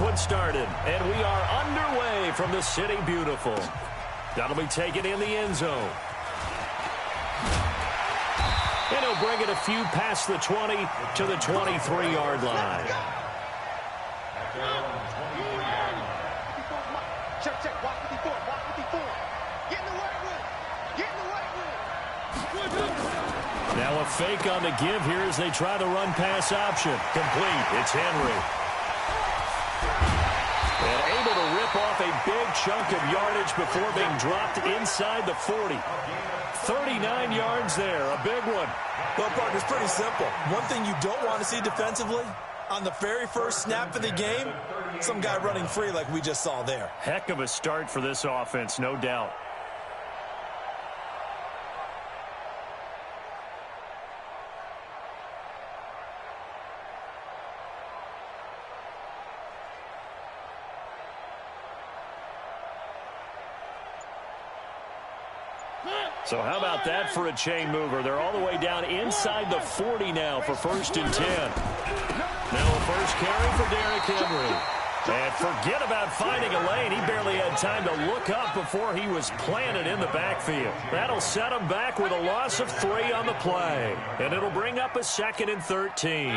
one started, and we are underway from the City Beautiful. That'll be taken in the end zone. And he'll bring it a few past the 20 to the 23-yard line. Check. Walk 54. Get in the way with it. Now a fake on the give here as they try the run-pass option. Complete. It's Henry. And able to rip off a big chunk of yardage before being dropped inside the 40. 39 yards there. A big one. Well, partner, it's pretty simple. One thing you don't want to see defensively, on the very first snap of the game, some guy running free like we just saw there. Heck of a start for this offense, no doubt. So how about that for a chain mover? They're all the way down inside the 40 now for 1st and 10. Now a first carry for Derrick Henry. And forget about finding a lane. He barely had time to look up before he was planted in the backfield. That'll set him back with a loss of 3 on the play. And it'll bring up a 2nd and 13.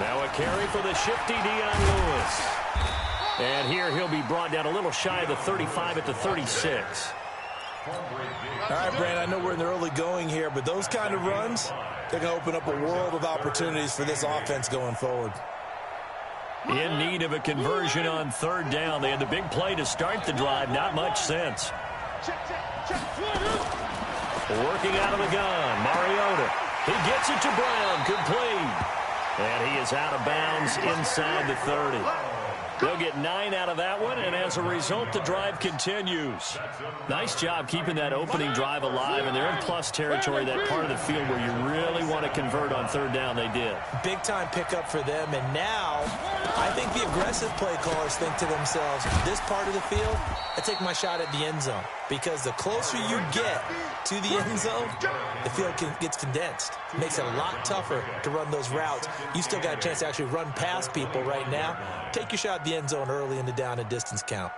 Now a carry for the shifty Dion Lewis. And here he'll be brought down a little shy of the 35 at the 36. All right, Brand, I know we're in the early going here, but those kind of runs, they're going to open up a world of opportunities for this offense going forward. In need of a conversion on 3rd down. They had the big play to start the drive. Not much sense. Working out of the gun, Mariota. He gets it to Brown, complete. And he is out of bounds inside the 30. They'll get 9 out of that one, and as a result, the drive continues. Nice job keeping that opening drive alive, and they're in plus territory, that part of the field where you really want to convert on 3rd down. They did. Big-time pickup for them, and now I think the aggressive play callers think to themselves, this part of the field, I take my shot at the end zone, because the closer you get to the end zone, the field gets condensed. It makes it a lot tougher to run those routes. You still got a chance to actually run past people right now. Take your shot at the end zone early in the down and distance count.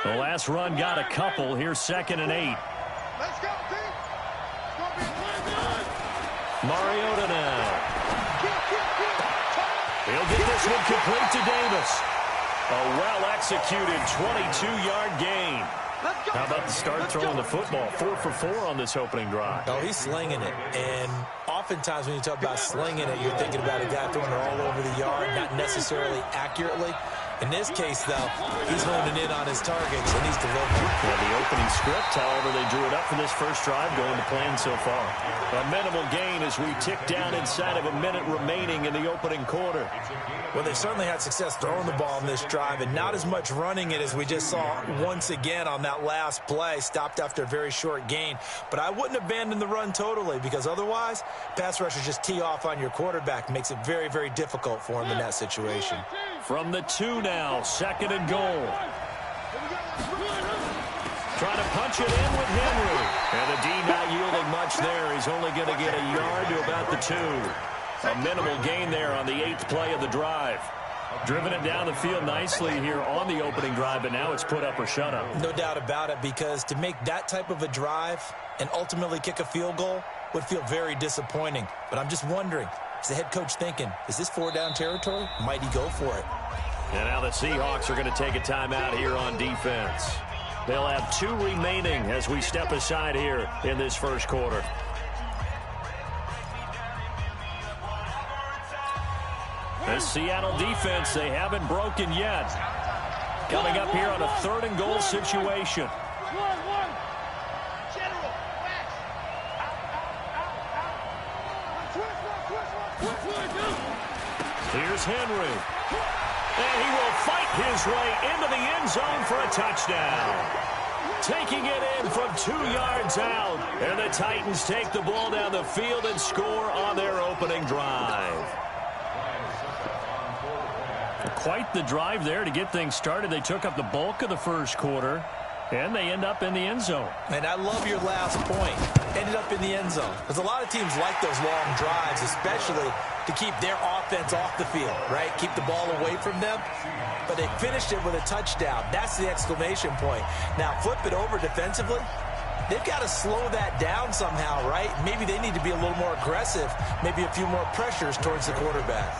The last run got a couple. Here's 2nd and 8. Let's go, team. Mariota now. He'll get this one complete to Davis. A well-executed 22-yard gain. How about the start throwing the football? 4 for 4 on this opening drive. Oh, he's slinging it. And oftentimes when you talk about slinging it, you're thinking about a guy throwing it all over the yard, not necessarily accurately. In this case, though, he's honing in on his targets, and he's delivering. Well, the opening script, however, they drew it up for this first drive, going to plan so far. A minimal gain as we tick down inside of a minute remaining in the opening quarter. Well, they've certainly had success throwing the ball in this drive, and not as much running it as we just saw once again on that last play, stopped after a very short gain. But I wouldn't abandon the run totally, because otherwise, pass rushers just tee off on your quarterback. Makes it very, very difficult for him in that situation. From the 2 now, 2nd and goal. Trying to punch it in with Henry. And the D not yielding much there. He's only going to get a yard to about the 2. A minimal gain there on the 8th play of the drive. Driven it down the field nicely here on the opening drive, but now it's put up or shut up. No doubt about it, because to make that type of a drive and ultimately kick a field goal would feel very disappointing. But I'm just wondering, is the head coach thinking, is this 4-down territory? Might he go for it? And now the Seahawks are going to take a timeout here on defense. They'll have 2 remaining as we step aside here in this first quarter. This Seattle defense, they haven't broken yet. Coming up here on a 3rd and goal situation. Here's Henry. And he will fight his way into the end zone for a touchdown. taking it in from 2 yards out. And the Titans take the ball down the field and score on their opening drive. Quite the drive there to get things started. They took up the bulk of the first quarter, and they end up in the end zone. And I love your last point. Ended up in the end zone. Because a lot of teams like those long drives, especially to keep their offense off the field, right? Keep the ball away from them. But they finished it with a touchdown. That's the exclamation point. Now, flip it over defensively. They've got to slow that down somehow, right? Maybe they need to be a little more aggressive. Maybe a few more pressures towards the quarterback.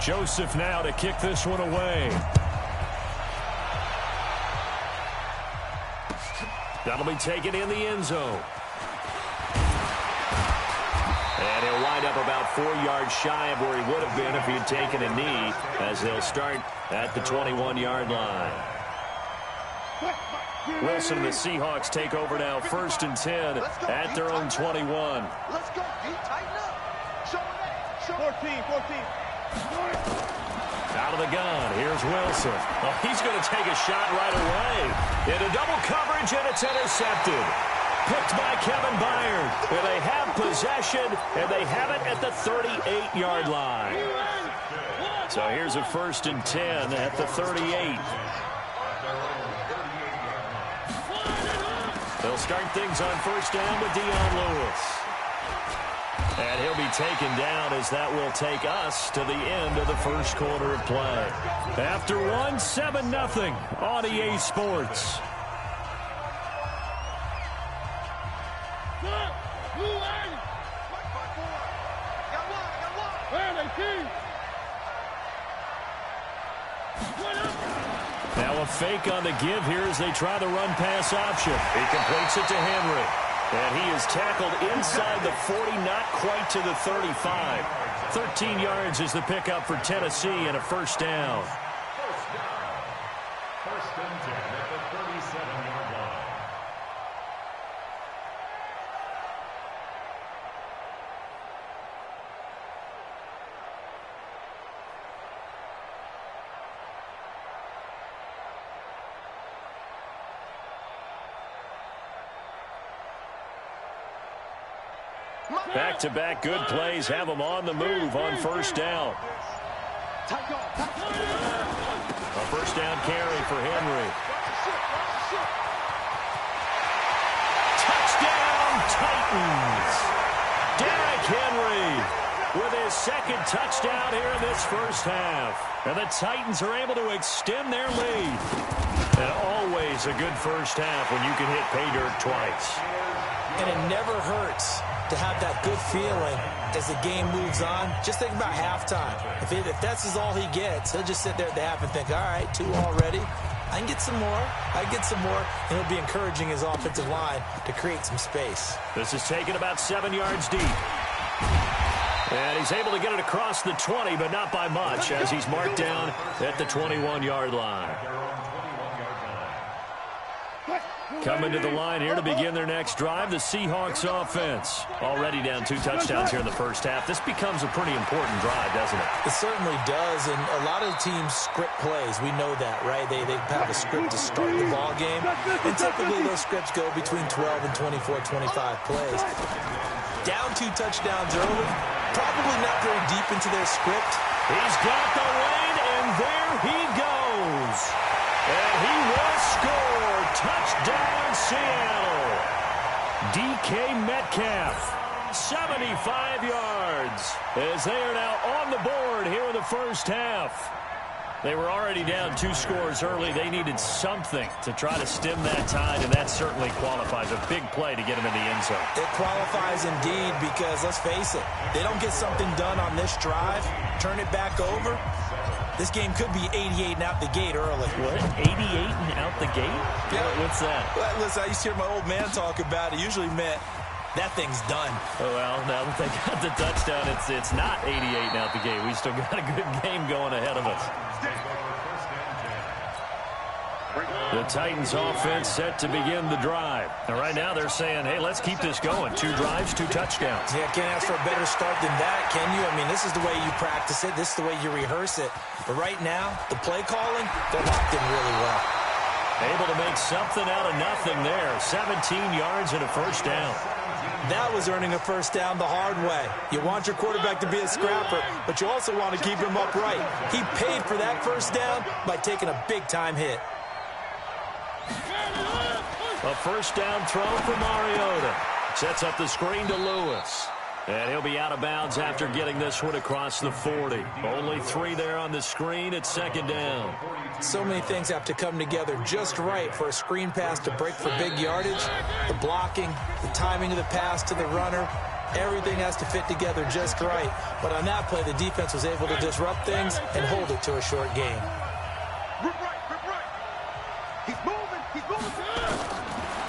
Joseph now to kick this one away. That'll be taken in the end zone. And he'll wind up about 4 yards shy of where he would have been if he had taken a knee, as they'll start at the 21-yard line. Wilson and the Seahawks take over now, 1st and 10 at their own 21. Let's go, D. Tighten up. Show it. 14. Out of the gun, here's Wilson. Oh, he's going to take a shot right away. Into double coverage, and it's intercepted. Picked by Kevin Byard. And they have possession, and they have it at the 38-yard line. So here's a 1st and 10 at the 38. They'll start things on 1st down with Dion Lewis. And he'll be taken down, as that will take us to the end of the first quarter of play. After one, 7-0 on EA Sports. Now a fake on the give here as they try the run-pass option. He completes it to Henry. And he is tackled inside the 40, not quite to the 35. 13 yards is the pickup for Tennessee and a 1st down. First and 10 at the 37-yard line. Back-to-back good plays have them on the move on 1st down. A 1st down carry for Henry. Touchdown, Titans! Derrick Henry with his 2nd touchdown here in this first half. And the Titans are able to extend their lead. And always a good first half when you can hit pay dirt twice. And it never hurts to have that good feeling as the game moves on. Just think about halftime. If that's all he gets, he'll just sit there at the half and think, all right, 2 already. I can get some more. And he'll be encouraging his offensive line to create some space. This is taken about 7 yards deep. And he's able to get it across the 20, but not by much, as he's marked down at the 21-yard line. Coming to the line here to begin their next drive, the Seahawks offense. Already down 2 touchdowns here in the first half. This becomes a pretty important drive, doesn't it? It certainly does, and a lot of teams script plays. We know that, right? They have a script to start the ball game, and typically those scripts go between 12 and 24, 25 plays. Down 2 touchdowns early, probably not very deep into their script. He's got the lane, and there he goes. And he will score. Touchdown, Seattle. DK Metcalf, 75 yards, as they are now on the board here in the first half. They were already down 2 scores early. They needed something to try to stem that tide, and that certainly qualifies. A big play to get them in the end zone. It qualifies indeed, because let's face it, they don't get something done on this drive, turn it back over. This game could be 88 and out the gate early. What? 88 and out the gate? Yeah. What's that? Well, listen, I used to hear my old man talk about it. Usually meant that thing's done. Oh, well, now that they got the touchdown, it's not 88 and out the gate. We still got a good game going ahead of us. The Titans offense set to begin the drive. And right now they're saying, hey, let's keep this going. 2 drives, 2 touchdowns. Yeah, can't ask for a better start than that, can you? I mean, this is the way you practice it. This is the way you rehearse it. But right now, the play calling, they're locked in really well. Able to make something out of nothing there. 17 yards and a first down. That was earning a first down the hard way. You want your quarterback to be a scrapper, but you also want to keep him upright. He paid for that first down by taking a big-time hit. A first down throw for Mariota. Sets up the screen to Lewis. And he'll be out of bounds after getting this one across the 40. Only 3 there on the screen at second down. So many things have to come together just right for a screen pass to break for big yardage. The blocking, the timing of the pass to the runner, everything has to fit together just right. But on that play, the defense was able to disrupt things and hold it to a short gain. Rip right. He's moving.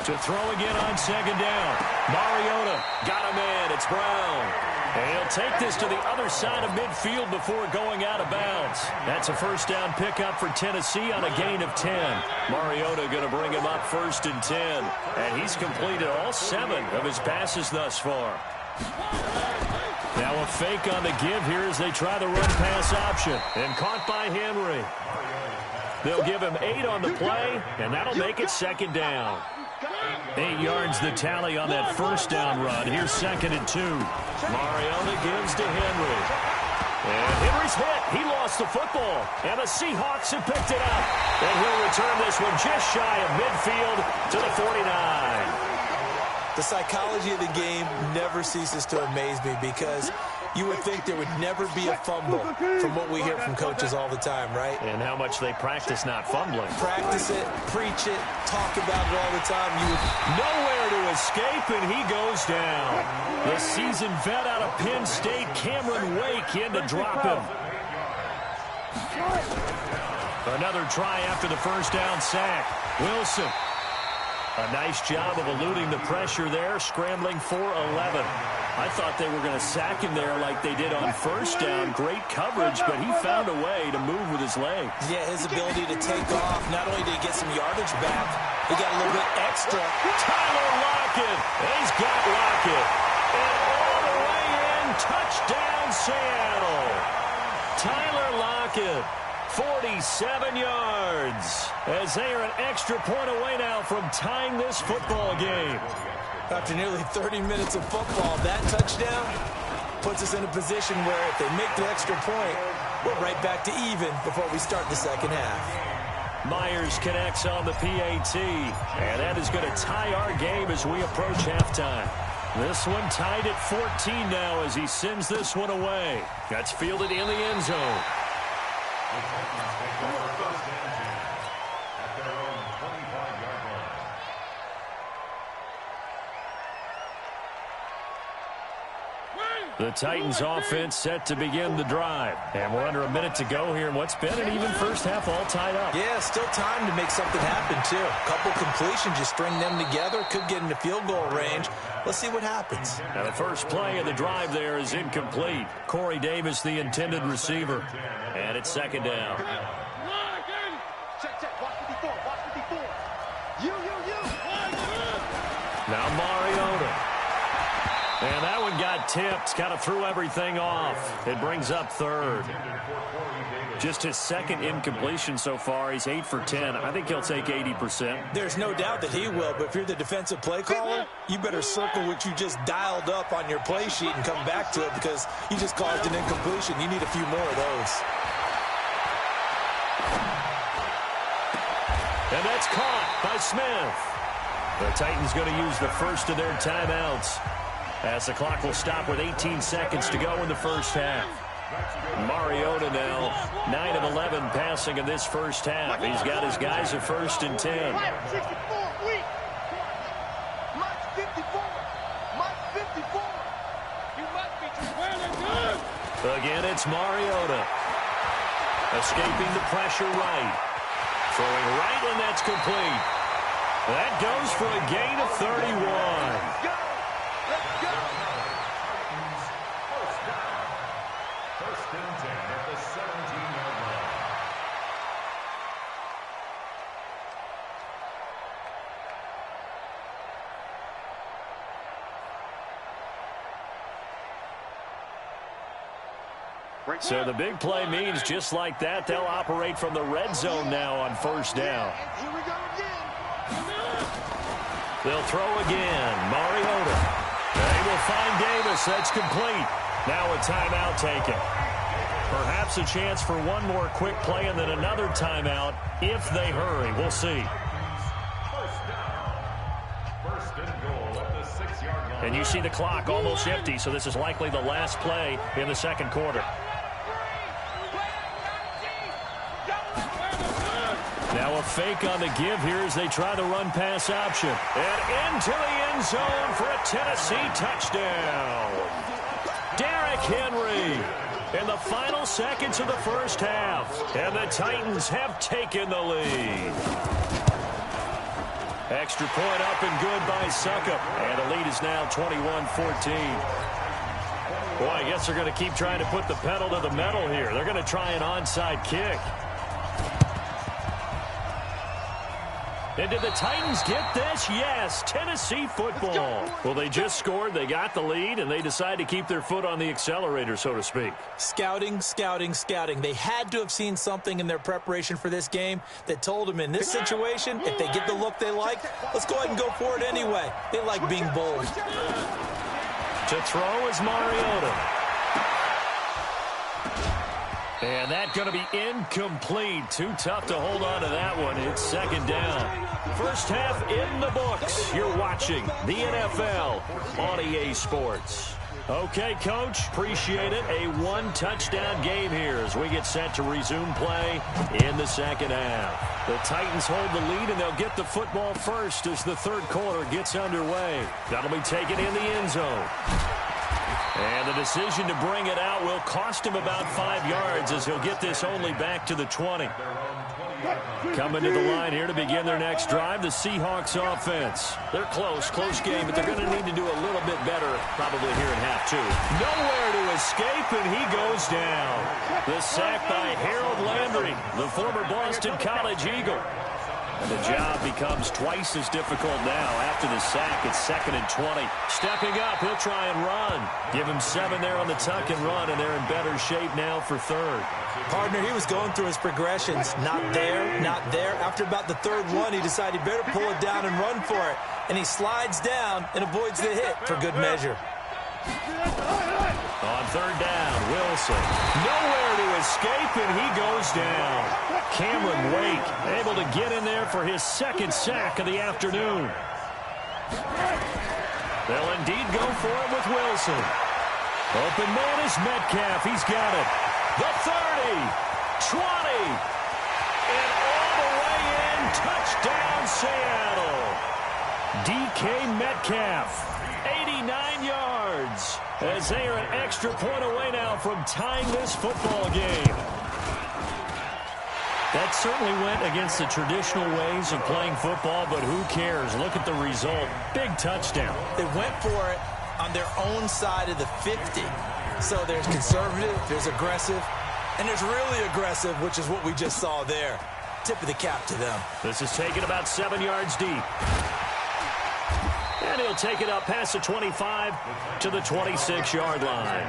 To throw again on second down. Mariota got him in. It's Brown. And he'll take this to the other side of midfield before going out of bounds. That's a first down pickup for Tennessee on a gain of 10. Mariota going to bring him up first and 10. And he's completed all 7 of his passes thus far. Now a fake on the give here as they try the run-pass option. And caught by Henry. They'll give him 8 on the play, and that'll make it second down. 8 yards the tally on that first down run. Here's second and 2. Mariota gives to Henry. And Henry's hit. He lost the football. And the Seahawks have picked it up. And he'll return this one just shy of midfield to the 49. The psychology of the game never ceases to amaze me because you would think there would never be a fumble from what we hear from coaches all the time, right? And how much they practice not fumbling. Practice it, preach it, talk about it all the time. Nowhere to escape, and he goes down. The seasoned vet out of Penn State, Cameron Wake, in to drop him. Another try after the first down sack. Wilson. A nice job of eluding the pressure there, scrambling for 11. I thought they were going to sack him there like they did on first down. Great coverage, but he found a way to move with his legs. Yeah, his ability to take off. Not only did he get some yardage back, he got a little bit extra. Tyler Lockett. He's got Lockett. And all the way in, touchdown Seattle. Tyler Lockett. 47 yards as they are an extra point away now from tying this football game. After nearly 30 minutes of football, that touchdown puts us in a position where if they make the extra point, we're right back to even before we start the second half. Myers connects on the PAT, and that is going to tie our game as we approach halftime. This one tied at 14 now as he sends this one away. That's fielded in the end zone. The Titans offense set to begin the drive. And we're under a minute to go here in what's been an even first half all tied up. Yeah, still time to make something happen, too. A couple completions, you string them together, could get into field goal range. Let's see what happens. Now the first play of the drive there is incomplete. Corey Davis, the intended receiver. And it's second down. Check. Watch 54. You. Now Mariota. And that one got tipped, kind of threw everything off. It brings up third. Just his second incompletion so far. He's 8 for 10. I think he'll take 80%. There's no doubt that he will, but if you're the defensive play caller, you better circle what you just dialed up on your play sheet and come back to it because you just caused an incompletion. You need a few more of those. And that's caught by Smith. The Titans going to use the first of their timeouts, as the clock will stop with 18 seconds to go in the first half. Mariota now 9 of 11 passing in this first half. He's got his guys at first and 10. Again, it's Mariota. Escaping the pressure right. Throwing right, and that's complete. That goes for a gain of 31. So the big play means just like that, they'll operate from the red zone now on first down. Here we go again. They'll throw again. Mariota. They will find Davis. That's complete. Now a timeout taken. Perhaps a chance for one more quick play and then another timeout if they hurry. We'll see. First and goal at the 6-yard line. And you see the clock almost empty, so this is likely the last play in the second quarter. Now a fake on the give here as they try the run-pass option. And into the end zone for a Tennessee touchdown. Derrick Henry in the final seconds of the first half. And the Titans have taken the lead. Extra point up and good by Succop. And the lead is now 21-14. Boy, I guess they're going to keep trying to put the pedal to the metal here. They're going to try an onside kick. And did the Titans get this? Yes, Tennessee football. Well, they just scored, they got the lead, and they decide to keep their foot on the accelerator, so to speak. Scouting, scouting, scouting. They had to have seen something in their preparation for this game that told them in this situation, if they get the look they like, let's go ahead and go for it anyway. They like being bold. To throw is Mariota. And that's going to be incomplete. Too tough to hold on to that one. It's second down. First half in the books. You're watching the NFL on EA Sports. Okay, Coach, appreciate it. A one-touchdown game here as we get set to resume play in the second half. The Titans hold the lead, and they'll get the football first as the third quarter gets underway. That'll be taken in the end zone. And the decision to bring it out will cost him about 5 yards as he'll get this only back to the 20. Coming to the line here to begin their next drive, the Seahawks offense. They're close game, but they're going to need to do a little bit better probably here in half two. Nowhere to escape, and he goes down. The sack by Harold Landry, the former Boston College Eagle. And the job becomes twice as difficult now after the sack. It's 2nd and 20. Stepping up, he'll try and run. Give him 7 there on the tuck and run, and they're in better shape now for third. Partner, he was going through his progressions. Not there, not there. After about the third one, he decided he better pull it down and run for it. And he slides down and avoids the hit for good measure. On third down, Wilson. Nowhere to escape, and he goes down. Cameron Wake able to get in there for his second sack of the afternoon. They'll indeed go for it with Wilson. Open man is Metcalf. He's got it. The 30, 20, and all the way in. Touchdown, Seattle. DK Metcalf, 89 yards, as they are an extra point away now from tying this football game. That certainly went against the traditional ways of playing football, but who cares? Look at the result. Big touchdown. They went for it on their own side of the 50. So there's conservative, there's aggressive, and there's really aggressive, which is what we just saw there. Tip of the cap to them. This is taken about 7 yards deep. And he'll take it up past the 25 to the 26-yard line.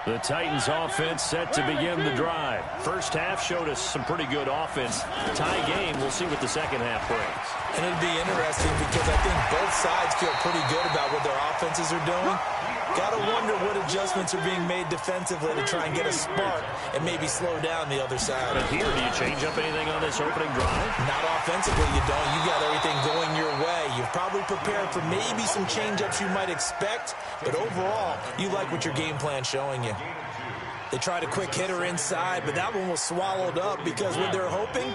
The Titans offense set to begin the drive. First half showed us some pretty good offense. Tie game, we'll see what the second half brings. And it'll be interesting because I think both sides feel pretty good about what their offenses are doing. Got to wonder what adjustments are being made defensively to try and get a spark and maybe slow down the other side. But here, do you change up anything on this opening drive? Not offensively, you don't. You got everything going your way. You've probably prepared for maybe some change-ups you might expect, but overall, you like what your game plan's showing you. They tried a quick hitter inside, but that one was swallowed up because what they're hoping,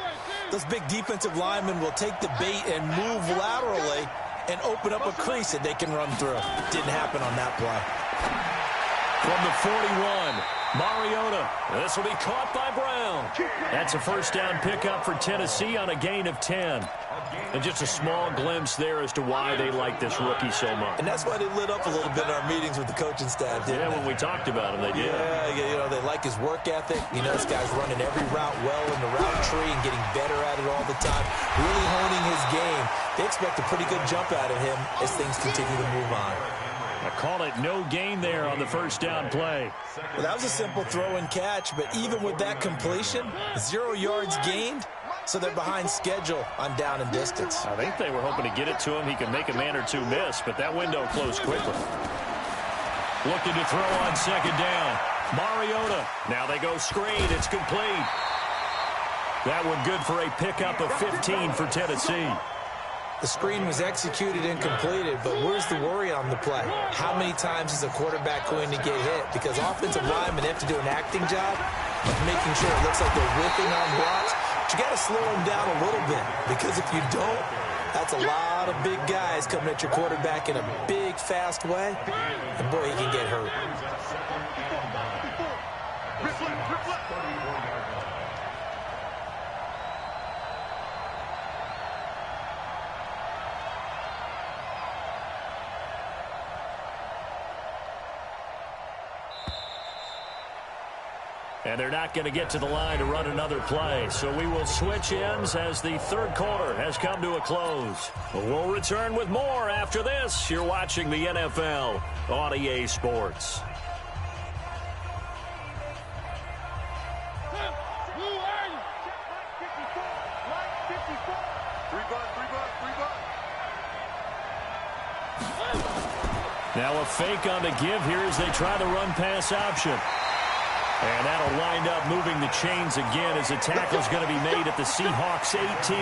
those big defensive linemen will take the bait and move laterally and open up a crease that they can run through. Didn't happen on that play. From the 41, Mariota. This will be caught by Brown. That's a first down pickup for Tennessee on a gain of 10. And just a small glimpse there as to why they like this rookie so much. And that's why they lit up a little bit in our meetings with the coaching staff, didn't they? When we talked about him, they did. Yeah, you know, they like his work ethic. You know, this guy's running every route well in the route free and getting better at it all the time, really honing his game. They expect a pretty good jump out of him as things continue to move on. I call it no gain there on the first down play. Well, that was a simple throw and catch, but even with that completion, 0 yards gained, so they're behind schedule on down and distance. I think they were hoping to get it to him. He could make a man or two miss, but that window closed quickly. Looking to throw on second down. Mariota. Now they go screen. It's complete. That one good for a pickup of 15 for Tennessee. The screen was executed and completed, but where's the worry on the play? How many times is a quarterback going to get hit? Because offensive linemen have to do an acting job of making sure it looks like they're whipping on blocks. But you got to slow them down a little bit, because if you don't, that's a lot of big guys coming at your quarterback in a big, fast way. And boy, he can get hurt. And they're not going to get to the line to run another play. So we will switch ends as the third quarter has come to a close. We'll return with more after this. You're watching the NFL on EA Sports. Now a fake on the give here as they try the run-pass option. And that'll wind up moving the chains again as a tackle's going to be made at the Seahawks 18.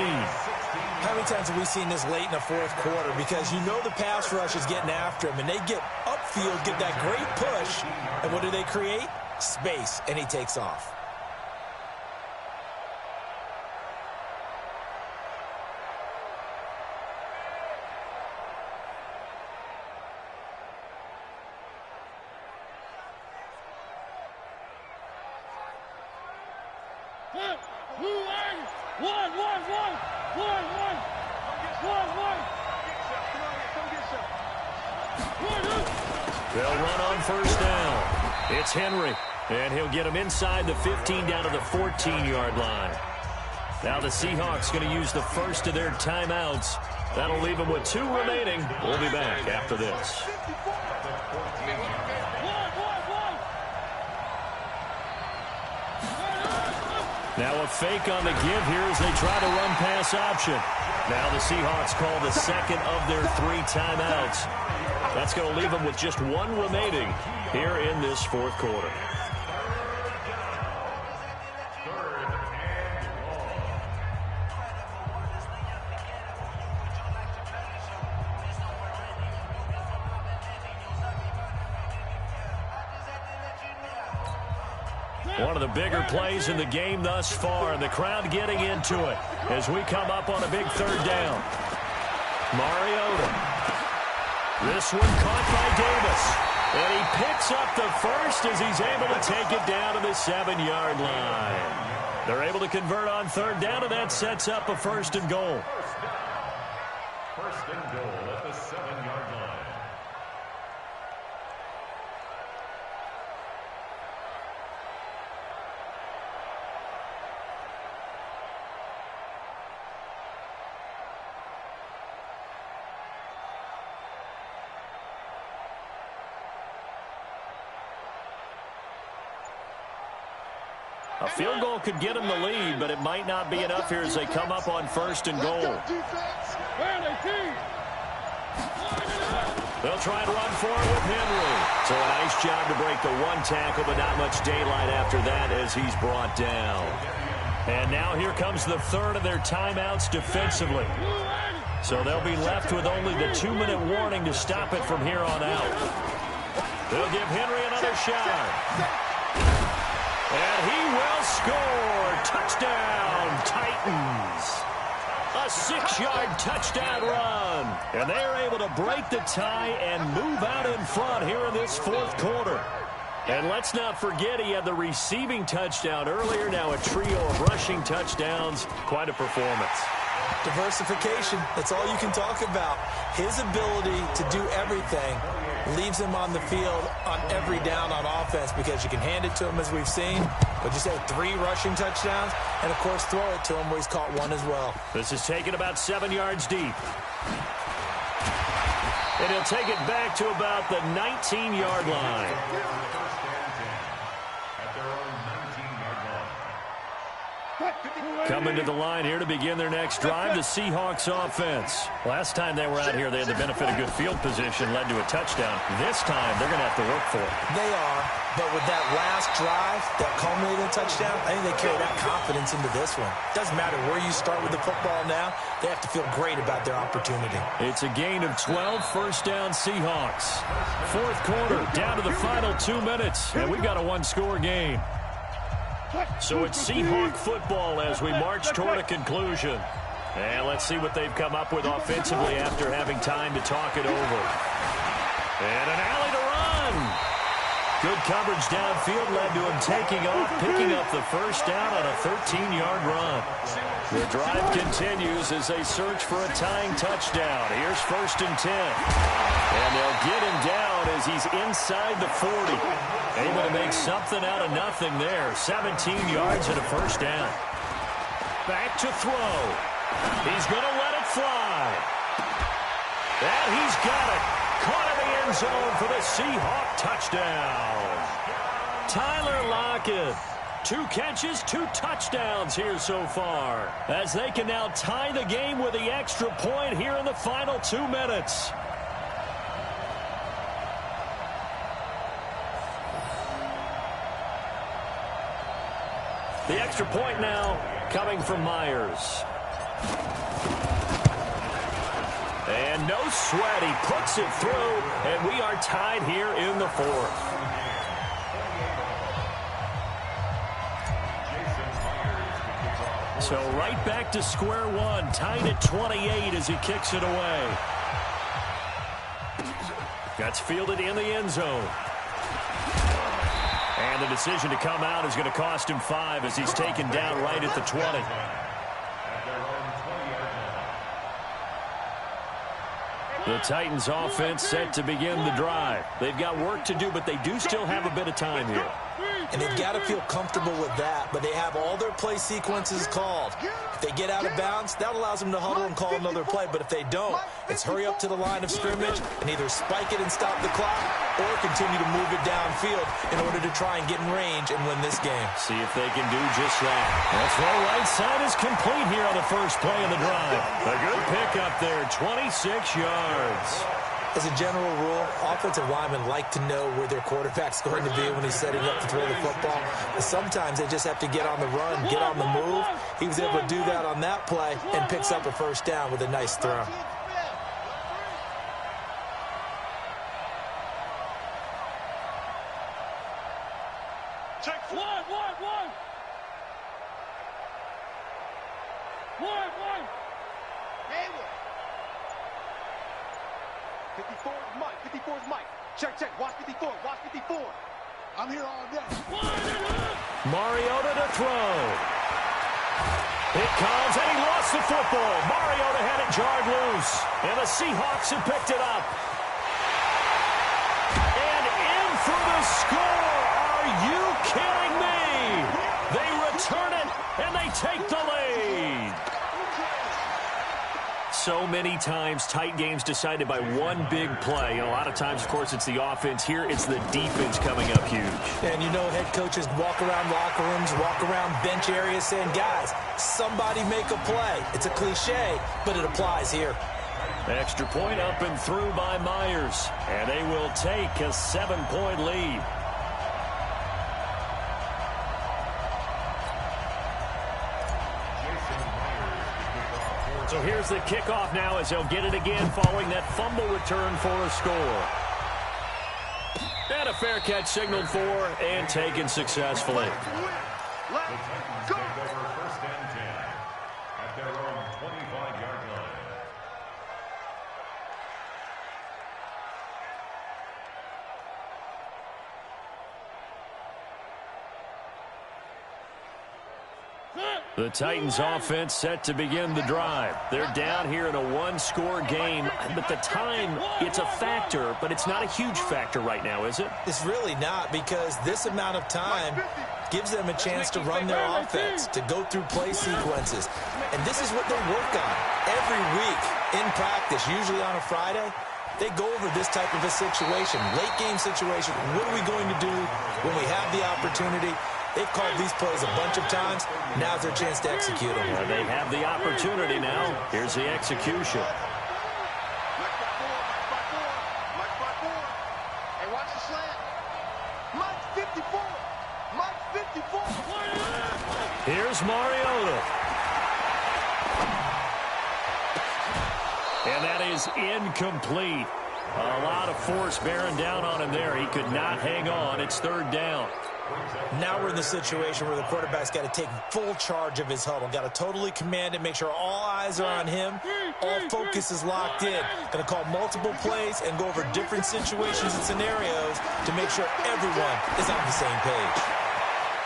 How many times have we seen this late in the fourth quarter? Because you know the pass rush is getting after him, and they get upfield, get that great push, and what do they create? Space, and he takes off. They'll run on first down. It's Henry, and he'll get him inside the 15 down to the 14-yard line. Now the Seahawks going to use the first of their timeouts. That'll leave them with 2 remaining. We'll be back after this. Now a fake on the give here as they try to run pass option. Now the Seahawks call the second of their 3 timeouts. That's going to leave them with just 1 remaining here in this fourth quarter. One of the bigger plays in the game thus far, and the crowd getting into it as we come up on a big third down. Mariota. This one caught by Davis. And he picks up the first as he's able to take it down to the 7-yard line. They're able to convert on third down, and that sets up a first and goal. First and goal at the 7-yard line. A field goal could get them the lead, but it might not be enough here as they come up on first and goal. They'll try and run for it with Henry. So a nice job to break the 1 tackle, but not much daylight after that as he's brought down. And now here comes the third of their timeouts defensively. So they'll be left with only the 2-minute warning to stop it from here on out. They'll give Henry another shot. And he will score. Touchdown, Titans. A 6-yard touchdown run. And they're able to break the tie and move out in front here in this fourth quarter. And let's not forget he had the receiving touchdown earlier. Now a trio of rushing touchdowns. Quite a performance. Diversification, that's all you can talk about. His ability to do everything leaves him on the field on every down on offense because you can hand it to him as we've seen. Would you say 3 rushing touchdowns? And, of course, throw it to him where he's caught 1 as well. This is taken about 7 yards deep. And he'll take it back to about the 19-yard line. Coming to the line here to begin their next drive, the Seahawks offense. Last time they were out here, they had the benefit of good field position, led to a touchdown. This time, they're going to have to work for it. They are, but with that last drive, that culminating touchdown, I think they carry that confidence into this one. Doesn't matter where you start with the football now, they have to feel great about their opportunity. It's a gain of 12, first down Seahawks. Fourth quarter, down to the final 2 minutes, and we've got a 1-score game. So it's Seahawk football as we march toward a conclusion. And let's see what they've come up with offensively after having time to talk it over. And an alley to run. Good coverage downfield led to him taking off, picking up the first down on a 13-yard run. The drive continues as they search for a tying touchdown. Here's 1st and 10. And they'll get him down as he's inside the 40. Able to make something out of nothing there. 17 yards and a first down. Back to throw. He's going to let it fly. And he's got it. Caught in the end zone for the Seahawk touchdown. Tyler Lockett. 2 catches, 2 touchdowns here so far. As they can now tie the game with the extra point here in the final 2 minutes. The extra point now coming from Myers. And no sweat. He puts it through, and we are tied here in the 4th. So right back to square one, tied at 28 as he kicks it away. That's fielded in the end zone. And the decision to come out is going to cost him 5 as he's taken down right at the 20. The Titans offense set to begin the drive. They've got work to do, but they do still have a bit of time here. And they've got to feel comfortable with that, but they have all their play sequences called. If they get out of bounds, that allows them to huddle and call another play, but if they don't, it's hurry up to the line of scrimmage and either spike it and stop the clock or continue to move it downfield in order to try and get in range and win this game. See if they can do just that. That throw right side is complete here on the first play of the drive. A good pickup there, 26 yards. As a general rule, offensive linemen like to know where their quarterback's going to be when he's setting up to throw the football. But sometimes they just have to get on the run, get on the move. He was able to do that on that play and picks up a first down with a nice throw. Check one. 54 is Mike. 54 is Mike. Check. Watch 54. Watch 54. I'm here all day. Mariota to throw. It comes, and he lost the football. Mariota had it jarred loose, and the Seahawks have picked it up. And in for the score. Are you kidding me? They return it, and they take the lead. So many times, tight games decided by one big play. A lot of times, of course, it's the offense. Here, it's the defense coming up huge. And you know, head coaches walk around locker rooms, walk around bench areas saying, guys, somebody make a play. It's a cliche, but it applies here. Extra point up and through by Myers. And they will take a 7-point lead. So here's the kickoff now as they'll get it again following that fumble return for a score. And a fair catch signaled for and taken successfully. Let's go. First and 10 at their own 25-yard line. The Titans offense set to begin the drive. They're down here in a one-score game, but the time, it's a factor, but it's not a huge factor right now, is it? It's really not, because this amount of time gives them a chance to run their offense, to go through play sequences. And this is what they work on every week in practice, usually on a Friday. They go over this type of a situation, late-game situation. What are we going to do when we have the opportunity? They've called these plays a bunch of times. Now's their chance to execute them. They have the opportunity now. Here's the execution. Hey, watch the slant. Mike's 54. Mike's 54. Here's Mariota. And that is incomplete. A lot of force bearing down on him there. He could not hang on. It's third down. Now we're in the situation where the quarterback's got to take full charge of his huddle. Got to totally command it, make sure all eyes are on him. All focus is locked in. Going to call multiple plays and go over different situations and scenarios to make sure everyone is on the same page.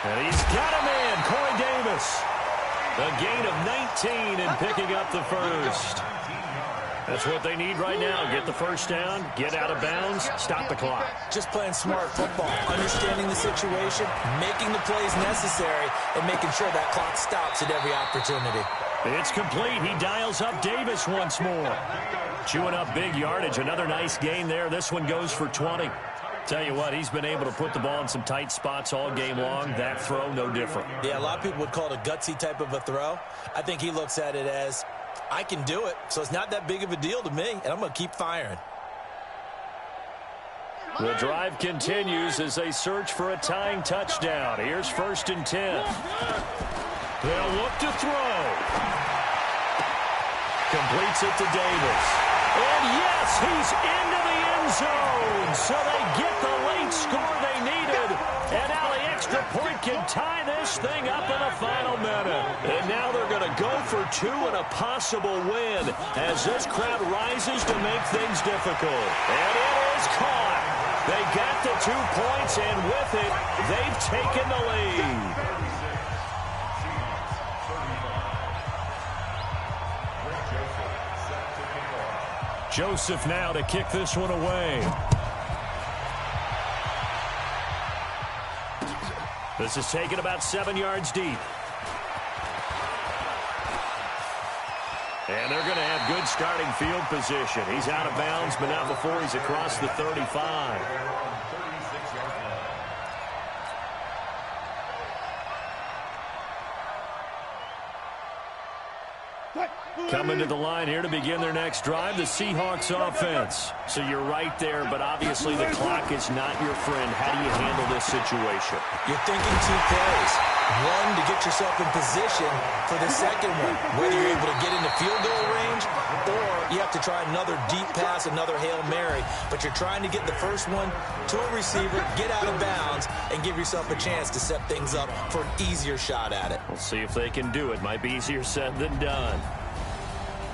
And he's got him in, Corey Davis. A gain of 19 and picking up the first. That's what they need right now. Get the first down, get out of bounds, stop the clock. Just playing smart football, understanding the situation, making the plays necessary, and making sure that clock stops at every opportunity. It's complete. He dials up Davis once more. Chewing up big yardage. Another nice gain there. This one goes for 20. Tell you what, he's been able to put the ball in some tight spots all game long. That throw, no different. Yeah, a lot of people would call it a gutsy type of a throw. I think he looks at it as, I can do it, so it's not that big of a deal to me, and I'm going to keep firing. The drive continues as they search for a tying touchdown. Here's 1st and 10. They'll look to throw. Completes it to Davis. And yes, he's into the end zone. So they get the late score they needed. And now the extra point can tie this thing up in the final minute. And now they're going to go for 2 and a possible win as this crowd rises to make things difficult. And it is caught. They got the 2 points, and with it, they've taken the lead. Joseph now to kick this one away. This is taken about 7 yards deep. And they're going to have good starting field position. He's out of bounds, but not before he's across the 35. Coming to the line here to begin their next drive, the Seahawks offense. So you're right there, but obviously the clock is not your friend. How do you handle this situation? You're thinking 2 plays. One, to get yourself in position for the second one, whether you're able to get into field goal range or you have to try another deep pass, another Hail Mary. But you're trying to get the first one to a receiver, get out of bounds, and give yourself a chance to set things up for an easier shot at it. We'll see if they can do it. Might be easier said than done.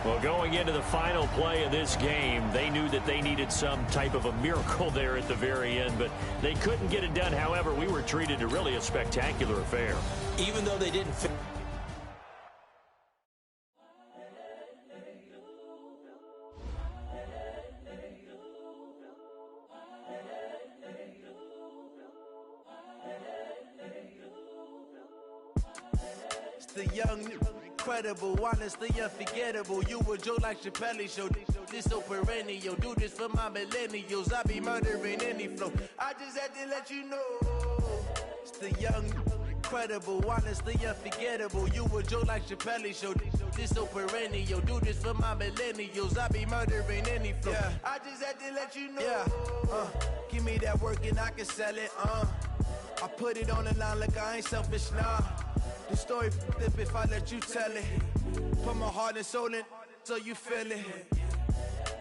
Well, going into the final play of this game, they knew that they needed some type of a miracle there at the very end, but they couldn't get it done. However, we were treated to really a spectacular affair. Even though they didn't fit. It's the young, incredible, honestly unforgettable. You a Joe like Chappelle show. This so perennial. Do this for my millennials. I be murdering any flow. I just had to let you know. It's the young, incredible, honestly unforgettable. You a Joe like Chappelle show. This so perennial. Do this for my millennials. I be murdering any flow. Yeah. I just had to let you know. Yeah. Give me that work and I can sell it. I put it on the line like I ain't selfish, nah. The story flip if I let you tell it. Put my heart and soul in so you feel it.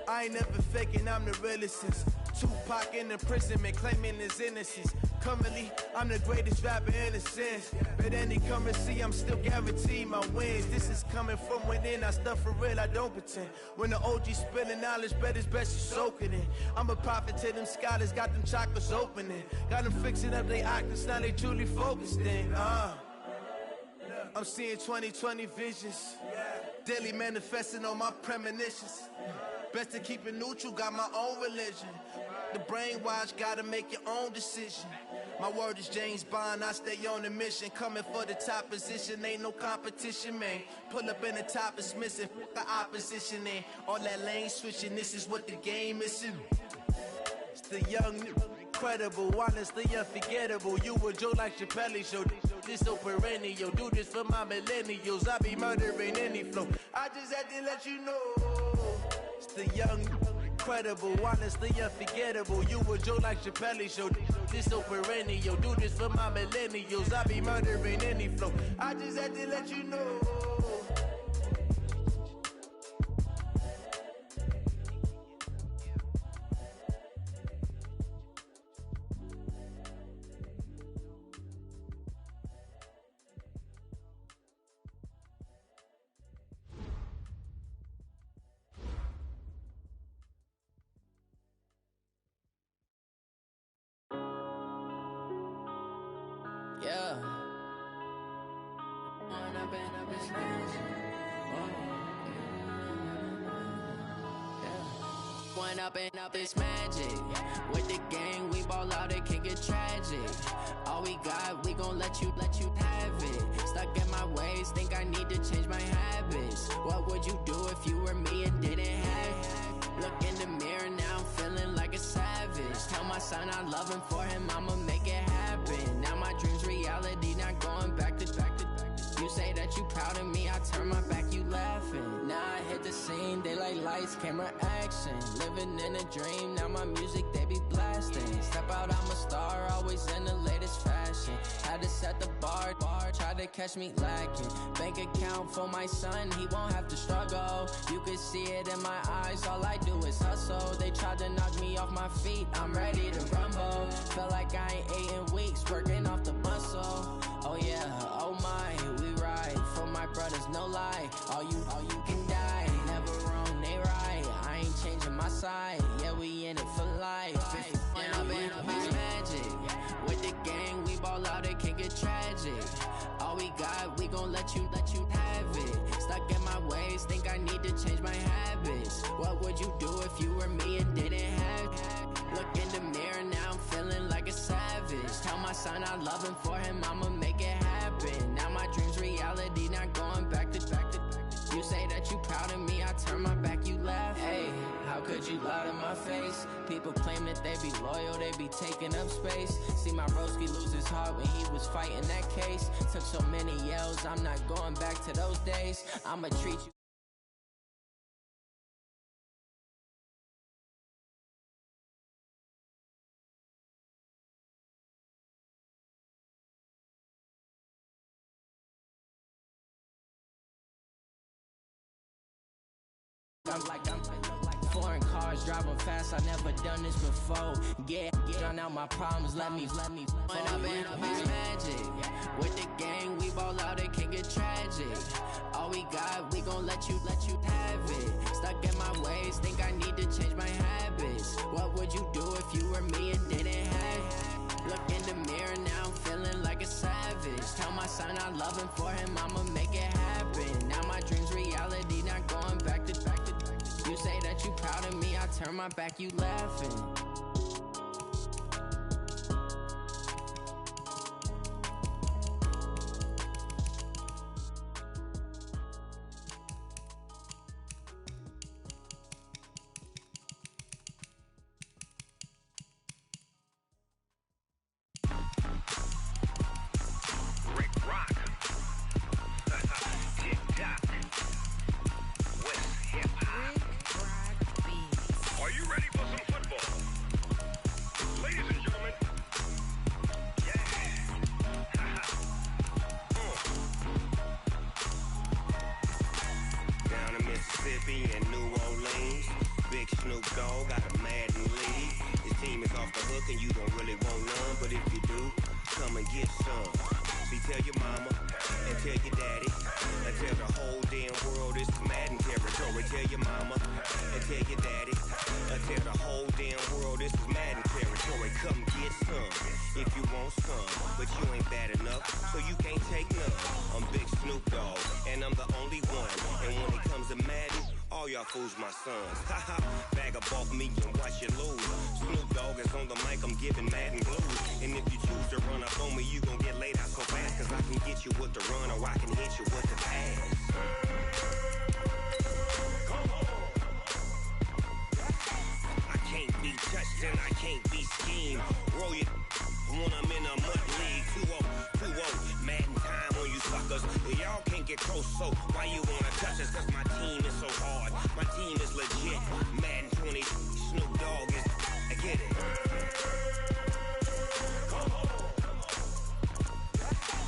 I ain't never faking, I'm the realest since Tupac in imprisonment, claiming his innocence. Currently, I'm the greatest rapper in a sense. But any currency, I'm still guaranteed my wins. This is coming from within, I stuff for real, I don't pretend. When the OG spilling knowledge, bet it's best you soak it in. I'm a prophet to them scholars, got them chakras opening. Got them fixing up they octaves, now they truly focused in. I'm seeing 20/20 visions. Daily manifesting on my premonitions. Best to keep it neutral, got my own religion. The brainwash, gotta make your own decision. My word is James Bond, I stay on a mission. Coming for the top position, ain't no competition, man. Pull up in the top is missing, the opposition in. All that lane switching, this is what the game is. It's the young, incredible, honestly unforgettable. You a joke like Chappelle show. This so perennial, do this for my millennials. I be murdering any flow. I just had to let you know. It's the young, incredible, honestly unforgettable. You a joke like Chappelle show. This so perennial, do this for my millennials. I be murdering any flow. I just had to let you know. Yeah. One up and up is magic. With the gang, we ball out, it can get tragic. All we got, we gon' let you have it. Stuck in my ways, think I need to change my habits. What would you do if you were me and didn't have it? Look in the mirror, now I'm feeling like a savage. Tell my son I love him, for him I'ma make it happen. Now my dream's reality, not going back to. You say that you proud of me, I turn my back, you laughing. Now I hit the scene, daylight lights, camera action. Living in a dream, now my music, they be blasting. Step out, I'm a star, always in the latest fashion. Had to set the bar, try to catch me lacking. Bank account for my son, he won't have to struggle. You can see it in my eyes, all I do is hustle. They tried to knock me off my feet, I'm ready to rumble. Felt like I ain't ate in weeks, working off the muscle. Oh yeah, oh my, we ride for my brothers, no lie. All you can die, never wrong, they right. I ain't changing my side, yeah, we in it for life. And I've been magic. With the gang, we ball out, it can get tragic. All we got, we gon' let you have it. Stuck in my ways, think I need to change my habits. What would you do if you were me and didn't have it? Look in the mirror, now I'm feeling like a savage. Tell my son I love him, for him I'ma make it happen. Now my dream's reality, not going back to. You say that you proud of me, I turn my back, you laugh. Hey, how could you lie to my face? People claim that they be loyal, they be taking up space. See my broski lose his heart when he was fighting that case. Took so many yells, I'm not going back to those days. I'ma treat you. I'm like foreign cars driving fast, I never done this before. Yeah, drown out my problems, let me When I've been magic. With the gang, we ball out, it can get tragic. All we got, we gon' let you have it. Stuck in my ways, think I need to change my habits. What would you do if you were me and didn't have it? Look in the mirror, now I'm feeling like a savage. Tell my son I love him, for him I'ma make it happen. Now my dream's reality, not going back to. You say that you proud of me, I turn my back, you laughing. If you want some, but you ain't bad enough, so you can't take none. I'm Big Snoop. only one. And when it comes to Madden, all y'all fools my sons. Haha, bag up off me and watch you lose. Snoop Dogg is on the mic, I'm giving Madden blues. And if you choose to run up on me, you gon' get laid out so fast. Cause I can get you with the run or I can hit you with the pass. I can't be touched and I can't be schemed. Roll you when I'm in a mud league. 2-0, Madden time on you suckers. Y'all can't get close, so why you wanna touch us? Cause my team is so hard. My team is legit. Madden 20, Snoop Dogg is, I get it.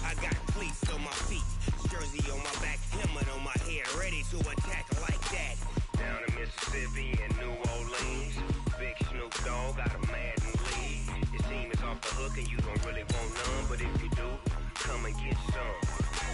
I got cleats on my feet, jersey on my back, helmet on my head, ready to attack like that. Down in Mississippi and New Orleans, big Snoop Dogg got a Madden league. Your team is off the hook and you don't really want none, but if you do, come and get some.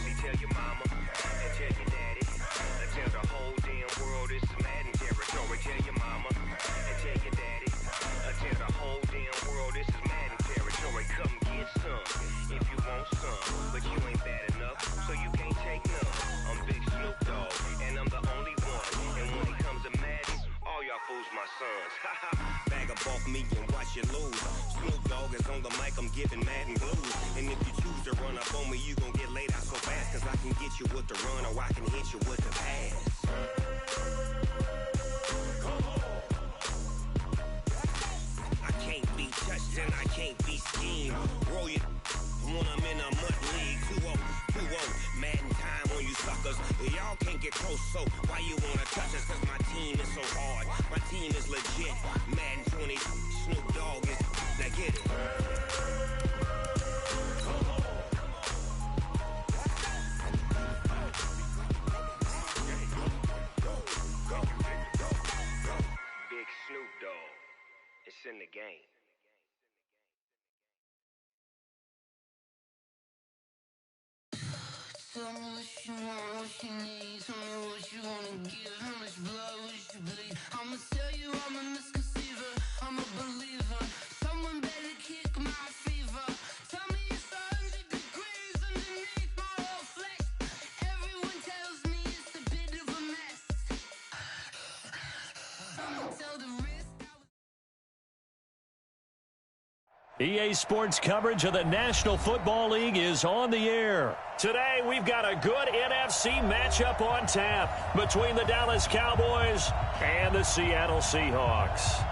See, tell your mama and tell your daddy, and tell the whole damn world this is Madden territory. Tell your mama and tell your daddy, and tell the whole damn world this is Madden territory. Come get some if you want some, but you ain't bad enough, so you can't take none. I'm Big Snoop Dogg, and I'm the only one. And when it comes to Madden, all y'all fools my sons. Haha, bag up off me and watch you lose. Snoop Dogg is on the mic, I'm giving Madden blues. And if you choose to run up on me, you gon' get laid out so fast. Cause I can get you with the run or I can hit you with the pass. I can't be touched and I can't be schemed. Roll you when I'm in a mud league. 2-0, Madden time on you suckers. Y'all can't get close, so why you wanna touch us? Cause my team is so hard. My team is legit. Madden 20, Snoop Dogg is, now get it. Big Snoop Dogg, it's in the game. Tell me what you want, what you need. Tell me what you wanna give. How much blood would you bleed? I'ma tell you I'm a misconceiver. I'm a believer. Someone better kick my fever. Tell me it's 100 degrees underneath my whole flesh. Everyone tells me it's a bit of a mess. I'ma tell the risk. EA Sports coverage of the National Football League is on the air. Today, we've got a good NFC matchup on tap between the Dallas Cowboys and the Seattle Seahawks.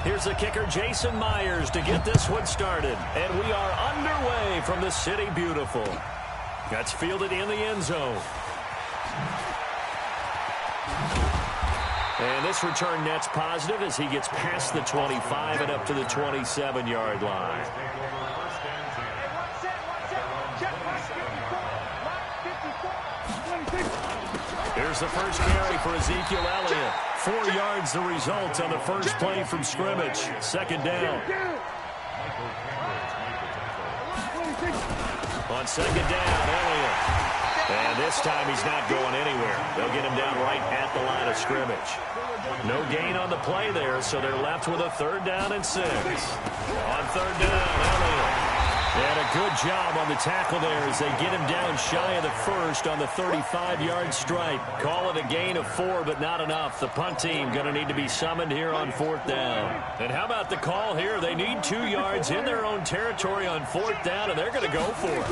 Here's the kicker, Jason Myers, to get this one started. And we are underway from the City Beautiful. That's fielded in the end zone. And this return net's positive as he gets past the 25 and up to the 27-yard line. Here's the first carry for Ezekiel Elliott. 4 yards the result on the first play from scrimmage. Second down. On second down, Elliott. And this time he's not going anywhere. They'll get him down right at the line of scrimmage. No gain on the play there, so they're left with a 3rd down and 6. On 3rd down, Elliott. And a good job on the tackle there as they get him down shy of the first on the 35-yard strike. Call it a gain of 4, but not enough. The punt team going to need to be summoned here on 4th down. And how about the call here? They need 2 yards in their own territory on 4th down, and they're going to go for it.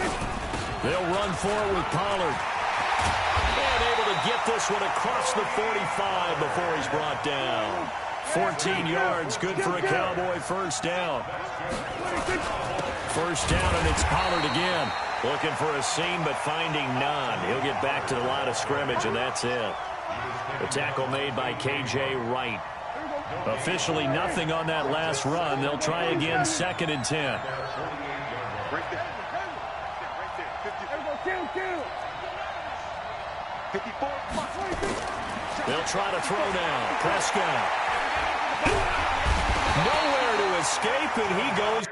They'll run forward with Pollard. And able to get this one across the 45 before he's brought down. 14 yards, good for a Cowboy first down. First down, and it's Pollard again. Looking for a seam, but finding none. He'll get back to the line of scrimmage, and that's it. The tackle made by K.J. Wright. Officially nothing on that last run. They'll try again, 2nd and 10. They'll try to throw now. Prescott. Nowhere to escape, and he goes.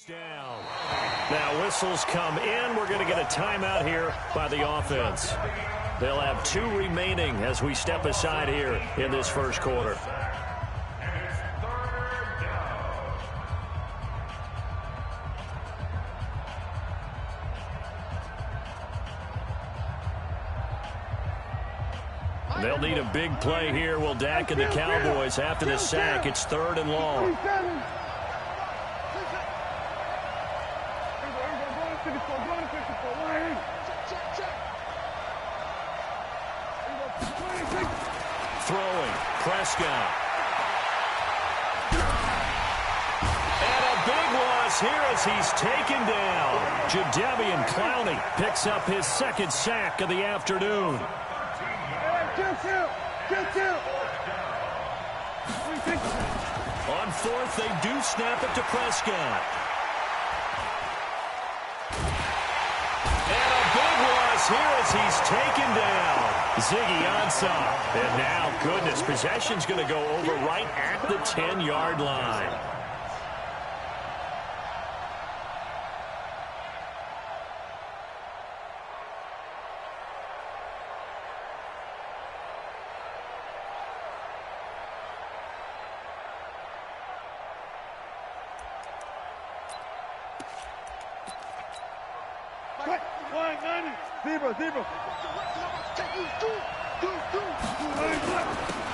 Down. Now whistles come in. We're going to get a timeout here by the offense. They'll have 2 remaining as we step aside here in this first quarter. They'll need a big play here. Will Dak and the Cowboys after the sack. It's 3rd and long. Throwing, Prescott. And a big loss here as he's taken down. Jadeveon Clowney picks up his 2nd sack of the afternoon. On 4th, they do snap it to Prescott. And a big loss here as he's taken down. Ziggy Ansah. And now, goodness, possession's going to go over right at the 10-yard line.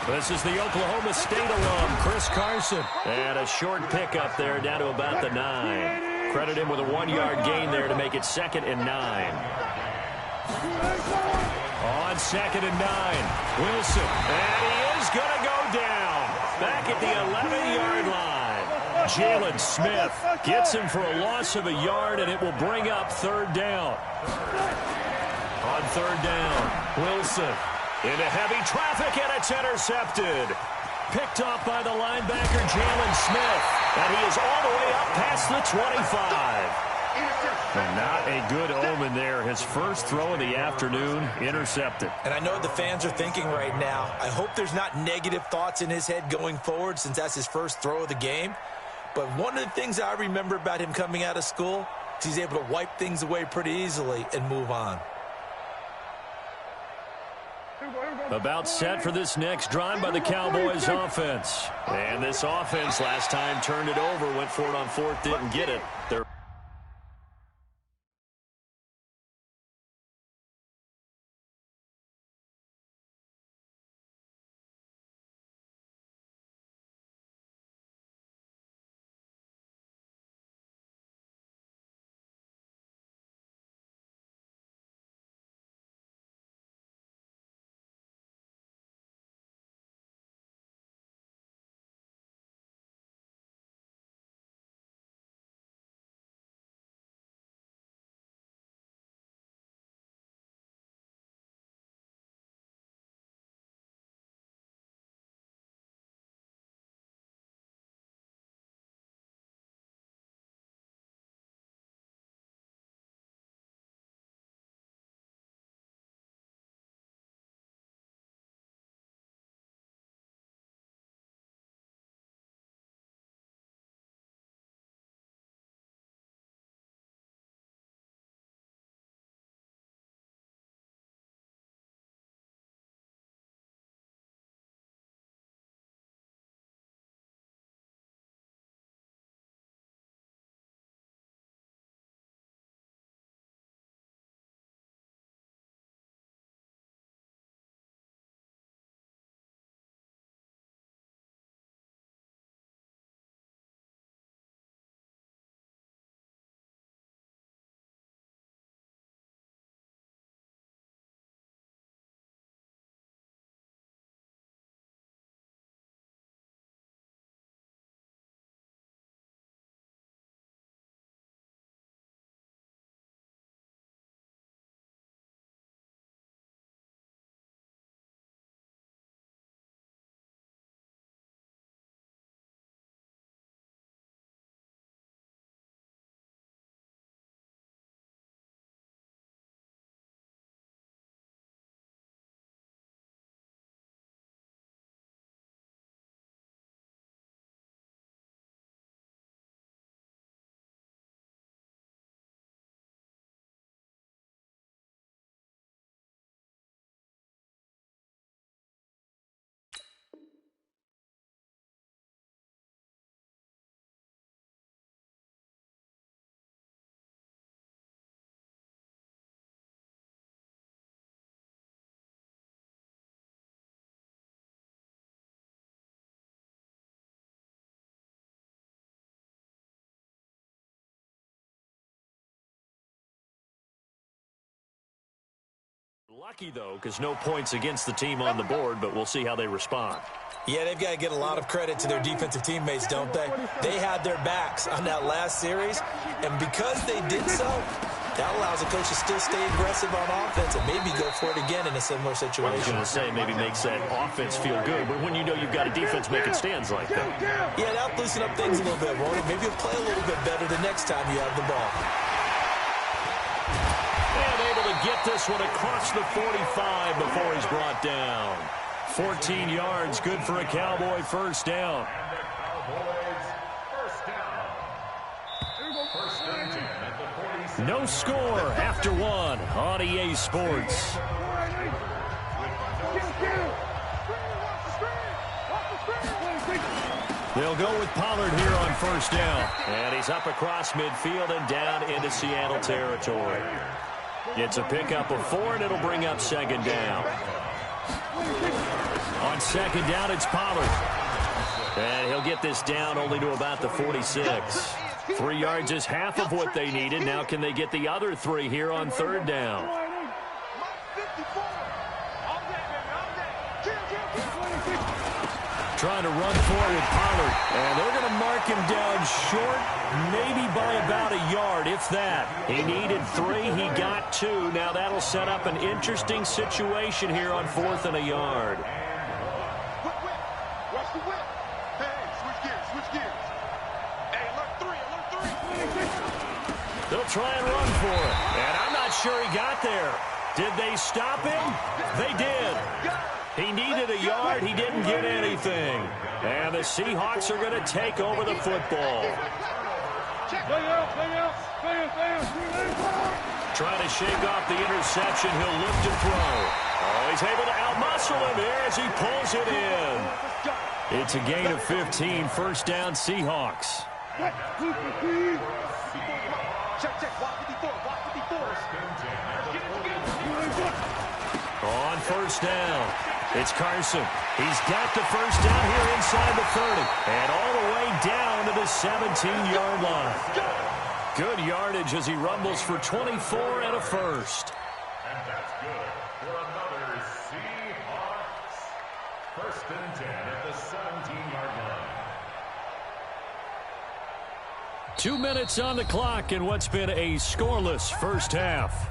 This is the Oklahoma State alum, Chris Carson. And a short pickup there down to about the 9. Credit him with a 1-yard gain there to make it 2nd and 9. On 2nd and 9, Wilson. And he is going to go down. Back at the 11-yard line. Jalen Smith gets him for a loss of a yard, and it will bring up 3rd down. On 3rd down, Wilson into heavy traffic, and it's intercepted. Picked off by the linebacker, Jalen Smith. And he is all the way up past the 25. And not a good omen there. His first throw of the afternoon, intercepted. And I know the fans are thinking right now, I hope there's not negative thoughts in his head going forward since that's his first throw of the game. But one of the things I remember about him coming out of school is he's able to wipe things away pretty easily and move on. About set for this next drive by the Cowboys offense. And this offense last time turned it over, went for it on 4th, didn't get it. They're Lucky, though, because no points against the team on the board, but we'll see how they respond. Yeah, they've got to get a lot of credit to their defensive teammates, don't they? They had their backs on that last series, and because they did so, that allows a coach to still stay aggressive on offense and maybe go for it again in a similar situation. I was going to say, maybe makes that offense feel good, but when you know you've got a defense making stands like that. Yeah, that'll loosen up things a little bit, won't it? Maybe you'll play a little bit better the next time you have the ball. And able to get this one across the 45 before he's brought down. 14 yards, good for a Cowboy first down. And the Cowboys first down. First and 10 at the 47. No score after one on EA Sports. They'll go with Pollard here on first down. And he's up across midfield and down into Seattle territory. It's a pickup of 4, and it'll bring up second down. On second down, it's Pollard. And he'll get this down only to about the 46. 3 yards is half of what they needed. Now can they get the other 3 here on third down? Trying to run for it with Pollard. And they're going to mark him down short, maybe by about a yard, if that. He needed 3. He got 2. Now that'll set up an interesting situation here on 4th and a yard. Watch the whip. Hey, switch gears. Hey, alert 3. They'll try and run for it. And I'm not sure he got there. Did they stop him? They did. He needed a yard. He didn't get anything. And the Seahawks are going to take over the football. Trying to shake off the interception. He'll lift and throw. Oh, he's able to outmuscle him here as he pulls it in. It's a gain of 15. First down, Seahawks. Check. Watch 54. On first down, it's Carson. He's got the first down here inside the 30. And all the way down to the 17-yard line. Good yardage as he rumbles for 24 and a first. And that's good for another Seahawks. First and 10 at the 17-yard line. 2 minutes on the clock in what's been a scoreless first half.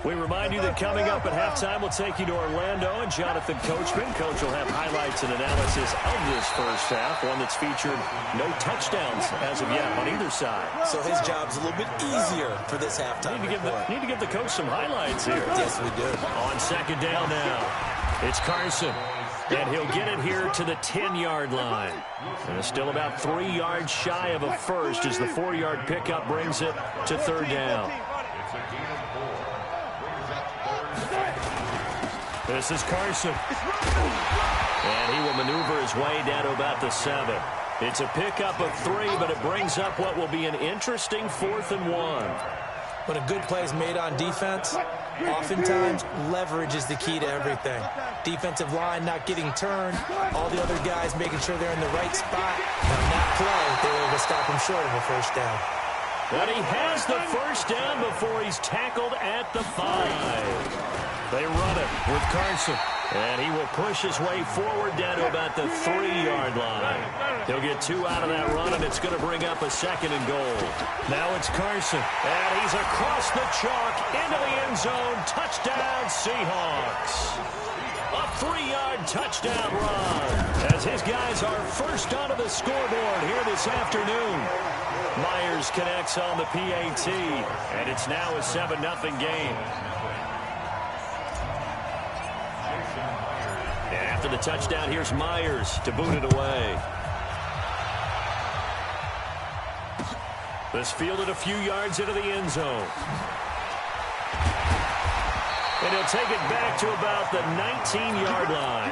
We remind you that coming up at halftime, we'll take you to Orlando and Jonathan Coachman. Coach will have highlights and analysis of this first half, one that's featured no touchdowns as of yet on either side. So his job's a little bit easier for this halftime. Need to give the coach some highlights here. Yes, we do. On second down now, it's Carson. And he'll get it here to the 10-yard line. And it's still about 3 yards shy of a first as the 4-yard pickup brings it to third down. This is Carson. And he will maneuver his way down to about the 7. It's a pickup of 3, but it brings up what will be an interesting 4th and 1. When a good play is made on defense, oftentimes leverage is the key to everything. Defensive line not getting turned, all the other guys making sure they're in the right spot. On that play, they were able to stop him short of a first down. But he has the first down before he's tackled at the 5. They run it with Carson. And he will push his way forward down to about the 3-yard line. He'll get 2 out of that run, and it's going to bring up a 2nd and goal. Now it's Carson. And he's across the chalk into the end zone. Touchdown, Seahawks. A 3-yard touchdown run as his guys are first onto the scoreboard here this afternoon. Myers connects on the PAT, and it's now a 7-0 game. And after the touchdown, here's Myers to boot it away. This fielded a few yards into the end zone. And he'll take it back to about the 19-yard line.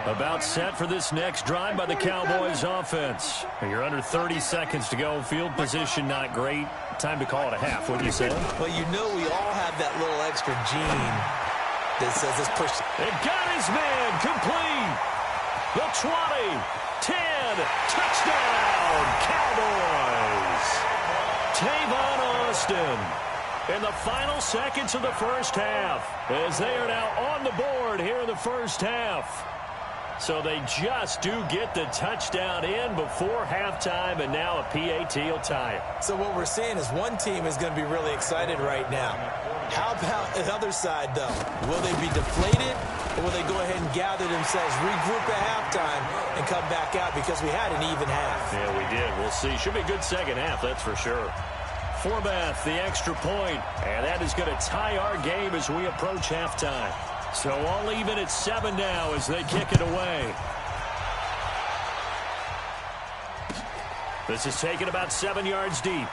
About set for this next drive by the Cowboys offense. You're under 30 seconds to go. Field position not great. Time to call it a half, wouldn't you say? Well, you know we all have that little extra gene that says let's push. It got his man complete. The 20, 10, one. Touchdown, Cowboys. Tavon Austin in the final seconds of the first half, as they are now on the board here in the first half. So they just do get the touchdown in before halftime, and now a PAT will tie it. So what we're seeing is one team is going to be really excited right now. How about the other side, though? Will they be deflated, or will they go ahead and gather themselves, regroup at halftime, and come back out because we had an even half? Yeah, we did. We'll see. Should be a good second half, that's for sure. Forbath, the extra point, and that is going to tie our game as we approach halftime. So all even at 7 now as they kick it away. This is taken about 7 yards deep.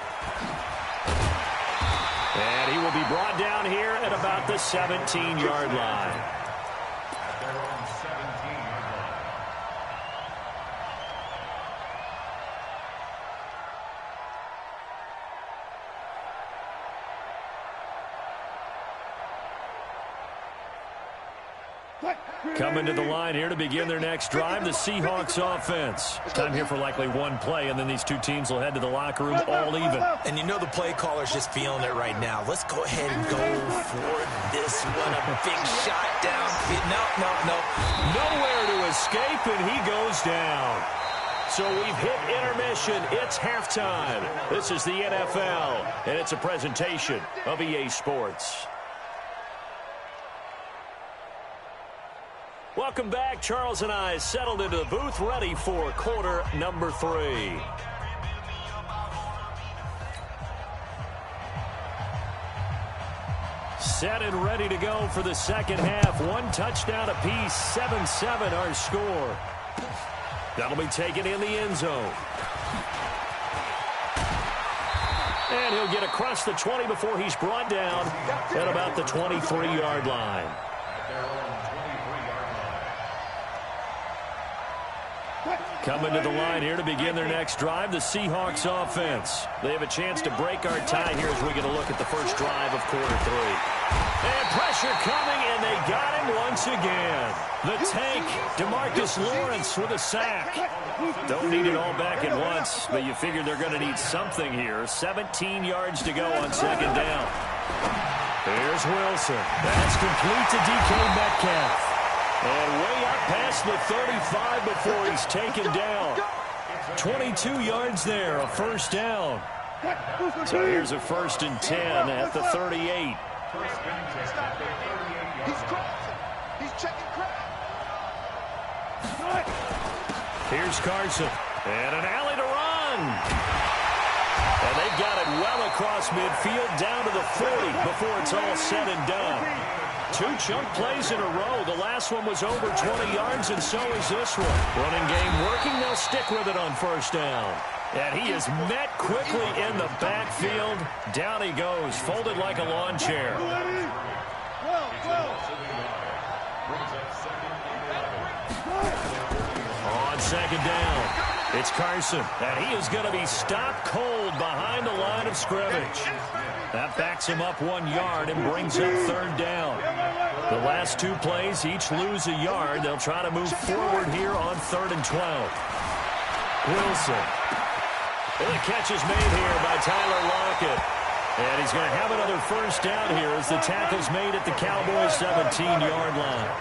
And he will be brought down here at about the 17-yard line. Coming to the line here to begin their next drive, the Seahawks offense. Time here for likely one play, and then these two teams will head to the locker room all even. And you know the play caller's just feeling it right now. Let's go ahead and go for this one. A big shot down. No. Nowhere to escape, and he goes down. So we've hit intermission. It's halftime. This is the NFL, and it's a presentation of EA Sports. Welcome back. Charles and I settled into the booth, ready for quarter number 3. Set and ready to go for the second half. One touchdown apiece, 7-7 our score. That'll be taken in the end zone. And he'll get across the 20 before he's brought down at about the 23-yard line. Coming to the line here to begin their next drive, the Seahawks offense. They have a chance to break our tie here as we get a look at the first drive of quarter 3. And pressure coming, and they got him once again. The tank, DeMarcus Lawrence with a sack. Don't need it all back at once, but you figure they're going to need something here. 17 yards to go on second down. Here's Wilson. That's complete to DK Metcalf. And way up past the 35 before he's taken down. 22 yards there, a first down. So here's a 1st and 10 at the 38. He's crossing. He's checking crowd. Here's Carson. And an alley to run. And they've got it well across midfield down to the 40 before it's all said and done. 2 chunk plays in a row. The last one was over 20 yards, and so is this one. Running game working. They'll stick with it on first down. And he is met quickly in the backfield. Down he goes, folded like a lawn chair. On second down, it's Carson. And he is going to be stopped cold behind the line of scrimmage. That backs him up 1 yard and brings up third down. The last 2 plays each lose a yard. They'll try to move forward here on 3rd and 12. Wilson. And the catch is made here by Tyler Lockett. And he's going to have another first down here as the tackle's made at the Cowboys' 17-yard line.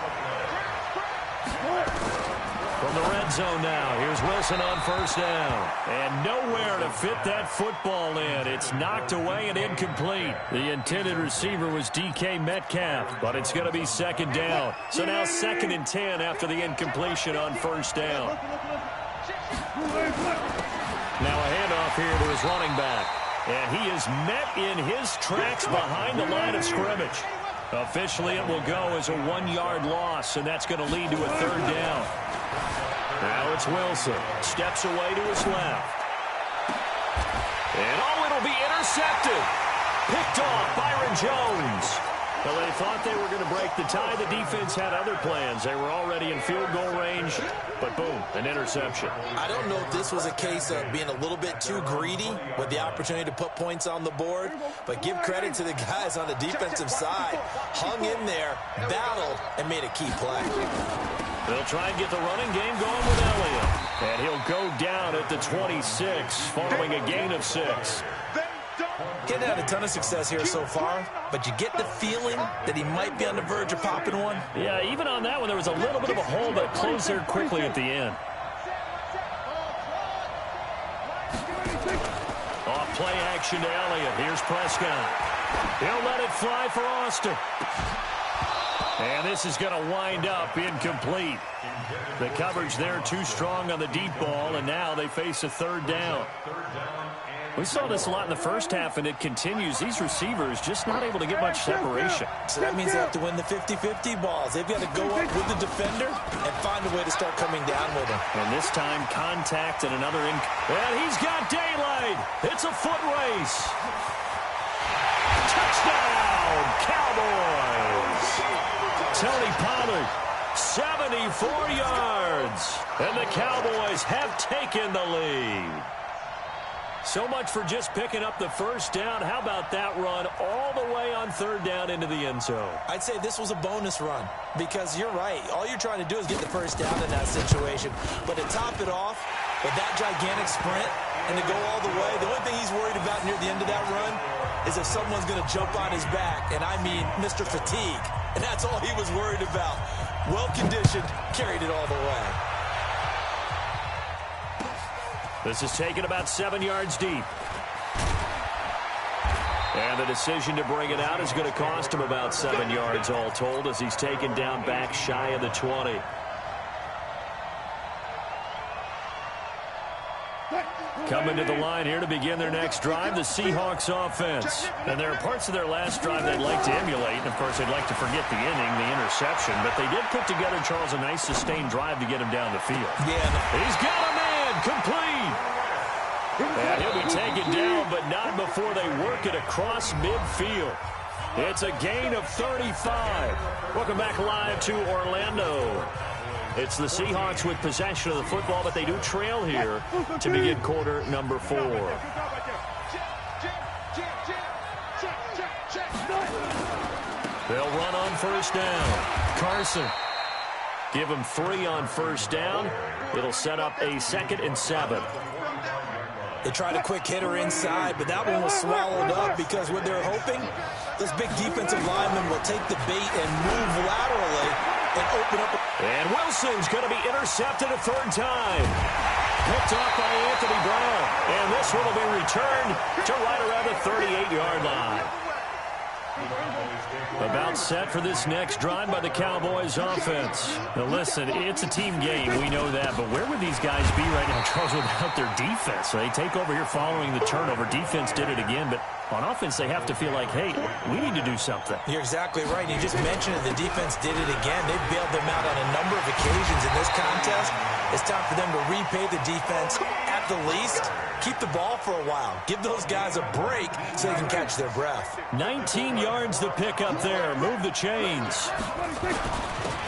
From the red zone now, here's Wilson on first down. And nowhere to fit that football in. It's knocked away and incomplete. The intended receiver was DK Metcalf, but it's going to be second down. So now 2nd and 10 after the incompletion on first down. Now a handoff here to his running back. And he is met in his tracks behind the line of scrimmage. Officially, it will go as a 1-yard loss, and that's going to lead to a third down. Now it's Wilson. Steps away to his left. And it'll be intercepted. Picked off Byron Jones. Well, they thought they were going to break the tie. The defense had other plans. They were already in field goal range, but boom, an interception. I don't know if this was a case of being a little bit too greedy with the opportunity to put points on the board, but give credit to the guys on the defensive side. Hung in there, battled, and made a key play. They'll try and get the running game going with Elliott. And he'll go down at the 26 following a gain of 6. Getting had a ton of success here so far, but you get the feeling that he might be on the verge of popping one. Yeah, even on that one, there was a little bit of a hole, but it closed there quickly at the end. Off play action to Elliott. Here's Prescott. He'll let it fly for Austin. And this is going to wind up incomplete. The coverage there too strong on the deep ball, and now they face a third down. We saw this a lot in the first half, and it continues. These receivers just not able to get much separation. So that means they have to win the 50-50 balls. They've got to go up with the defender and find a way to start coming down with him. And this time, contact and another and he's got daylight. It's a foot race. Touchdown, Cowboys. Tony Pollard, 74 yards. And the Cowboys have taken the lead. So much for just picking up the first down. How about that run all the way on third down into the end zone? I'd say this was a bonus run because you're right. All you're trying to do is get the first down in that situation. But to top it off with that gigantic sprint and to go all the way, the only thing he's worried about near the end of that run is if someone's going to jump on his back, and I mean Mr. Fatigue. And that's all he was worried about. Well-conditioned, carried it all the way. This is taken about 7 yards deep. And the decision to bring it out is going to cost him about 7 yards all told as he's taken down back shy of the 20. Coming to the line here to begin their next drive, the Seahawks offense. And there are parts of their last drive they'd like to emulate. And, of course, they'd like to forget the inning, the interception. But they did put together, Charles, a nice sustained drive to get him down the field. Yeah. He's got a man complete. And he'll be taken down, but not before they work it across midfield. It's a gain of 35. Welcome back live to Orlando. It's the Seahawks with possession of the football, but they do trail here to begin quarter number 4. They'll run on first down. Carson. Give him 3 on first down. It'll set up a 2nd and 7. They tried a quick hitter inside, but that one was swallowed up because what they're hoping, those big defensive linemen will take the bait and move laterally and open up. And Wilson's going to be intercepted a 3rd time. Picked off by Anthony Brown. And this one will be returned to right around the 38-yard line. About set for this next drive by the Cowboys offense. Now listen, it's a team game, we know that, but where would these guys be right now, Charles, without their defense? So they take over here following the turnover. Defense did it again, but on offense they have to feel like, hey, we need to do something. You're exactly right. You just mentioned it. The defense did it again. They bailed them out on a number of occasions in this contest. It's time for them to repay the defense at the least. Keep the ball for a while. Give those guys a break so they can catch their breath. 19 yards the pick up there. Move the chains.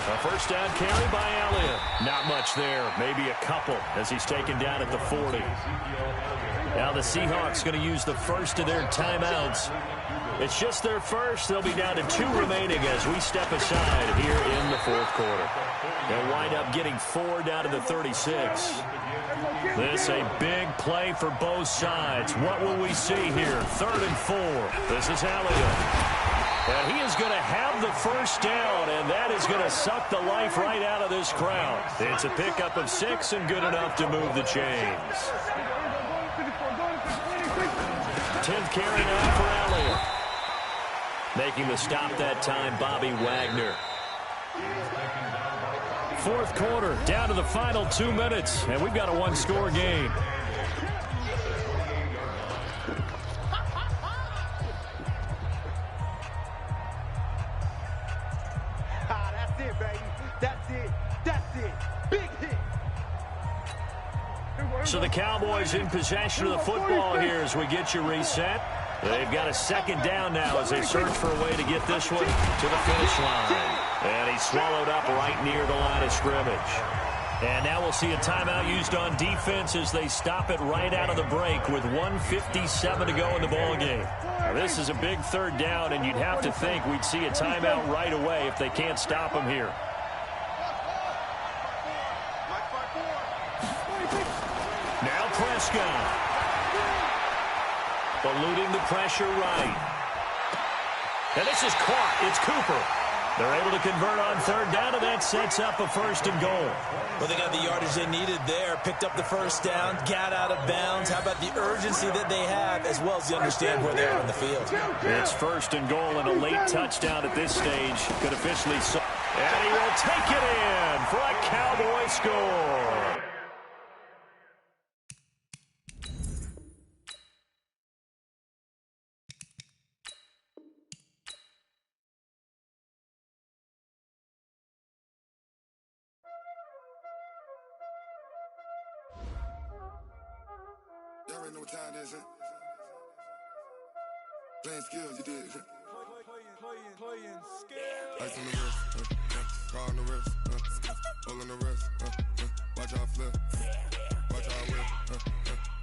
A first down carry by Elliott. Not much there. Maybe a couple as he's taken down at the 40. Now the Seahawks going to use the first of their timeouts. It's just their first. They'll be down to 2 remaining as we step aside here in the 4th quarter. They'll wind up getting 4 down to the 36. This a big play for both sides. What will we see here? 3rd and 4. This is Elliott. And he is going to have the first down, and that is going to suck the life right out of this crowd. It's a pickup of 6 and good enough to move the chains. 10th carry now for Elliott. Making the stop that time, Bobby Wagner. 4th quarter, down to the final 2 minutes, and we've got a 1-score game. That's it, baby. That's it. That's it. Big hit. So the Cowboys in possession of the football here as we get you reset. They've got a 2nd down now as they search for a way to get this one to the finish line. And he's swallowed up right near the line of scrimmage. And now we'll see a timeout used on defense as they stop it right out of the break with 1:57 to go in the ballgame. Now this is a big 3rd down, and you'd have to think we'd see a timeout right away if they can't stop him here. gone. Eluding the pressure right. And this is caught. It's Cooper. They're able to convert on third down, and that sets up a 1st and goal. Well, they got the yardage they needed there, picked up the first down, got out of bounds. How about the urgency that they have, as well as they understand where they are on the field? It's 1st and goal, and a late touchdown at this stage could officially... And he will take it in for a Cowboy score. Y'all already know what time it is, huh? Playing skills, you did, huh? Playing skills. Ice on the wrist, car on the wrist, pull on the wrist, watch out flip, watch out whip,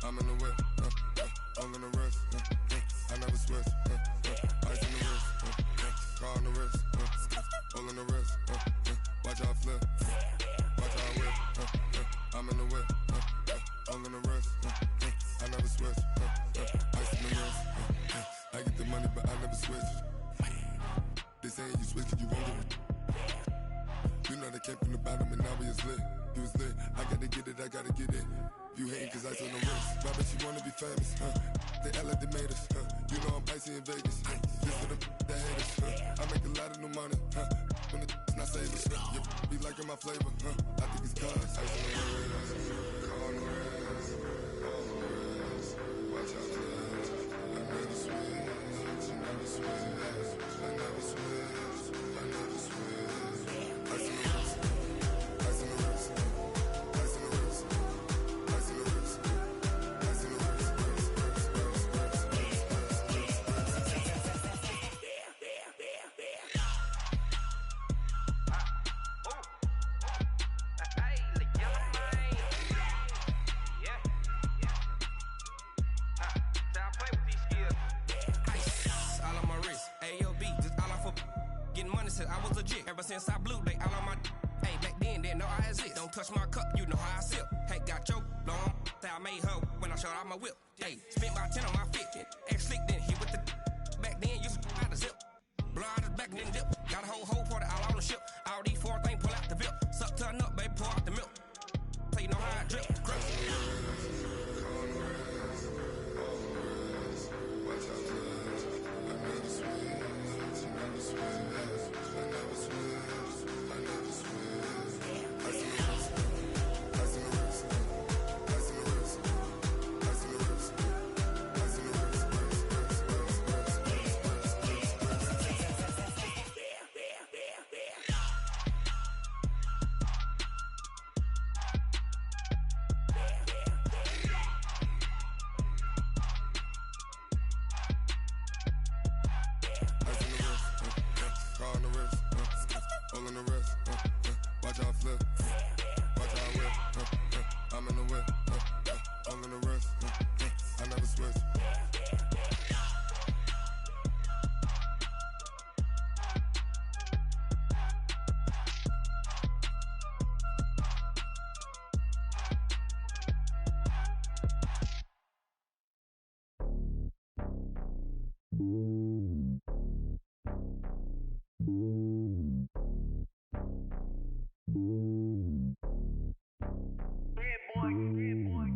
I'm in the whip, pull on the wrist, I never switch, ice on the wrist, car on the wrist, pull on the wrist, watch out flip, watch out whip, I'm in the whip, pull on the wrist, I never switch, ice on the wrist, I get the money but I never switch. They saying you switch cause you won't get it. You know they came from the bottom and now we is lit. You was lit, I gotta get it, I gotta get it. You hating cause ice on the wrist. I bet you wanna be famous, They act like they made us, You know I'm icy in Vegas, Just for the that hate us, I make a lot of new money, When the not savers, You be liking my flavor, I think it's cause ice on the wrist, car on the wrist, watch out for this. I never switch, I never switch. I never switch, I never switch. Ice on the wrist, ice on the wrist, ice on the wrist, ice on the wrist, ice on the wrist, I was legit. Ever since I blew, they all on my hey, back then, didn't know I exist. Don't touch my cup, you know how I sip. Hey, got your long, say I made her when I showed out my whip. Hey, spent my 10 on my fit. Ex slick, then hit with the back then, used to out the zip. Blow out his back, then dip. Got a whole party all on the ship. All these 4 things, pull out the VIP. Suck, turn up, baby, pour out the milk. So you know how I drip. Grip.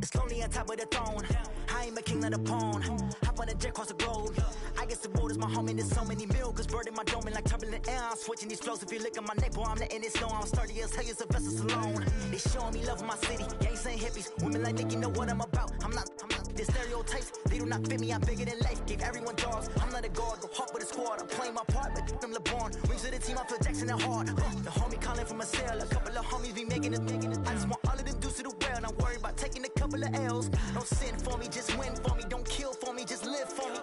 It's lonely on top of the throne. I ain't a king of the pawn. Hop on a jet across the globe. I guess the road is my home and there's so many miracles burning my dome and like turbulent air. I'm switching these flows. If you look at my neck, boy, I'm letting it snow. I'm sturdy as hell, it's a vessel alone. They showing me love in my city. Gangs ain't hippies. Women like Nicky know what I'm about. I'm not the stereotypes. They do not fit me. I'm bigger than life. Gave everyone dogs. I'm not a guard. Go hard with a squad. I'm playing my part, but them LeBron. Rings to the team. I feel Jackson and hard. The homie calling from a cell. A couple of homies be making it. I just want all of them dudes to the well. Not worried about taking a couple of L's. Don't sin for me, just win for me. Don't kill for me, just live for me.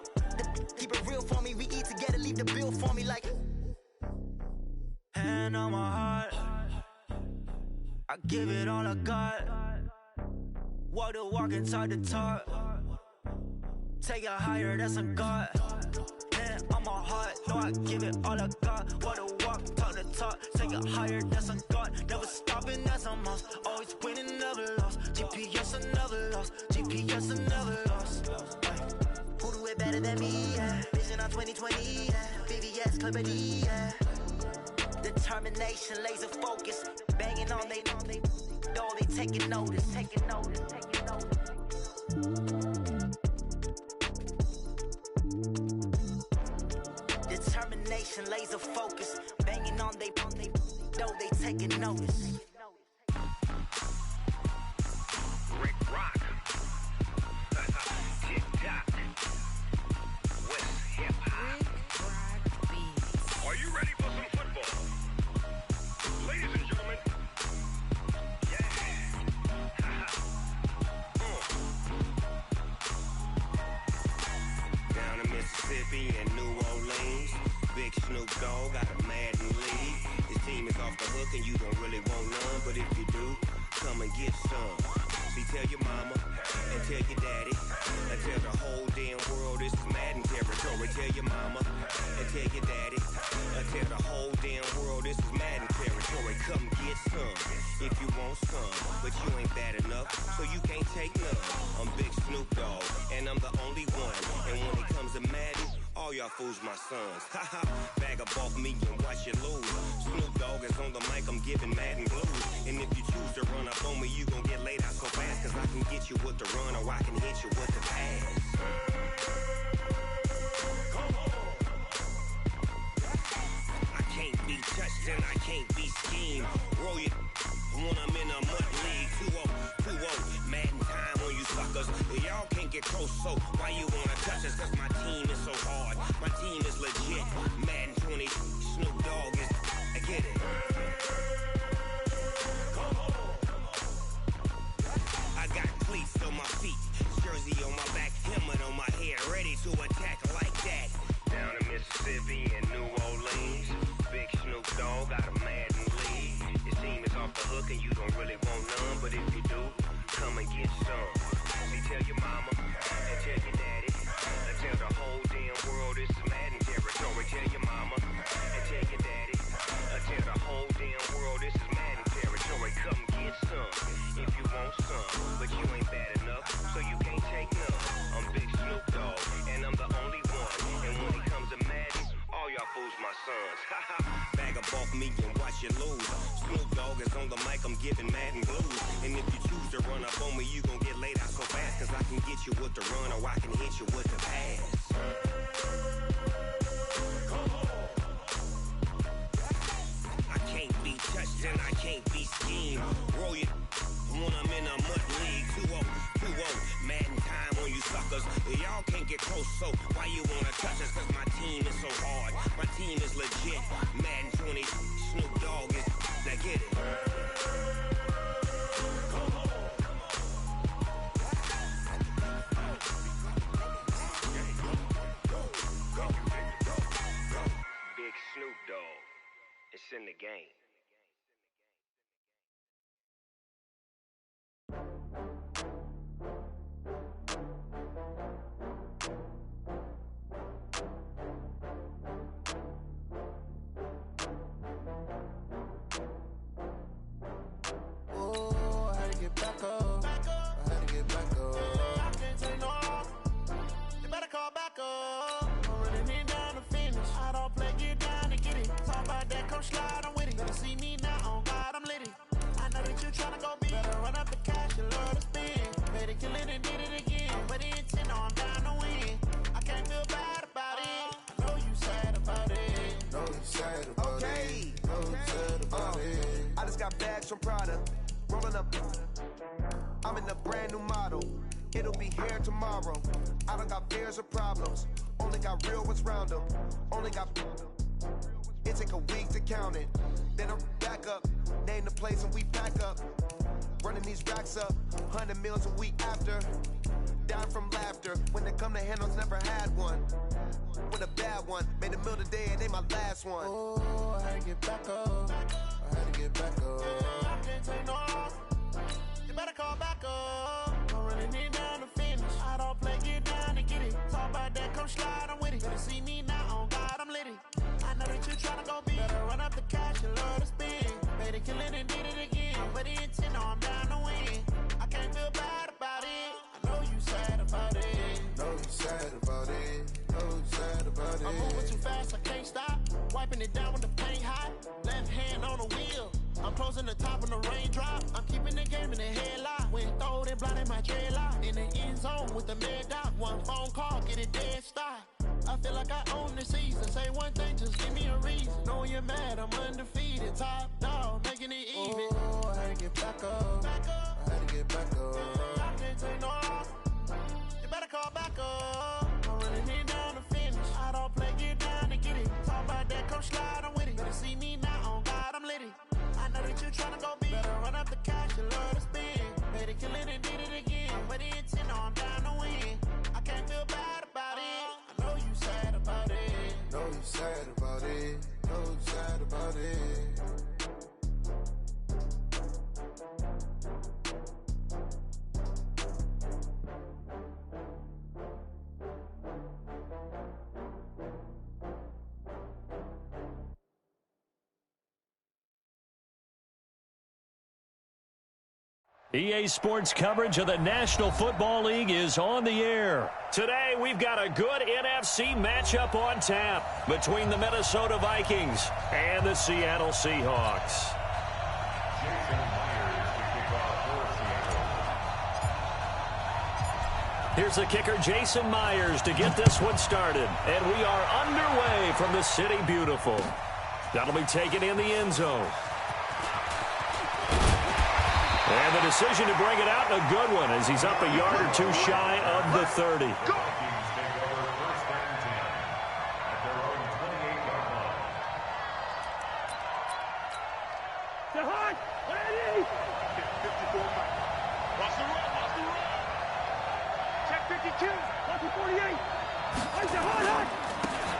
Keep it real for me. We eat together, leave the bill for me like. Hand on my heart, I give it all I got. Walk the walk and talk the talk. Take it higher, that's a God. Hand on my heart, no, I give it all I got. Walk the walk, talk the talk. Take it higher, that's a God. Never stopping, that's a must. Always winning, never lost. GPS, I never lost. GPS, better than me, yeah. Vision on 2020, yeah. BBS, clarity, yeah. Determination, laser focus. Banging on they door, they taking notice. Determination, laser focus. Banging on they door, they taking notice. Rick Rock. TikTok. West Hip Hop. Are you ready for some football? Ladies and gentlemen. Yeah. Down in Mississippi and New Orleans, Big Snoop Dogg got a Madden league. His team is off the hook and you don't really want none, but if you do, come and get some. See, tell your mama and tell your daddy and tell the whole damn world this is Madden territory. Tell your mama and tell your daddy and tell the whole damn world this is Madden territory. Come get some if you want some, but you ain't bad enough, so you can't take none. I'm Big Snoop Dogg and I'm the only one. And when it comes to Madden, all y'all fools my sons. Haha, bag up off me and watch you lose. Snoop Dogg is on the mic, I'm giving Madden blues. And if you choose to run up on me, you gon' get laid out so fast, cause I can get you with the run or I can hit you with the pass. Come on. I can't be touched and I can't be schemed. Roll you when I'm in a mud league. 2-0, Madden time on you suckers. Y'all can't get close, so why you wanna touch us? Cause my team is so hard. My team is legit. Madden 20, Snoop Dogg is, I get it. Come on. I got cleats on my feet, jersey on my back, helmet on my head, ready to attack like that. Down in Mississippi and New Orleans, Big Snoop Dogg got a Madden league. His team is off the hook and you don't really want none, but if you do, come and get some. See, tell your mama and tell your daddy and tell the whole damn world this is Madden territory. Tell your mama and tell your daddy and tell the whole damn world this is Madden territory. Come get some if you want some, but you ain't bad enough, so you can't take none. I'm Big Snoop Dogg and I'm the only one. And when it comes to Madden, all y'all fools my sons. Bag up off me and watch you lose. Snoop Dogg is on the mic, I'm giving Madden blues. And if you choose to run up on me, you gon' get laid out so fast, cause I can get you with the run or I can hit you with the pass. Come on. I can't be touched and I can't be schemed. Roll you when I'm in a mud league. 2-0, Madden time on you suckers. Y'all can't get close, so why you wanna touch us? Cause my team is so hard. My team is legit. Madden 20, Snoop Dogg is, now get it. Come on. Big Snoop Dogg, it's in the game. Slide on with it. Better see me now, on God, I'm litty. I know that you tryna go big. Better run up the cash, you love to spend. Better kill it and did it again. But the intent, no, I'm down to win. I can't feel bad about it. I know you sad about it. Know you sad about it. Know you sad about it. I just got bags from Prada. Rolling up. I'm in a brand new model. It'll be here tomorrow. I don't got fears or problems. Only got real ones round them. Only got. It take a week to count it. Then I'm back up. Name the place and we pack up. Running these racks up. 100 meals a week after. Down from laughter. When they come to handles, never had one. With a bad one. Made a meal today and they my last one. Oh, I had to get back up. I had to get back up. I can't take no loss. You better call back up. I'm running it down to finish. I don't play, get down to get it. Talk about that, come slide, I'm with it. Better see me now, on God, I'm litty. I know that you tryna go big. Better run up the cash, you love to spend. Better kill it and did it again. But the intent, no, I'm down to win. I can't feel bad about it. I know you sad about it. Know you sad about it. about it. I'm moving too fast, I can't stop. Wiping it down when the paint hot. Left hand on the wheel. I'm closing the top when the raindrop. I'm keeping the game in the headlock. When throwed and blinded my dreadlock. In the end zone with the mad dot. One phone call, get it dead stop. I feel like I own the season. Say one thing, just give me a reason. Knowing you're mad, I'm undefeated. Top dog, making it even. Oh, I had to get back up. I had to get back up. I can't take no off. You better call back up. I'm running it down to finish. I don't play, get down to get it. Talk about that, come slide, I'm with it. Better see me now, on God, I'm lit it. I know that you tryna go big. Better run up the cash, you love to spend. Made it, kill it, and did it again. But the intent, no, I'm down to win. I can't feel bad about it. I know you sad about it. Know you sad about it. Know you sad about it. EA Sports coverage of the National Football League is on the air. Today, we've got a good NFC matchup on tap between the Minnesota Vikings and the Seattle Seahawks. Here's the kicker, Jason Myers, to get this one started. And we are underway from the City Beautiful. That'll be taken in the end zone. And the decision to bring it out, a good one, as he's up a yard or two shy of the 30.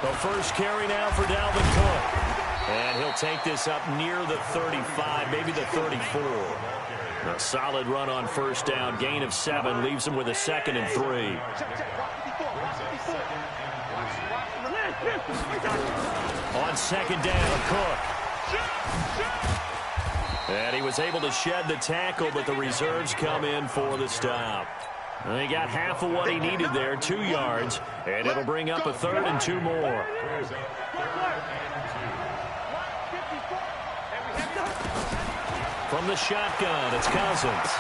The first carry now for Dalvin Cook. And he'll take this up near the 35, maybe the 34. A solid run on first down, gain of 7, leaves him with a 2nd and 3. On second down, Cook. And he was able to shed the tackle, but the reserves come in for the stop. And he got half of what he needed there, 2 yards, and it'll bring up a 3rd and 2 more. From the shotgun, it's Cousins.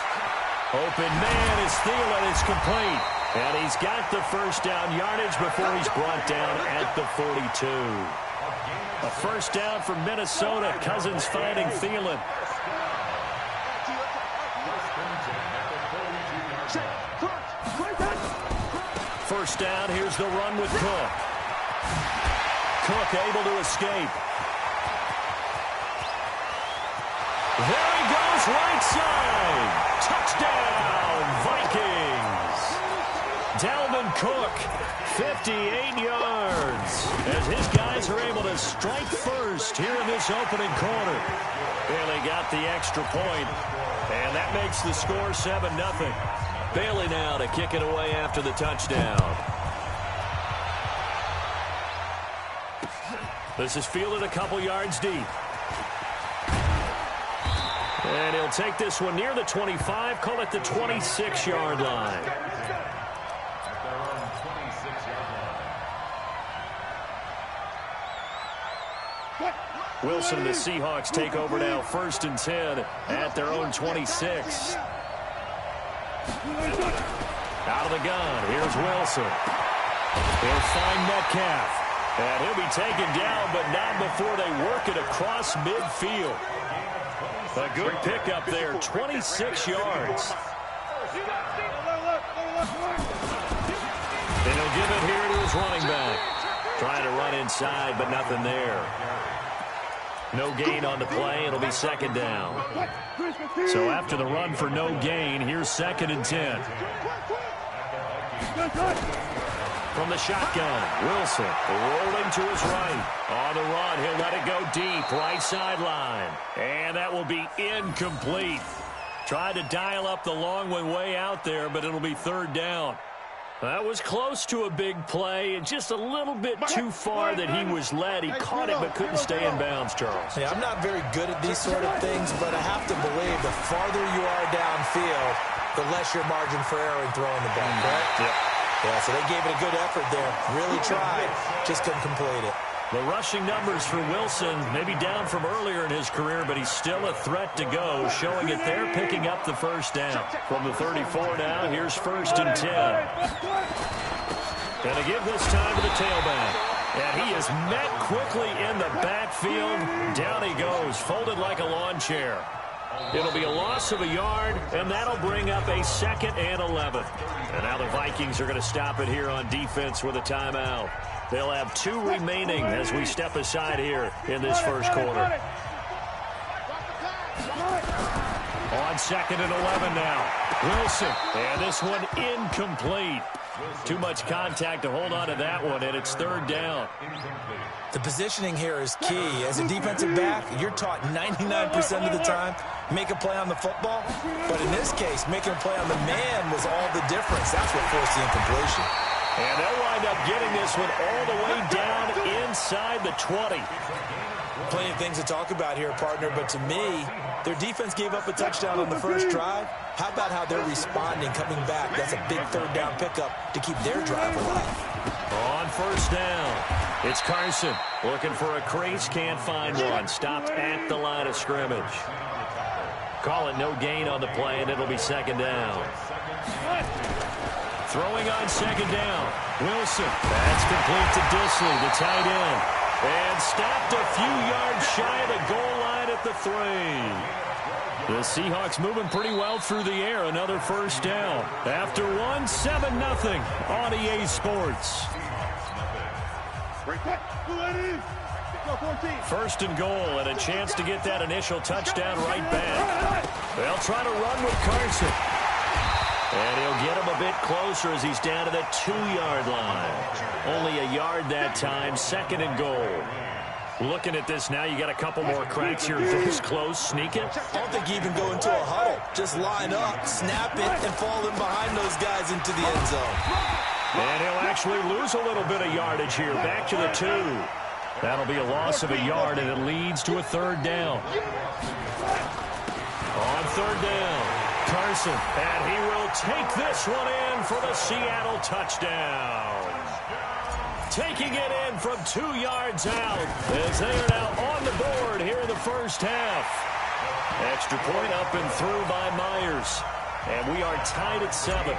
Open man is Thielen. It's complete. And he's got the first down yardage before he's brought down at the 42. A first down for Minnesota. Cousins finding Thielen. First down, here's the run with Cook. Cook able to escape. There he goes, right side. Touchdown, Vikings. Dalvin Cook, 58 yards. As his guys are able to strike first here in this opening quarter. Bailey got the extra point, and that makes the score 7-0. Bailey now to kick it away after the touchdown. This is fielded a couple yards deep. And he'll take this one near the 25, call it the 26-yard line. Wilson and the Seahawks take over now, 1st and 10 at their own 26. Out of the gun, here's Wilson. He'll find Metcalf. And he'll be taken down, but not before they work it across midfield. A good pickup there, 26 yards. And he'll give it here to his running back. Trying to run inside, but nothing there. No gain on the play. It'll be 2nd down. So after the run for no gain, here's 2nd and 10. From the shotgun, Wilson rolling to his right. On the run, he'll let it go deep, right sideline. And that will be incomplete. Tried to dial up the long one way out there, but it'll be 3rd down. That was close to a big play, and just a little bit too far that he was led. He caught it but couldn't stay in bounds, Charles. Yeah, I'm not very good at these sort of things, but I have to believe the farther you are downfield, the less your margin for error in throwing the ball, correct? Yep. Yeah, so they gave it a good effort there. Really tried. Just couldn't complete it. The rushing numbers for Wilson, maybe down from earlier in his career, but he's still a threat to go, showing it there, picking up the first down. From the 34 now, here's 1st and 10. Gonna give this time to the tailback. And he is met quickly in the backfield. Down he goes, folded like a lawn chair. It'll be a loss of a yard, and that'll bring up a 2nd and 11. And now the Vikings are going to stop it here on defense with a timeout. They'll have 2 remaining as we step aside here in this first quarter. On 2nd and 11 now. Wilson, and this one incomplete. Too much contact to hold on to that one, and it's 3rd down. The positioning here is key. As a defensive back, you're taught 99% of the time, make a play on the football. But in this case, making a play on the man was all the difference. That's what forced the incompletion. And they'll wind up getting this one all the way down inside the 20. Plenty of things to talk about here, partner, but to me, their defense gave up a touchdown on the first drive. How about how they're responding, coming back? That's a big 3rd down pickup to keep their drive alive. On 1st down, it's Carson looking for a crease, can't find one. Stopped at the line of scrimmage. Call it no gain on the play, and it'll be 2nd down. Throwing on 2nd down, Wilson. That's complete to Disley, the tight end. And stopped a few yards shy of the goal line at the 3. The Seahawks moving pretty well through the air. Another 1st down. After 7-0 on EA Sports. 1st and goal, and a chance to get that initial touchdown right back. They'll try to run with Carson. And he'll get him a bit closer as he's down to the 2-yard line. Only a yard that time, 2nd and goal. Looking at this now, you got a couple more cracks here. This close, sneak it. I don't think you even go into a huddle. Just line up, snap it, and fall in behind those guys into the end zone. And he'll actually lose a little bit of yardage here. Back to the 2. That'll be a loss of a yard, and it leads to a 3rd down. On 3rd down, Carson, and he will take this one in for the Seattle touchdown. Taking it in from 2 yards out as they are now on the board here in the first half. Extra point up and through by Myers. And we are tied at 7.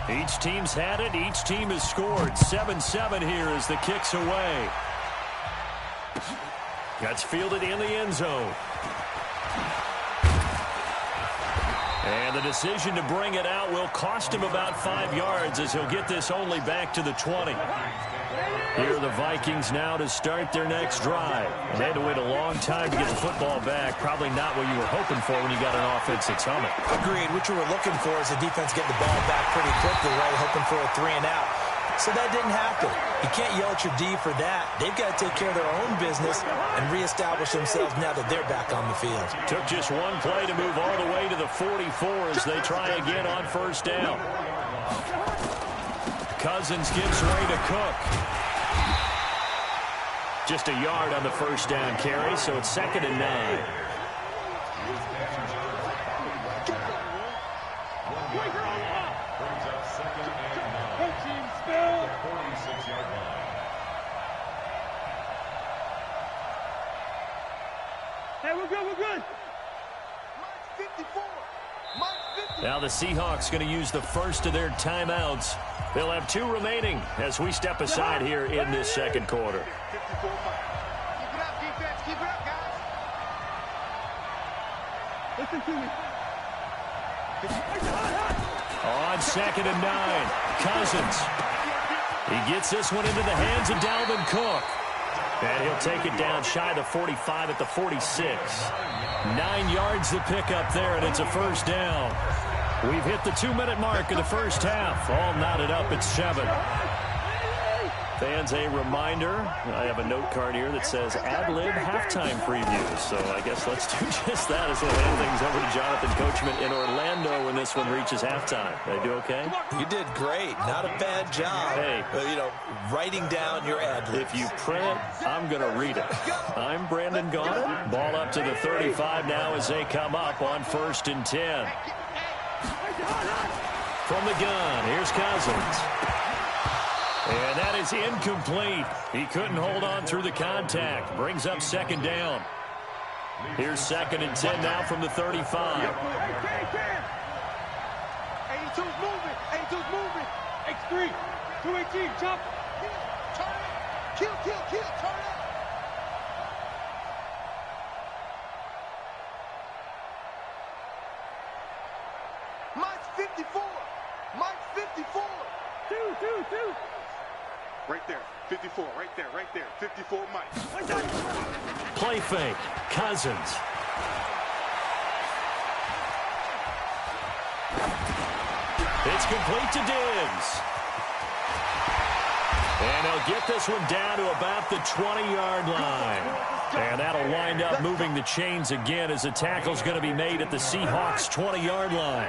Each team's had it. Each team has scored. 7-7 here as the kick's away. That's fielded in the end zone. And the decision to bring it out will cost him about 5 yards as he'll get this only back to the 20. Here are the Vikings now to start their next drive. And they had to wait a long time to get the football back. Probably not what you were hoping for when you got an offense that's humming. Agreed. What you were looking for is the defense get the ball back pretty quickly, right? Hoping for a 3 and out. So that didn't happen. You can't yell at your D for that. They've got to take care of their own business and reestablish themselves now that they're back on the field. Took just one play to move all the way to the 44 as they try again on 1st down. Cousins gives way to Cook. Just a yard on the 1st down carry, so it's 2nd and 9. Now the Seahawks going to use the first of their timeouts. They'll have 2 remaining as we step aside here in this 2nd quarter. Keep it up, defense. Keep it up, guys. Listen to me. On 2nd and 9, Cousins. He gets this one into the hands of Dalvin Cook. And he'll take it down shy of the 45 at the 46. 9 yards to pick up there, and it's a 1st down. We've hit the 2-minute mark of the first half. All knotted up at 7. Fans, a reminder, I have a note card here that says ad-lib halftime previews. So I guess let's do just that as we'll hand things over to Jonathan Coachman in Orlando when this one reaches halftime. Did I do okay? You did great. Not a bad job. Hey. Writing down your ad-libs. If you print it, I'm going to read it. I'm Brandon Gaudin. Ball up to the 35 now as they come up on 1st and 10. From the gun, here's Cousins. And that is incomplete. He couldn't hold on through the contact. Brings up second down. Here's 2nd and 10 now from the 35. 82's moving. 82's moving. X3. 218. Jump. Turn it. Kill. Turn it. Mike's 54. Mike's 54. Two. Right there. 54. Right there. 54 Mike. Play fake. Cousins. It's complete to Diggs. And he'll get this one down to about the 20-yard line. And that'll wind up moving the chains again as the tackle's going to be made at the Seahawks' 20-yard line.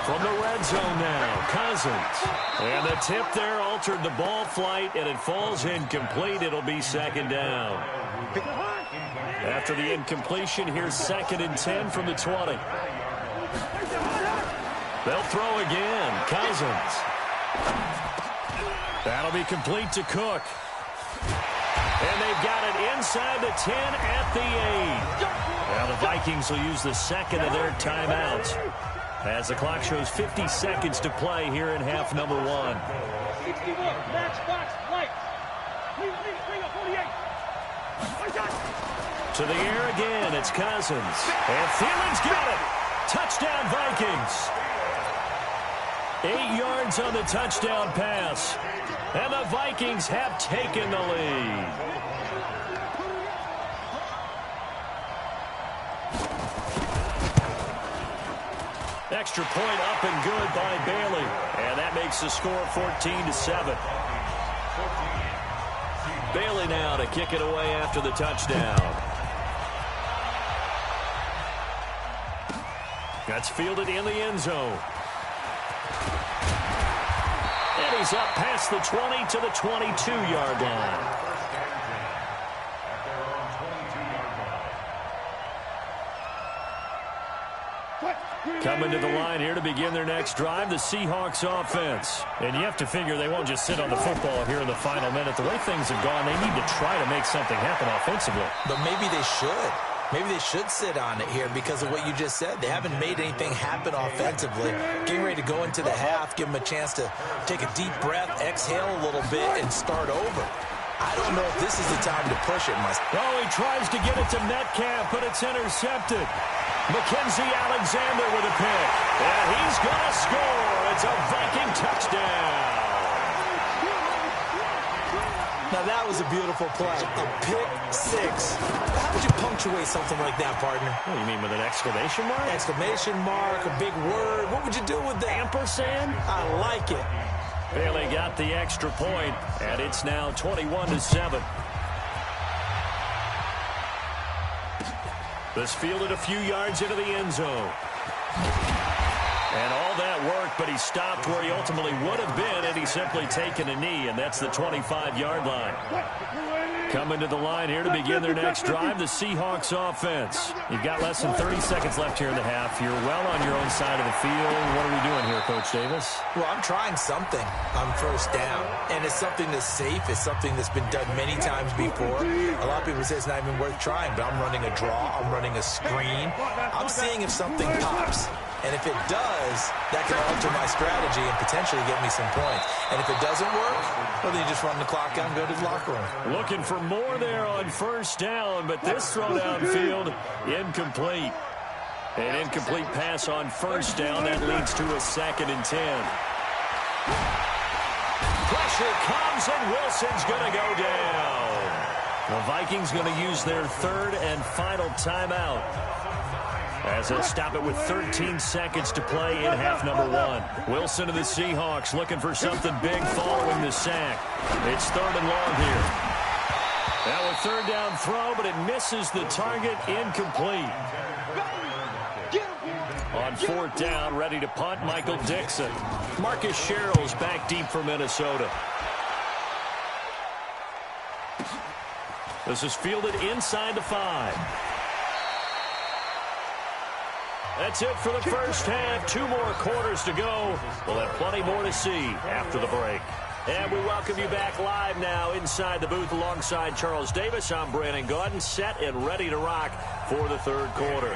From the red zone now, Cousins. And the tip there altered the ball flight, and it falls incomplete. It'll be 2nd down. After the incompletion, here's 2nd and 10 from the 20. They'll throw again. Cousins. That'll be complete to Cook. And they've got it inside the 10 at the 8. Now the Vikings will use the second of their timeouts as the clock shows 50 seconds to play here in half number 1. 61, matchbox, lights. Bring up 48. To the air again, it's Cousins. And Thielen's got it. Touchdown, Vikings. 8 yards on the touchdown pass. And the Vikings have taken the lead. Extra point up and good by Bailey. And that makes the score 14-7. Bailey now to kick it away after the touchdown. That's fielded in the end zone. And he's up past the 20 to the 22-yard line. Coming to the line here to begin their next drive, the Seahawks offense. And you have to figure they won't just sit on the football here in the final minute. The way things have gone, they need to try to make something happen offensively. But maybe they should. Maybe they should sit on it here because of what you just said. They haven't made anything happen offensively. Getting ready to go into the half, give them a chance to take a deep breath, exhale a little bit, and start over. I don't know if this is the time to push it. Oh, he tries to get it to Metcalf, but it's intercepted. Mackenzie Alexander with a pick. And he's going to score. It's a Viking touchdown. Now, that was a beautiful play. A pick six. How would you punctuate something like that, partner? What do you mean, with an exclamation mark? Exclamation mark, a big word. What would you do with that? Ampersand? I like it. Bailey got the extra point, and it's now 21-7. This fielded a few yards into the end zone. And all that work, but he stopped where he ultimately would have been had he simply taken a knee, and that's the 25-yard line. Coming to the line here to begin their next drive, the Seahawks offense. You've got less than 30 seconds left here in the half. You're well on your own side of the field. What are we doing here, Coach Davis? Well, I'm trying something on first down, and it's something that's safe. It's something that's been done many times before. A lot of people say it's not even worth trying, but I'm running a draw. I'm running a screen. I'm seeing if something pops. And if it does, that can alter my strategy and potentially get me some points. And if it doesn't work, well, then you just run the clock out and go to the locker room. Looking for more there on first down, but this throw downfield, incomplete. An incomplete pass on first down. That leads to a 2nd and 10. Pressure comes, and Wilson's going to go down. The Vikings going to use their 3rd and final timeout, as they'll stop it with 13 seconds to play in half number 1. Wilson of the Seahawks looking for something big following the sack. It's 3rd and long here. Now a 3rd down throw, but it misses the target, incomplete. On 4th down, ready to punt, Michael Dixon. Marcus Sherrill's back deep for Minnesota. This is fielded inside the 5. That's it for the first half. 2 more quarters to go. We'll have plenty more to see after the break. And we welcome you back live now inside the booth alongside Charles Davis. I'm Brandon Gaudin, set and ready to rock for the third quarter.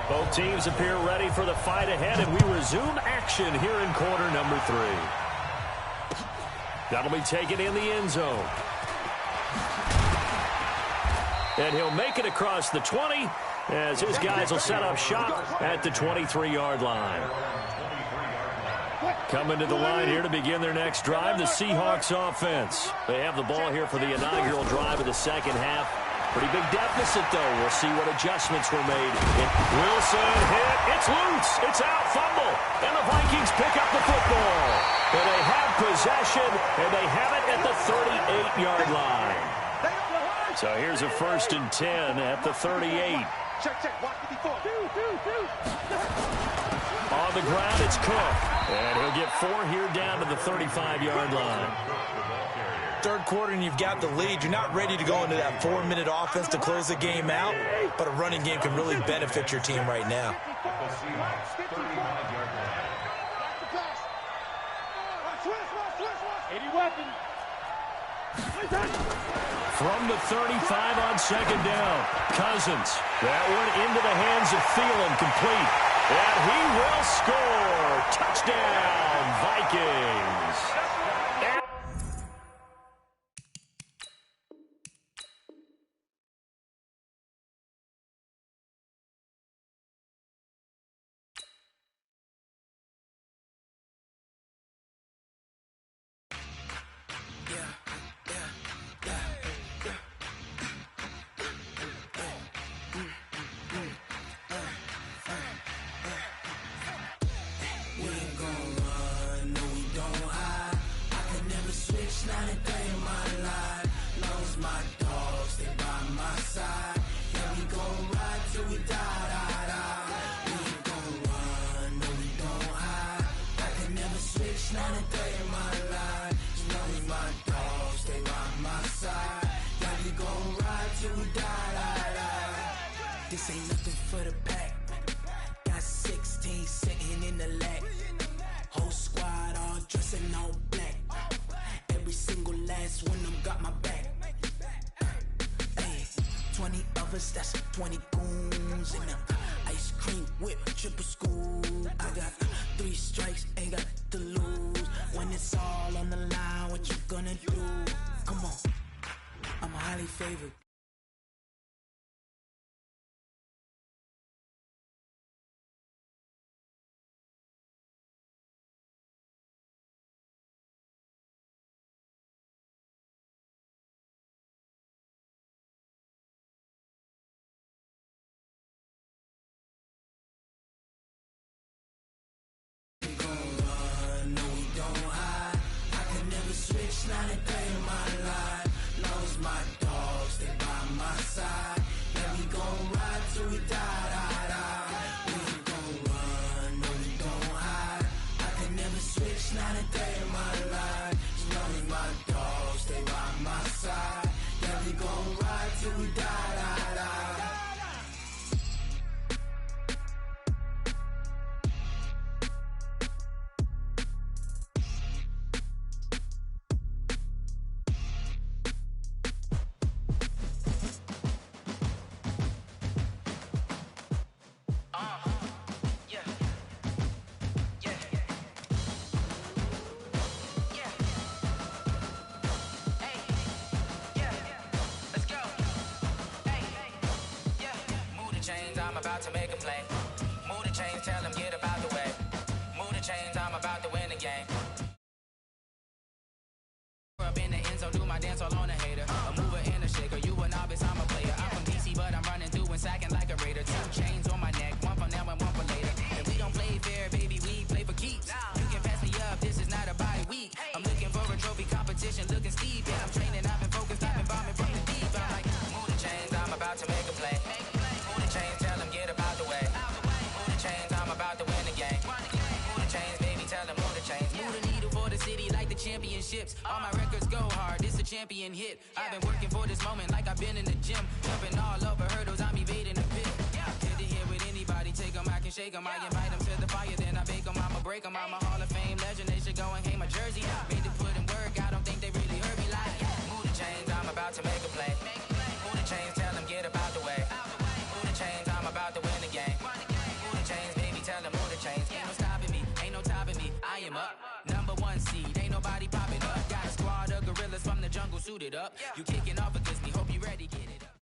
Both teams appear ready for the fight ahead, and we resume action here in quarter number 3. That'll be taken in the end zone. And he'll make it across the 20 as his guys will set up shop at the 23-yard line. Coming to the line here to begin their next drive, the Seahawks offense. They have the ball here for the inaugural drive of the second half. Pretty big deficit, though. We'll see what adjustments were made. Wilson hit. It's loose. It's out. Fumble. And the Vikings pick up the football. And they have possession, and they have it at the 38-yard line. So here's a 1st and 10 at the 38. Check. Watch the default. On the ground, it's Cook. And he'll get 4 here down to the 35-yard line. Third quarter and you've got the lead. You're not ready to go into that 4-minute offense to close the game out, but a running game can really benefit your team right now. From the 35 on second down, Cousins. That one into the hands of Thielen, complete. And he will score. Touchdown, Vikings. This ain't nothing for the pack. Got 16 sitting in the lap. Whole squad all dressing all black. Every single last one of them got my back. Hey, 20 of us, that's 20 goons in them. Ice cream whip, triple school. I got 3 strikes, ain't got to lose. When it's all on the line, what you gonna do? Come on, I'm highly favored. Not a day in my life. Lost my dogs, they by my side. Yeah, we gon' ride till we die. We ain't gon' run, no, we gon' hide. I can never switch, not a day in my life. As long as my dogs, they by my side. Yeah, we gon' ride till we die. I'm about to make a play. Move the chains, tell them get about the way. Move the chains, I'm about to win the game. Up in the end zone, do my dance all on a hater. A mover and a shaker, you a novice, I'm a player. I'm from DC, but I'm running through and sacking like a raider. 2 chains on my neck, one for now and one for later. If we don't play fair, baby, we play for keeps. You can pass me up, this is not a bye week. I'm looking for a trophy competition, looking steep. Yeah, I'm training, I've been focused, I've been bombing from the deep. I'm like, move the chains, I'm about to make a play. Move the chains, tell them get about the way. Move the chains, I'm about to win the game. Move the chains, baby, tell them move the chains. Move the needle for the city like the championships. All my records go hard, this a champion hit. I've been working for this moment like I've been in the gym. Jumping all over hurdles, I'm evading the pit. Head to head with anybody, take them, I can shake 'em. I invite 'em to the fire, then I bake 'em. I'ma break 'em. I'm a Hall of Fame legend. They should go and hang my jersey. Made to put in work. I don't think they really heard me like. Move the chains, I'm about to make a play. Move the chains, tell them get up out the way. Move the chains, I'm about to win the game. Move the chains, baby, tell them move the chains. Ain't no stopping me, ain't no topping me. I am up, #1 seed. Ain't nobody popping up. Got a squad of gorillas from the jungle suited up. You kicking off against me, hope you ready, get it up.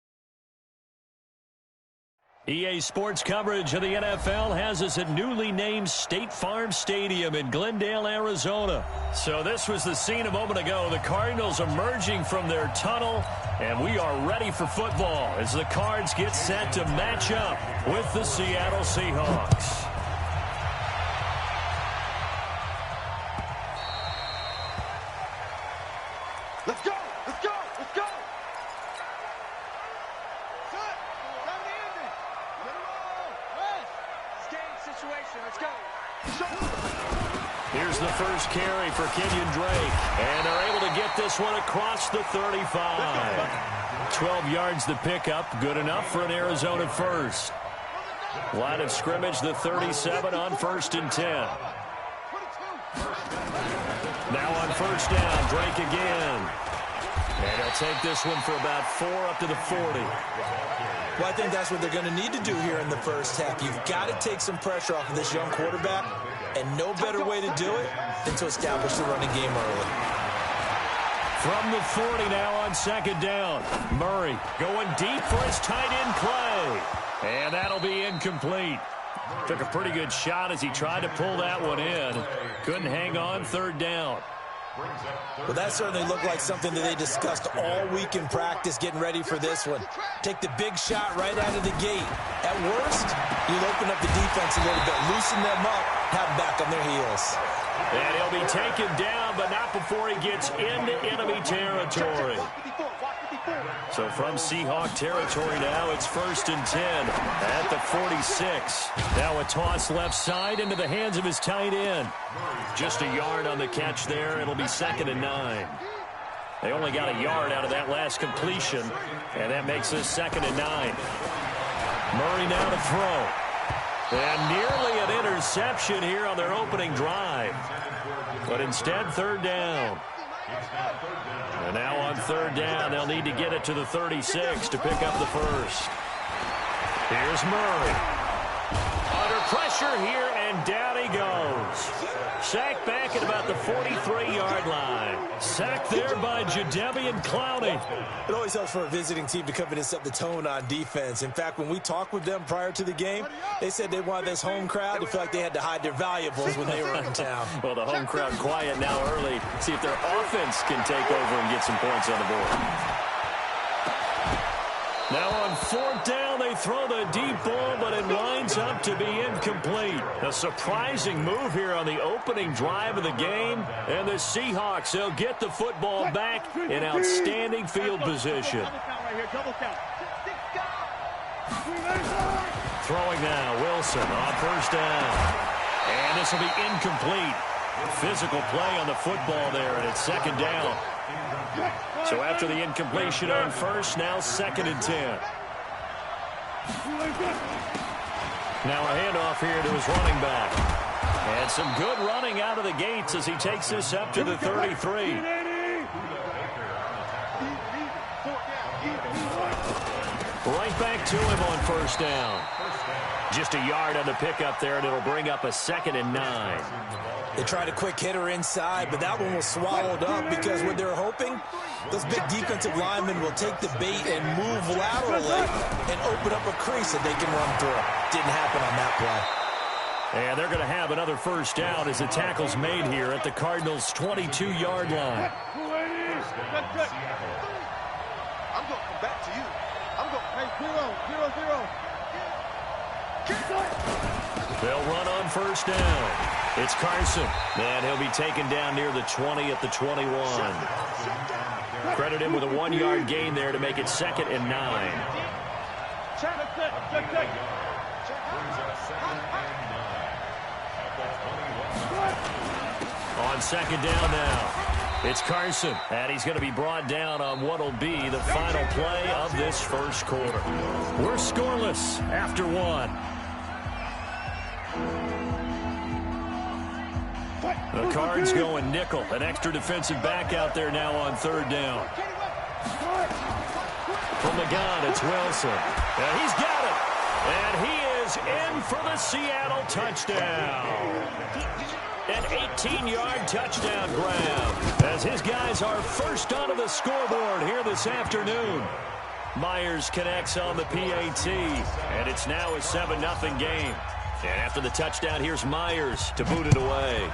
EA Sports coverage of the NFL has us at newly named State Farm Stadium in Glendale, Arizona. So this was the scene a moment ago. The Cardinals emerging from their tunnel, and we are ready for football as the Cards get set to match up with the Seattle Seahawks. Let's go! Let's go! Let's go! Set! Down the ending! Let it roll! Rest! It's game situation. Let's go! Here's the first carry for Kenyon Drake, and they're able to get this one across the 35. 12 yards the pickup, good enough for an Arizona first. Line of scrimmage, the 37 on 1st and 10. Now on first down, Drake again. And he'll take this one for about 4 up to the 40. Well, I think that's what they're going to need to do here in the first half. You've got to take some pressure off of this young quarterback, and no better way to do it than to establish the running game early. From the 40 now on 2nd down. Murray going deep for his tight end play. And that'll be incomplete. Took a pretty good shot as he tried to pull that one in. Couldn't hang on 3rd down. Well, that certainly looked like something that they discussed all week in practice getting ready for this one. Take the big shot right out of the gate. At worst, you'll open up the defense a little bit, loosen them up, have them back on their heels. And he'll be taken down, but not before he gets into enemy territory. So from Seahawk territory now, it's 1st and 10 at the 46. Now a toss left side into the hands of his tight end. Just a yard on the catch there. It'll be 2nd and 9. They only got a yard out of that last completion, and that makes this 2nd and 9. Murray now to throw. And nearly an interception here on their opening drive. But instead, 3rd down. And now on 3rd down, they'll need to get it to the 36 to pick up the first. Here's Murray. Under pressure here, and down he goes. Sacked back at about the 43-yard line. Sacked there by Jadeveon Clowney. It always helps for a visiting team to come in and set the tone on defense. In fact, when we talked with them prior to the game, they said they wanted this home crowd to feel like they had to hide their valuables when they were in town. Well, the home crowd quiet now early. See if their offense can take over and get some points on the board. Now on 4th down, they throw the deep ball, but it winds up to be incomplete. A surprising move here on the opening drive of the game. And the Seahawks, they'll get the football back in outstanding field position. Throwing now, Wilson on 1st down. And this will be incomplete. Physical play on the football there, and it's 2nd down. So after the incompletion on 1st, now 2nd and 10. Now a handoff here to his running back. And some good running out of the gates as he takes this up to the 33. Right back to him on 1st down. Just a yard on the pickup there, and it'll bring up a 2nd and 9. They tried a quick hitter inside, but that one was swallowed up because what they're hoping, those big defensive linemen will take the bait and move laterally and open up a crease that they can run through. Didn't happen on that play. And they're going to have another 1st down as the tackle's made here at the Cardinals' 22-yard line. I'm going to come back to you. I'm going to play 0-0-0. They'll run on 1st down. It's Carson, and he'll be taken down near the 20 at the 21. Credit him with a 1-yard gain there to make it 2nd and 9. On 2nd down now, it's Carson, and he's going to be brought down on what will be the final play of this 1st quarter. We're scoreless after 1. The Cards going nickel. An extra defensive back out there now on third down. From the gun, it's Wilson. And he's got it. And he is in for the Seattle touchdown. An 18-yard touchdown grab as his guys are first onto the scoreboard here this afternoon. Myers connects on the PAT, and it's now a 7-0 game. And after the touchdown, here's Myers to boot it away.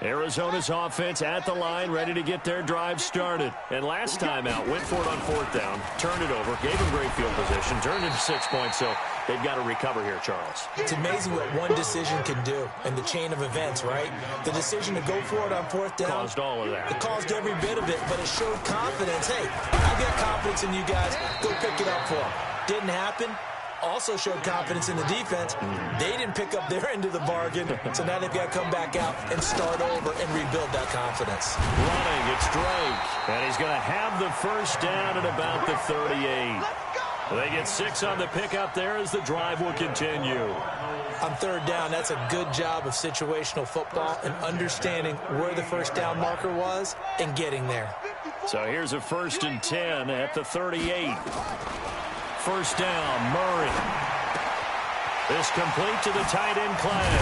Arizona's offense at the line, ready to get their drive started. And last time out, went for it on fourth down, turned it over, gave them great field position, turned it to 6 points, so they've got to recover here, Charles. It's amazing what one decision can do in the chain of events, right? The decision to go for it on fourth down. Caused all of that. It caused every bit of it, but it showed confidence. Hey, I got confidence in you guys. Go pick it up for them. Didn't happen. Also showed confidence in the defense. They didn't pick up their end of the bargain, so now they've got to come back out and start over and rebuild that confidence. Running, it's Drake, and he's going to have the first down at about the 38. They get 6 on the pickup there as the drive will continue. On third down, that's a good job of situational football and understanding where the first down marker was and getting there. So here's a 1st and 10 at the 38. First down, Murray. This complete to the tight end, Clay.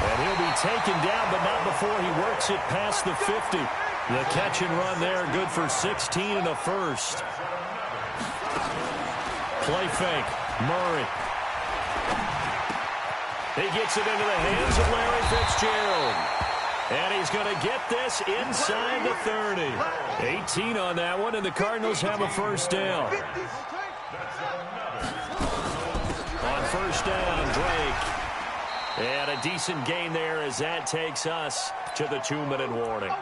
And he'll be taken down, but not before he works it past the 50. The catch and run there, good for 16 and a first. Play fake, Murray. He gets it into the hands of Larry Fitzgerald. And he's going to get this inside the 30. 18 on that one, and the Cardinals have a first down. On first down, Drake. And a decent gain there as that takes us to the 2-minute warning.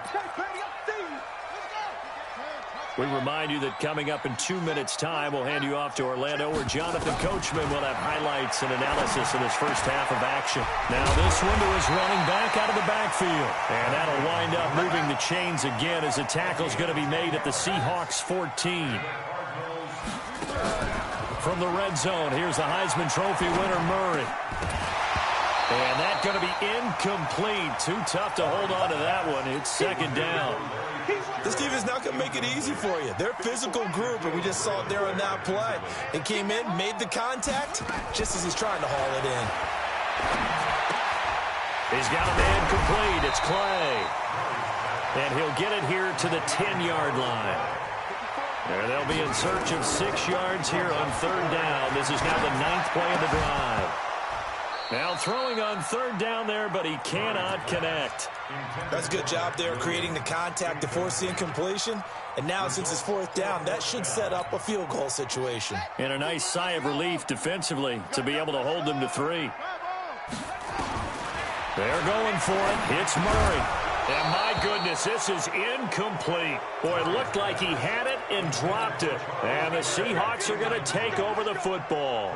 We remind you that coming up in 2 minutes' time, we'll hand you off to Orlando, where Jonathan Coachman will have highlights and analysis of this first half of action. Now this window is running back out of the backfield. And that'll wind up moving the chains again as a tackle's going to be made at the Seahawks 14. From the red zone, here's the Heisman Trophy winner, Murray. And that's going to be incomplete. Too tough to hold on to that one. It's second down. This team is not going to make it easy for you. They're a physical group, and we just saw it there on that play. They came in, made the contact, just as he's trying to haul it in. He's got a man complete. It's Clay. And he'll get it here to the 10-yard line. And they'll be in search of 6 yards here on third down. This is now the 9th play of the drive. Now throwing on third down there, but he cannot connect. That's a good job there, creating the contact to force the incompletion. And now, since it's fourth down, that should set up a field goal situation. And a nice sigh of relief defensively to be able to hold them to 3. They're going for it. It's Murray. And my goodness, this is incomplete. Boy, it looked like he had it and dropped it. And the Seahawks are going to take over the football.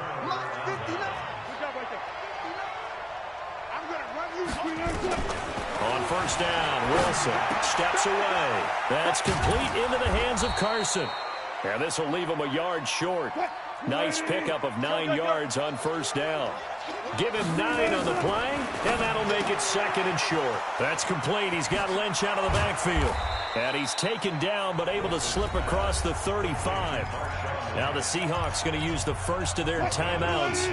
On first down, Wilson steps away. That's complete into the hands of Carson. And this will leave him a yard short. Nice pickup of 9 yards on first down. Give him 9 on the play, and that'll make it second and short. That's complete. He's got Lynch out of the backfield. And he's taken down, but able to slip across the 35. Now the Seahawks going to use the first of their timeouts,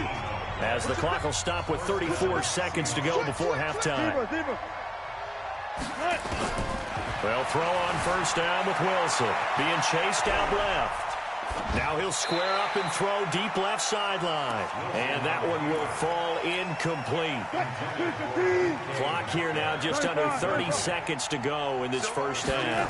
as the clock will stop with 34 seconds to go before halftime. They'll throw on first down with Wilson, being chased out left. Now he'll square up and throw deep left sideline. And that one will fall incomplete. Clock here now just under 30 seconds to go in this first half.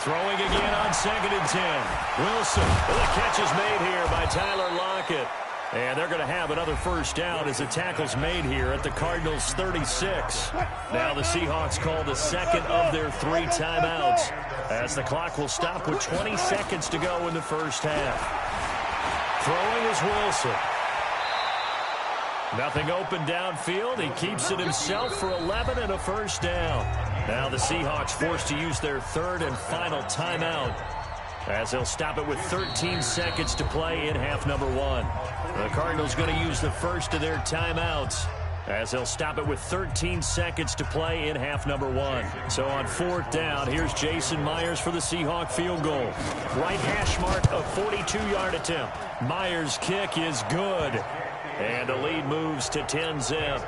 Throwing again on 2nd and 10. Wilson, the catch is made here by Tyler Lockett. And they're going to have another first down as the tackle's made here at the Cardinals' 36. Now the Seahawks call the second of their 3 timeouts, as the clock will stop with 20 seconds to go in the first half. Throwing is Wilson. Nothing open downfield. He keeps it himself for 11 and a first down. Now the Seahawks forced to use their third and final timeout, as they'll stop it with 13 seconds to play in half number one. The Cardinals going to use the first of their timeouts, as they'll stop it with 13 seconds to play in half number one. So on fourth down, here's Jason Myers for the Seahawk field goal. Right hash mark, a 42-yard attempt. Myers' kick is good, and the lead moves to 10-zip.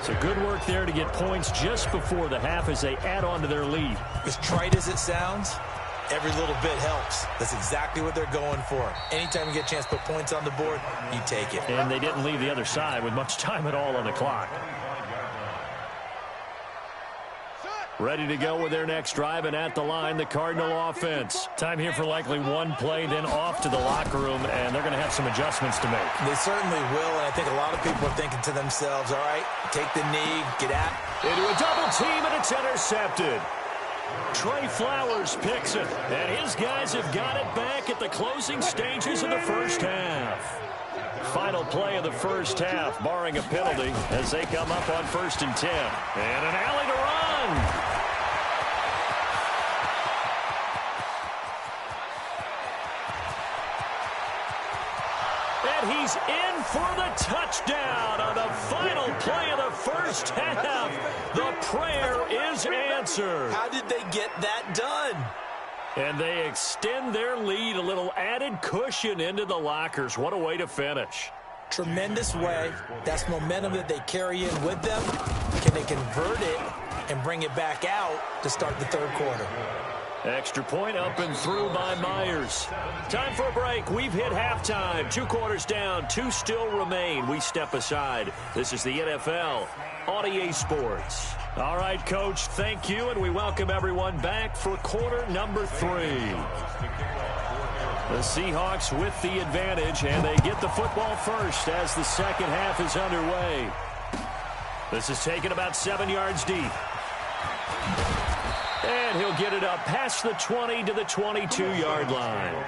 So good work there to get points just before the half as they add on to their lead. As trite as it sounds, every little bit helps. That's exactly what they're going for. Anytime you get a chance to put points on the board, you take it. And they didn't leave the other side with much time at all on the clock. Ready to go with their next drive, and at the line, the Cardinal offense. Time here for likely one play, then off to the locker room, and they're going to have some adjustments to make. They certainly will, and I think a lot of people are thinking to themselves, all right, take the knee, get at. Into a double team, and it's intercepted. Trey Flowers picks it, and his guys have got it back at the closing stages of the first half. Final play of the first half, barring a penalty, as they come up on 1st and 10. And an alley to run. And he's in for the touchdown on the final play of the first half. The prayer is answered. How did they get that done? And they extend their lead, a little added cushion into the lockers. What a way to finish. Tremendous way. That's momentum that they carry in with them. Can they convert it and bring it back out to start the third quarter? Extra point up and through by Myers. Time for a break. We've hit halftime. 2 quarters down, 2 still remain. We step aside. This is the NFL on EA Sports. All right, Coach, thank you, and we welcome everyone back for quarter number 3. The Seahawks with the advantage, and they get the football first as the second half is underway. This is taken about 7 yards deep. And he'll get it up past the 20 to the 22-yard line.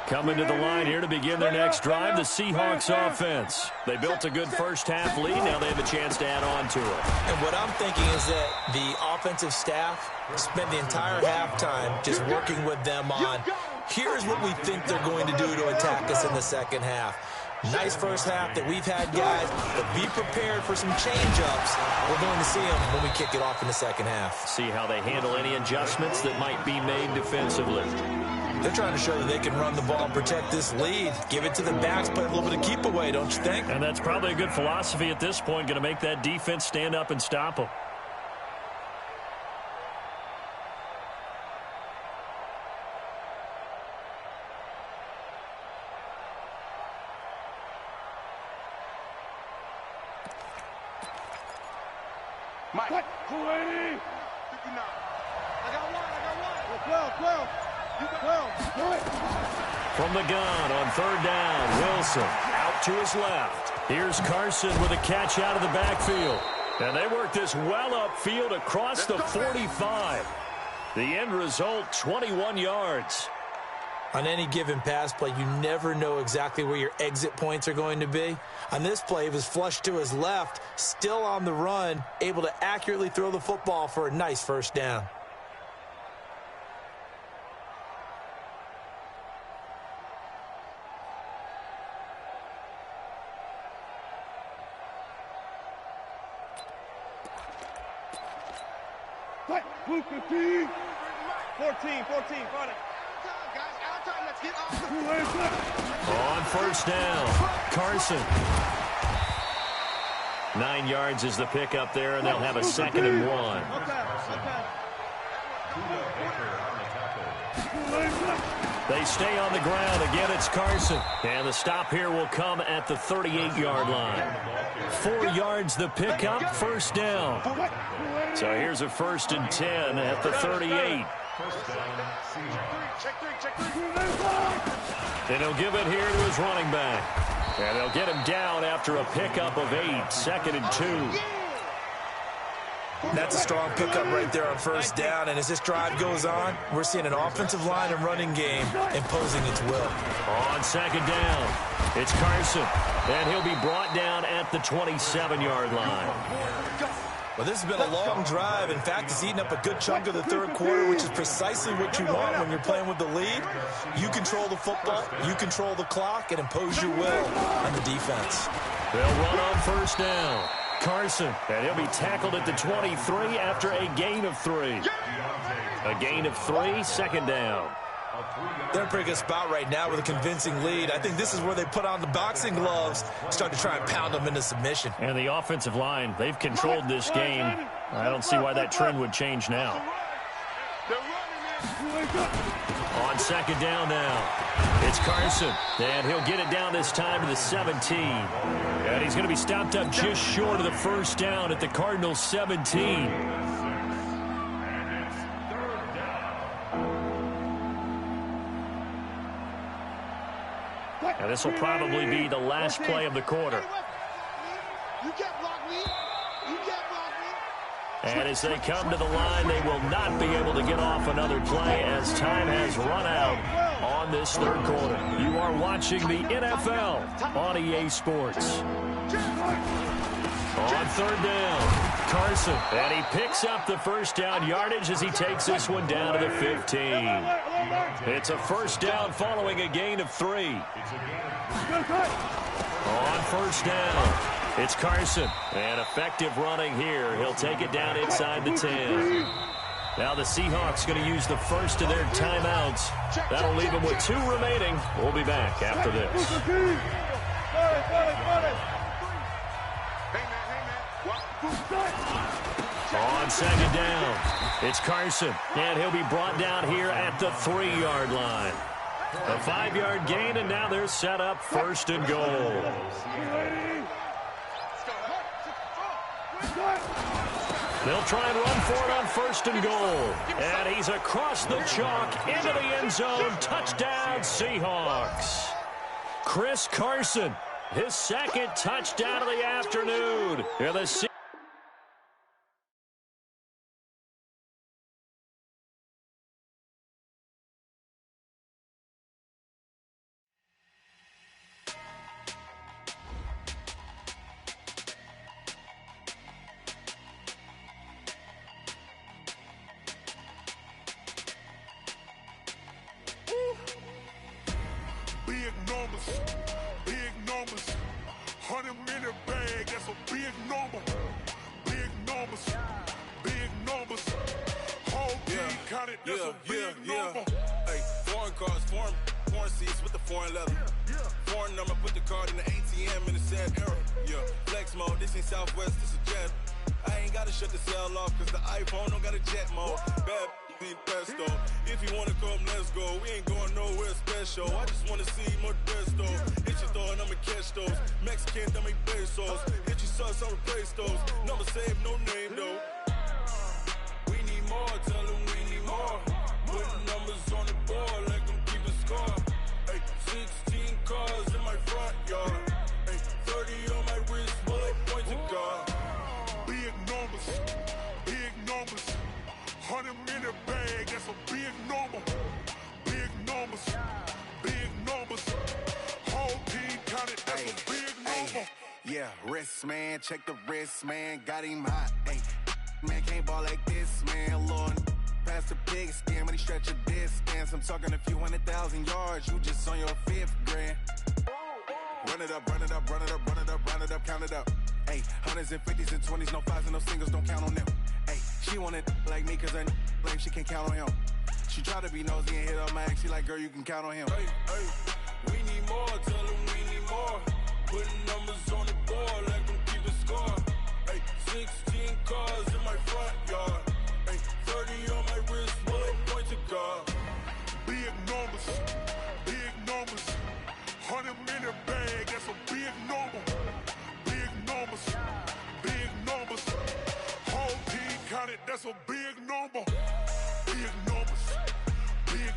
Coming to the line here to begin their next drive, the Seahawks offense. They built a good first half lead. Now they have a chance to add on to it. And what I'm thinking is that the offensive staff spent the entire halftime just working with them on, here's what we think they're going to do to attack us in the second half. Nice first half that we've had, guys, but be prepared for some change-ups. We're going to see them when we kick it off in the second half. See how they handle any adjustments that might be made defensively. They're trying to show that they can run the ball and protect this lead. Give it to the backs, play a little bit of keep away, don't you think? And that's probably a good philosophy at this point, going to make that defense stand up and stop them. Mike. 280. 59. I got one. 12. You got 12. From the gun on third down, Wilson out to his left. Here's Carson with a catch out of the backfield. And they work this well upfield across the 45. The end result, 21 yards. On any given pass play, you never know exactly where your exit points are going to be. On this play, it was flushed to his left, still on the run, able to accurately throw the football for a nice first down. Fight. 15. 14. Got it. On first down, Carson. 9 yards is the pickup there, and they'll have a 2nd and 1. They stay on the ground. Again, it's Carson. And the stop here will come at the 38-yard line. 4 yards the pickup, first down. So here's a 1st and 10 at the 38. And he'll give it here to his running back. And they'll get him down after a pickup of 8, 2nd and 2. That's a strong pickup right there on first down. And as this drive goes on, we're seeing an offensive line and running game imposing its will. On 2nd down, It's Carson, and he'll be brought down at the 27-yard line. Well, this has been a long drive. In fact, it's eaten up a good chunk of the third quarter, which is precisely what you want when you're playing with the lead. You control the football, you control the clock, and impose your will on the defense. They'll run on first down. Carson, and he'll be tackled at the 23 after a gain of 3. A gain of 3, second down. They're in a pretty good spot right now with a convincing lead. I think this is where they put on the boxing gloves, start to try and pound them into submission. And the offensive line, they've controlled this game. I don't see why that trend would change now. On second down now, it's Carson, and he'll get it down this time to the 17. And he's going to be stopped up just short of the first down at the Cardinals' 17. And this will probably be the last play of the quarter. And as they come to the line, they will not be able to get off another play as time has run out on this third quarter. You are watching the NFL on EA Sports. On third down, Carson, and he picks up the first down yardage as he takes this one down to the 15. It's a first down following a gain of 3. On first down, it's Carson, and effective running here. He'll take it down inside the 10. Now the Seahawks going to use the first of their timeouts. That'll leave them with 2 remaining. We'll be back after this. On second down, it's Carson, and he'll be brought down here at the 3-yard line. A 5-yard gain, and now they're set up first and goal. They'll try and run for it on first and goal. And he's across the chalk into the end zone. Touchdown, Seahawks. Chris Carson, his second touchdown of the afternoon. Here the Seahawks. Big numbers, 100-minute bag, that's a big number. Big numbers, whole team counted, that's a big number. Hey, foreign cars, foreign seats with the foreign leather. Foreign number, put the card in the ATM in the sad era. Yeah, flex mode, this ain't Southwest, this a jet. I ain't gotta shut the cell off, cause the iPhone don't got a jet mode. Bad pesto. If you wanna come, let's go. We ain't going nowhere special. I just wanna see more pesto. Hit your throw and I'ma catch those. Mexican, dummy pesos. Hit your sauce, I'll replace those. Number save, no name though. We need more, tell them we need more. Putting numbers on the board like I'm keeping score. Hey, 16 cars in my front yard. Hey, 30 on my wrist, bullet point to God. Big numbers, 100-minute bag, that's a big number. Big numbers, whole team counted, that's a big number. Yeah, wrist man, check the wrist man, got him hot. Ay, man can't ball like this, man. Lord, past the pig skin, but he stretch a distance. I'm talking a few 100,000 yards, you just on your 5th grand. Run it up, count it up. Ay, 100s and 50s and 20s, no 5s and no singles, don't count on them. Ay, she want it like me, cause her like she can't count on him. She try to be nosy and hit up my ex, she like, girl, you can count on him. Hey, we need more, tell them we need more. Putting numbers on the board like I'm keeping score. Hey, 16 cars in my front yard. Hey, 30 on my wrist, bullet point to God. Big numbers, 100-minute bag, that's a big number. Big numbers, whole team counted, that's a big number. Big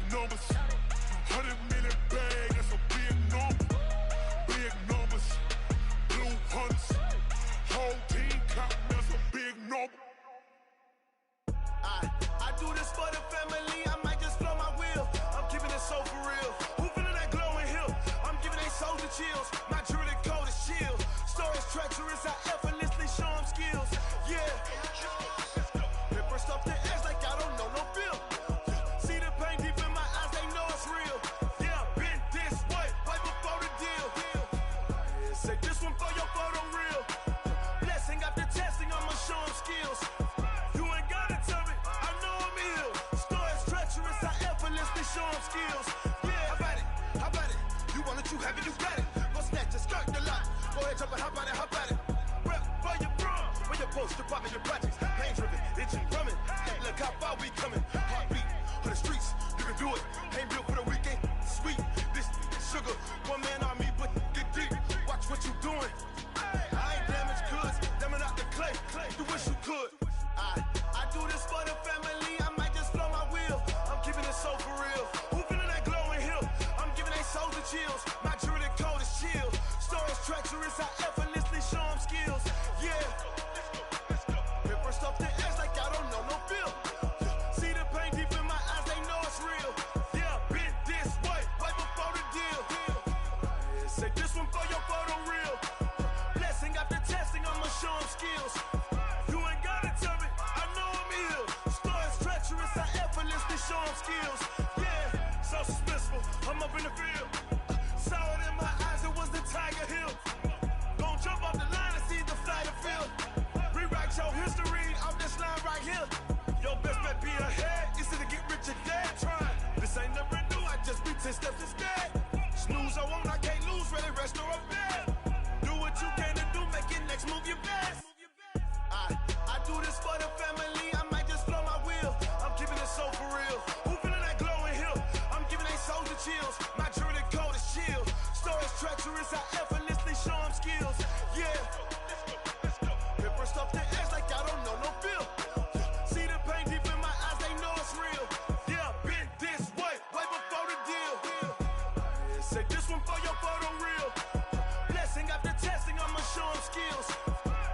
numbers, 100-minute bag, that's a big number. Big numbers, blue hunts, whole team counting, that's a big number. I do this for the family, I might just blow my wheel. I'm keeping it so for real. Who feeling that glowing hill? I'm giving they soldier chills. close, strip out in your projects. Pain driven, itching, drumming. Look how far we coming. Heartbeat for the streets, you can do it. Ain't built for the weekend. Sweet, this sugar, one man army, but get deep. Watch what you doing. I ain't damaged goods, damn it out the clay. You wish you could. I do this for the family. I might just blow my wheel. I'm keeping it so for real. Who feeling that glowing hill? I'm giving they souls the chills. My jewelry code is chill. Stories treacherous, I effortlessly show them skills. Yeah. Hit first off the edge like I don't know no feel. See the pain deep in my eyes, they know it's real. Yeah, been this way, right before the deal. Say this one for your photo real. Blessing after testing, I'ma show them skills. You ain't gotta tell me, I know I'm ill. Stories treacherous, I effortlessly show them skills. Yeah, so suspenseful, I'm up in the field. Saw it in my eyes, it was the Tiger Hill. Gon' jump off the line and see the flight of field. Rewrite your history off this line right here. Your best bet be ahead, easy to get rich or dead trying. This ain't never new, I just be 10 steps instead. Snooze I won't, I can't lose, ready, rest or I'm dead. Do what you can to do, make your next move your best. I do this for the family, I might just blow my wheel. I'm keeping it so for real. Who feeling that glowing hill? I'm giving they souls the chills. My jewelry code is chill. Stories treacherous, I effortlessly show them skills. Yeah. Hit first off the edge like I don't know no feel. See the pain deep in my eyes, they know it's real. Yeah, been this way, way before the deal. Say this one for your photo real. Blessing after testing, I'ma show them skills.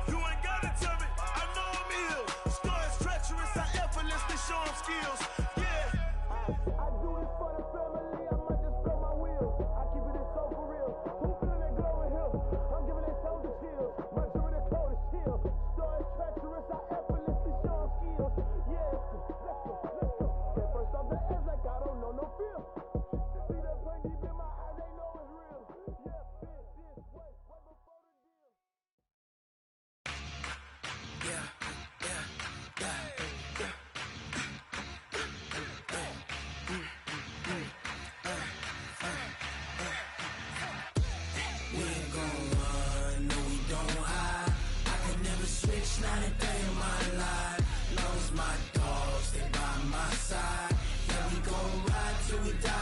You ain't gotta tell me, I know I'm ill. Stories treacherous, I effortlessly show them skills. Yeah. I do this for the family, I might just blow my wheel. I keep it so for real. Who feeling that glowing hill? I'm giving they souls the chills. My jewelry code is chill. Stories treacherous, I effortlessly show them skills. Yeah. Let's go. Get first off the edge like I don't know no feel. See that pain deep in my eyes, they know it's real. Yeah, been this way, way before the deal. We ain't gon' run, no we don't hide. I could never switch, not a day in my life. Long as my dogs stay by my side. Yeah, we gon' ride till we die.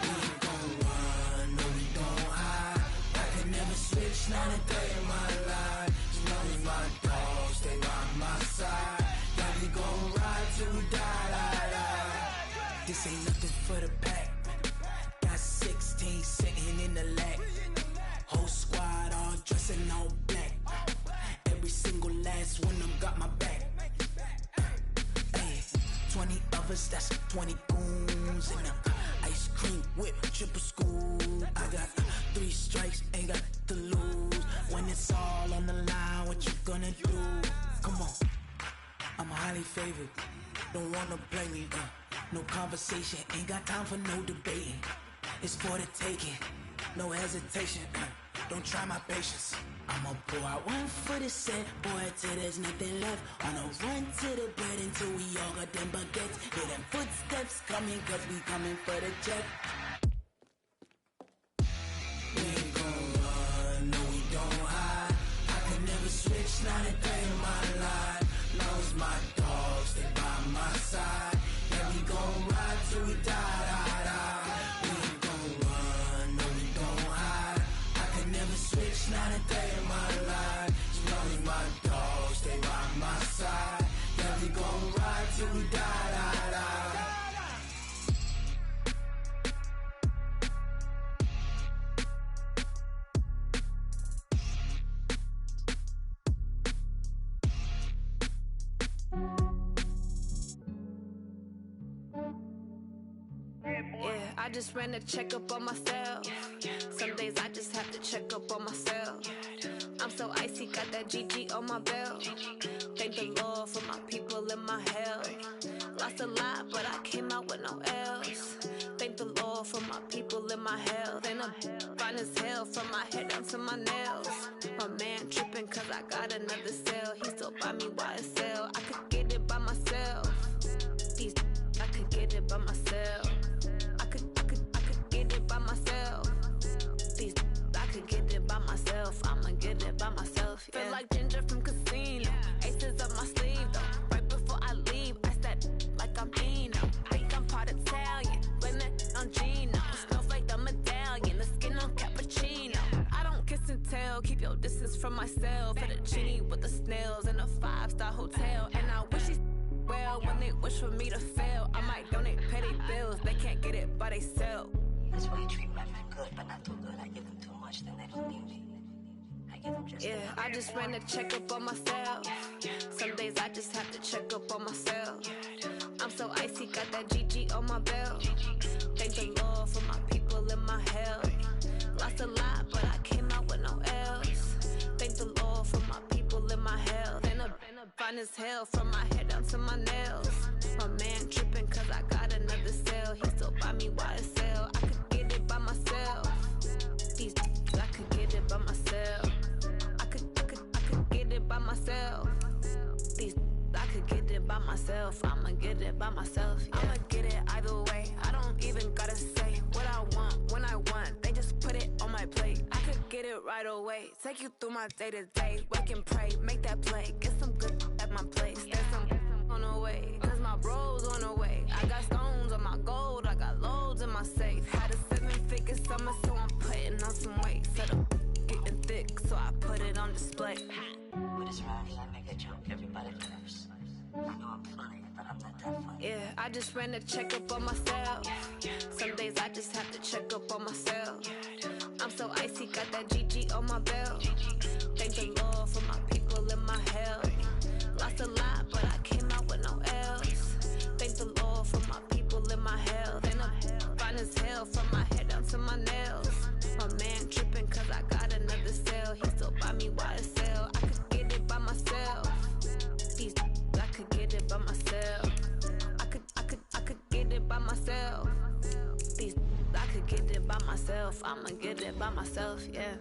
We ain't gon' run, no we don't hide. I could never switch, not a day in my life. As long as my dogs stay by my side. Yeah, we gon' ride till we die. This ain't nothing for the pack. Got 16 sitting in the lag. Whole squad all dressing all black. Every single last one of them got my back. Hey, 20 of us, that's 20 goons. And ice cream whip, triple scoop. I got 3 strikes, ain't got to lose. When it's all on the line, what you gonna do? Come on, I'm highly favored. Don't wanna play me, no conversation, ain't got time for no debating. It's for the taking, no hesitation. Don't try my patience. I'ma pour out one for the set, boy, till there's nothing left. On a run to the bread until we all got them baguettes. Hear them footsteps coming, cause we coming for the jet. We ain't gon' run, no we don't hide. I could never switch, not a day in my life. Long as my dogs stay by my side. Yeah, we gon' ride till we die. We ain't gon' run, no we don't hide. I could never switch, not a day in my life. As long as my dogs stay by my side. Yeah, we gon' ride till we die. Yeah, I just ran a checkup on myself. Some days I just have to check up on myself. I'm so icy, got that GG on my belt. Thank the Lord for my people and my health. Lost a lot, but I came out with no else. Thank the Lord for my people and my health. And I'm fine as hell from my head down to my nails. My man tripping cause I got another cell. He still buy me YSL. I could get it by myself. These I could get it by myself. I could get it by myself. These I could get it by myself. I'ma get it by myself. Yeah. Feel like ginger from Casino. casino. Aces up my sleeve, though. Right before I leave, I said, like I'm Dino. Think I'm part Italian, blame it on Gino. Snowflake the medallion, the skin on cappuccino. I don't kiss and tell, keep your distance from myself. For the genie with the snails in a 5-star hotel. And I wish these well, when they wish for me to fail, I might donate petty bills, they can't get it by they sell. That's why you treat women good, but not too good. I give them too much, then they don't need me. I give them just enough. I just ran a checkup on myself. Some days I just have to check up on myself. I'm so icy, got that GG on my belt. Thank the Lord for my people in my health. Lost a lot, but I came out with no else. Thank the Lord for my people in my health. And I'm fine as hell from my head down to my nails. My man tripping cause I got another cell. He still buy me YSL. I could get it by myself. These I could get it by myself. I could get it by myself. These I could get it by myself. I'ma get it by myself. Yeah. I'ma get it either way. I don't even gotta say what I want when I want. They just put it on my plate. I could get it right away. Take you through my day to day. Wake and pray, make that play. Get some good at my place. There's some on the way. Cause my bros on the way. I got stones on my gold. I got loads in my safe. Had a 7-figure summer, so I'm putting on some weight. Set up getting thick, so I put it on display. But it's around here, I make a joke, everybody laughs. I know I'm funny, but I'm not that funny. Yeah, I just ran a checkup on myself. Some days I just have to check up on myself. I'm so icy, got that GG on my belt. Thank the Lord for my people in my health. Lost a lot, but I came out with no else. Thank the Lord for my people in my health. And I'm fine as hell from my head down to my nails. My man tripping cause I got another cell. He still buy me YSL. I could get it by myself. These I could get it by myself. I could get it by myself. These I could get it by myself. I'ma get it by myself, yeah.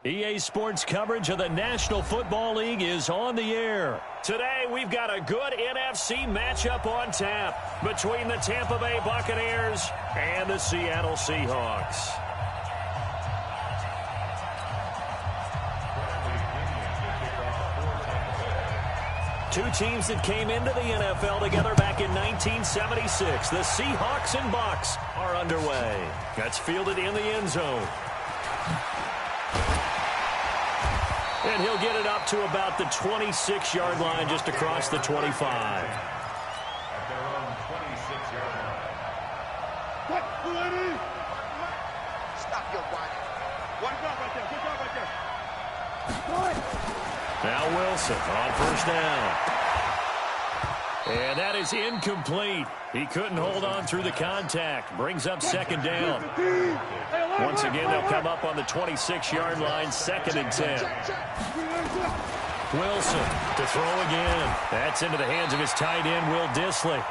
EA Sports coverage of the National Football League is on the air. Today, we've got a good NFC matchup on tap between the Tampa Bay Buccaneers and the Seattle Seahawks. Two teams that came into the NFL together back in 1976. The Seahawks and Bucs are underway. That's fielded in the end zone. And he'll get it up to about the 26-yard line, just across the 25. At their own 26-yard line. What? Stop your whining. Good job right there. Good job right there. Good. Now Wilson on first down. And that is incomplete. He couldn't hold on through the contact. Brings up second down. Once again, they'll come up on the 26-yard line, 2nd and 10. Wilson to throw again. That's into the hands of his tight end, Will Dissly.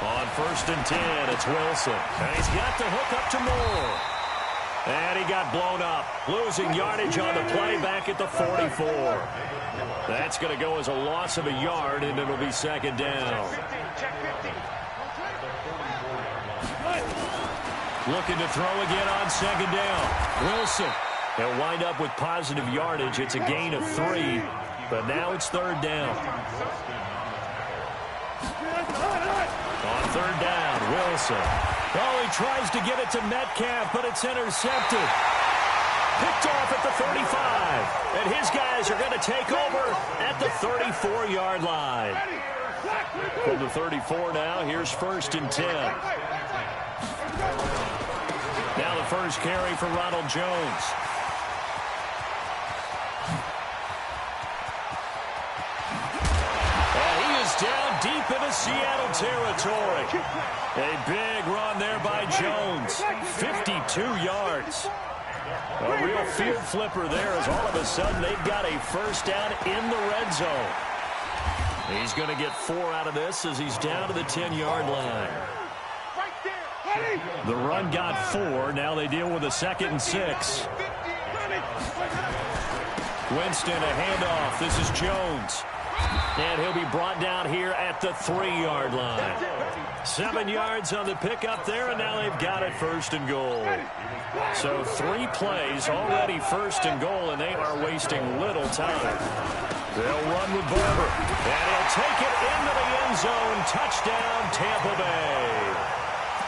On 1st and 10, it's Wilson. And he's got the hook up to Moore. And he got blown up, losing yardage on the play back at the 44. That's going to go as a loss of a yard, and it'll be 2nd down. Looking to throw again on 2nd down. Wilson. He'll wind up with positive yardage. It's a gain of 3, but now it's 3rd down. On 3rd down, Wilson. Oh, he tries to get it to Metcalf, but it's intercepted. Picked off at the 35. And his guys are going to take over at the 34-yard line. From the 34 now, here's 1st and 10. Now the first carry for Ronald Jones. And he is down deep into Seattle territory. A big run there by Jones. 52 yards. A real field flipper there as all of a sudden they've got a first down in the red zone. He's going to get 4 out of this as he's down to the 10-yard line. The run got 4. Now they deal with a 2nd and 6. Winston, a handoff. This is Jones. And he'll be brought down here at the 3-yard line. 7 yards on the pickup there, and now they've got it 1st and goal. So 3 plays, already 1st and goal, and they are wasting little time. They'll run with Barber, and he'll take it into the end zone. Touchdown, Tampa Bay.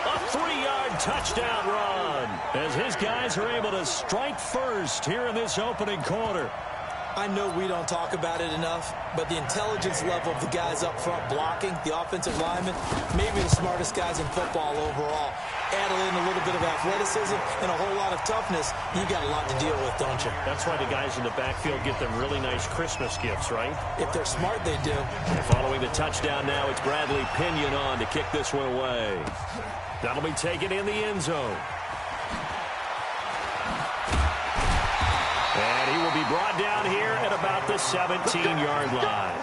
A 3-yard touchdown run as his guys are able to strike first here in this opening quarter. I know we don't talk about it enough, but the intelligence level of the guys up front blocking, the offensive linemen, maybe the smartest guys in football overall. Add in a little bit of athleticism and a whole lot of toughness, you got a lot to deal with, don't you? That's why the guys in the backfield get them really nice Christmas gifts, right? If they're smart, they do. Following the touchdown now, it's Bradley Pinion on to kick this one away. That'll be taken in the end zone. And he will be brought down here at about the 17-yard line.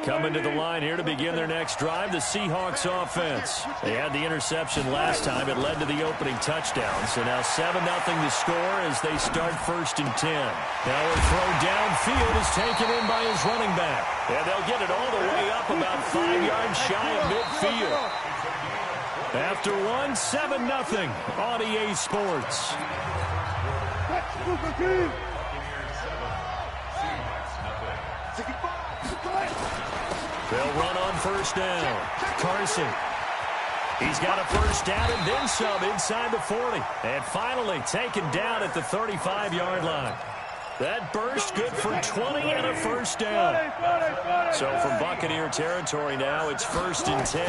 Coming to the line here to begin their next drive, the Seahawks offense. They had the interception last time. It led to the opening touchdown. So now 7-0 the score as they start 1st and 10. Now a throw downfield is taken in by his running back. And they'll get it all the way up about 5 yards shy of midfield. After 7-0 on EA Sports. They'll run on 1st down. Carson. He's got a 1st down and then some inside the 40. And finally taken down at the 35-yard line. That burst good for 20 and a 1st down. So from Buccaneer territory now, it's 1st and 10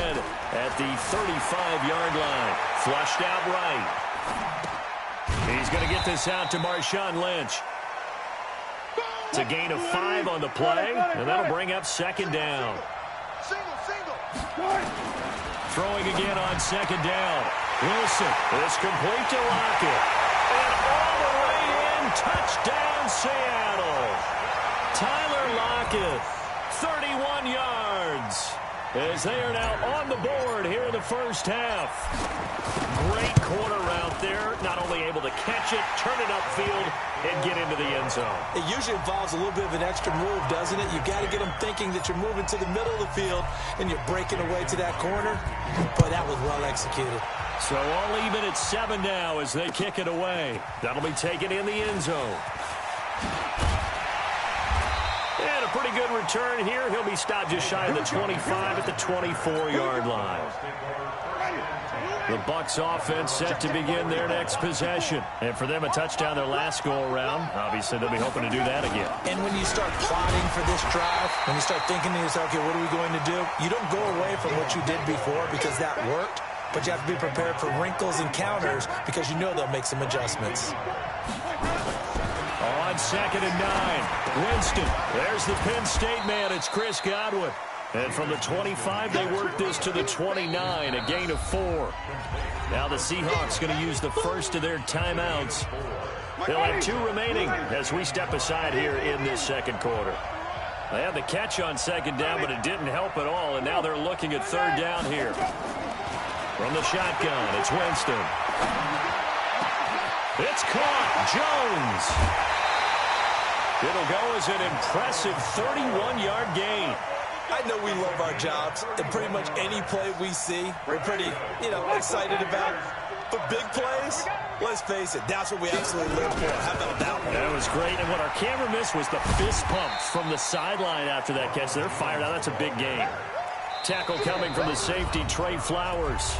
at the 35-yard line. Flushed out right. He's going to get this out to Marshawn Lynch. It's a gain of 5 on the play, and that'll bring up 2nd down. Throwing again on 2nd down. Wilson is complete to Lockett. And all the way in, touchdown Seattle. Tyler Lockett, 31 yards. As they are now on the board here in the first half. Great corner route there. Not only able to catch it, turn it upfield, and get into the end zone. It usually involves a little bit of an extra move, doesn't it? You've got to get them thinking that you're moving to the middle of the field and you're breaking away to that corner. But that was well executed. So all even at 7 now as they kick it away. That'll be taken in the end zone. And a pretty good return here. He'll be stopped just shy of the 25 at the 24-yard line. The Bucs offense set to begin their next possession. And for them, a touchdown their last go-around. Obviously, they'll be hoping to do that again. And when you start plotting for this drive, when you start thinking to yourself, okay, what are we going to do? You don't go away from what you did before because that worked. But you have to be prepared for wrinkles and counters because you know they'll make some adjustments. On 2nd and 9, Winston. There's the Penn State man. It's Chris Godwin. And from the 25, they work this to the 29, a gain of 4. Now the Seahawks going to use the first of their timeouts. They'll have 2 remaining as we step aside here in this second quarter. They had the catch on 2nd down, but it didn't help at all, and now they're looking at 3rd down here. From the shotgun, it's Winston. It's caught. Jones. It'll go as an impressive 31-yard gain. I know we love our jobs, and pretty much any play we see, we're pretty, excited about. But big plays, let's face it, that's what we absolutely live for. How about that one? That was great. And what our camera missed was the fist pumps from the sideline after that catch. They're fired out. That's a big game. Tackle coming from the safety, Trey Flowers.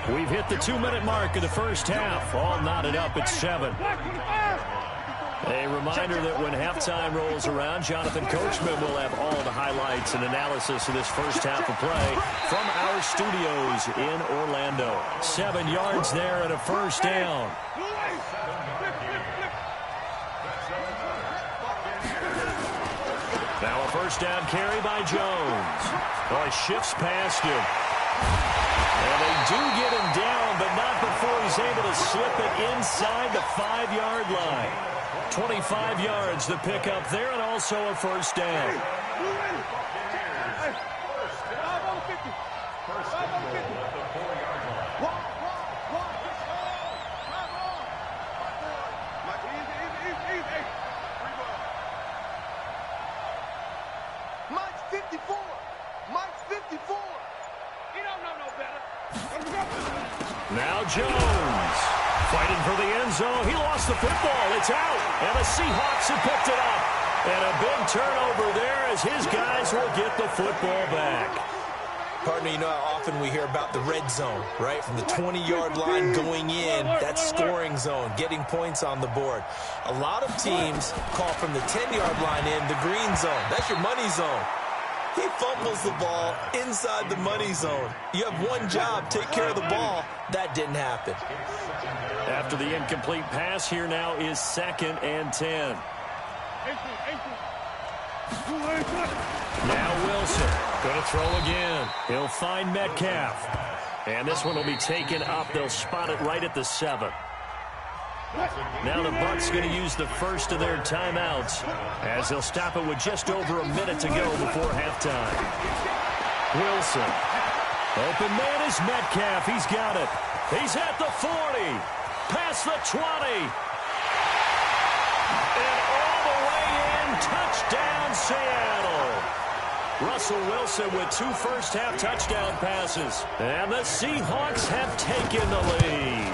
We've hit the 2-minute mark of the first half. All knotted up at 7. A reminder that when halftime rolls around, Jonathan Coachman will have all the highlights and analysis of this first half of play from our studios in Orlando. 7 yards there and a first down. Now a first down carry by Jones. Oh, he shifts past him. And they do get him down, but not before he's able to slip it inside the 5-yard line. 25 yards to pick up there, and also a first down. Mike's 54. Mike's 54. He don't know no better. Now Jones fighting for the end zone. He lost the football. It's out. And the Seahawks have picked it up. And a big turnover there as his guys will get the football back. Partner, you know how often we hear about the red zone, right? From the 20-yard line going in, that scoring zone, getting points on the board. A lot of teams call from the 10-yard line in the green zone. That's your money zone. He fumbles the ball inside the money zone. You have one job, take care of the ball. That didn't happen. After the incomplete pass, here now is 2nd and 10. Now Wilson going to throw again. He'll find Metcalf. And this one will be taken up. They'll spot it right at the 7. Now the Bucs going to use the first of their timeouts as they'll stop it with just over a minute to go before halftime. Wilson. Open man is Metcalf. He's got it. He's at the 40. Past the 20. And all the way in. Touchdown, Seattle. Russell Wilson with 2 first-half touchdown passes. And the Seahawks have taken the lead.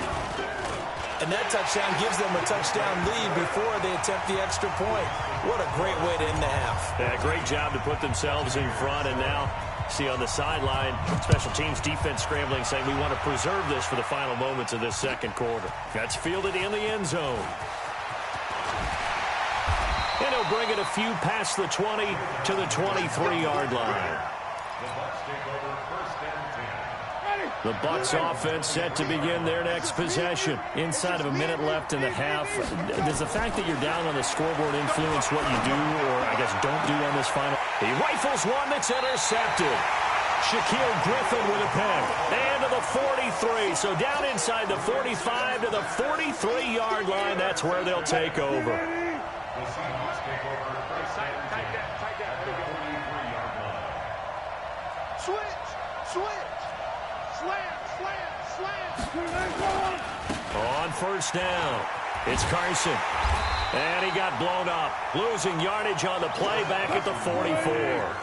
And that touchdown gives them a touchdown lead before they attempt the extra point. What a great way to end the half. Yeah, great job to put themselves in front. And now, see on the sideline, special teams defense scrambling, saying we want to preserve this for the final moments of this second quarter. That's fielded in the end zone. And he'll bring it a few past the 20 to the 23-yard line. The Bucs offense set to begin their next possession. Inside of a minute left in the half. Does the fact that you're down on the scoreboard influence what you do, or I guess don't do on this final? He rifles one that's intercepted. Shaquille Griffin with a pick. And to the 43. So down inside the 45 to the 43-yard line. That's where they'll take over. On first down, it's Carson. And he got blown up. Losing yardage on the play back at the 44.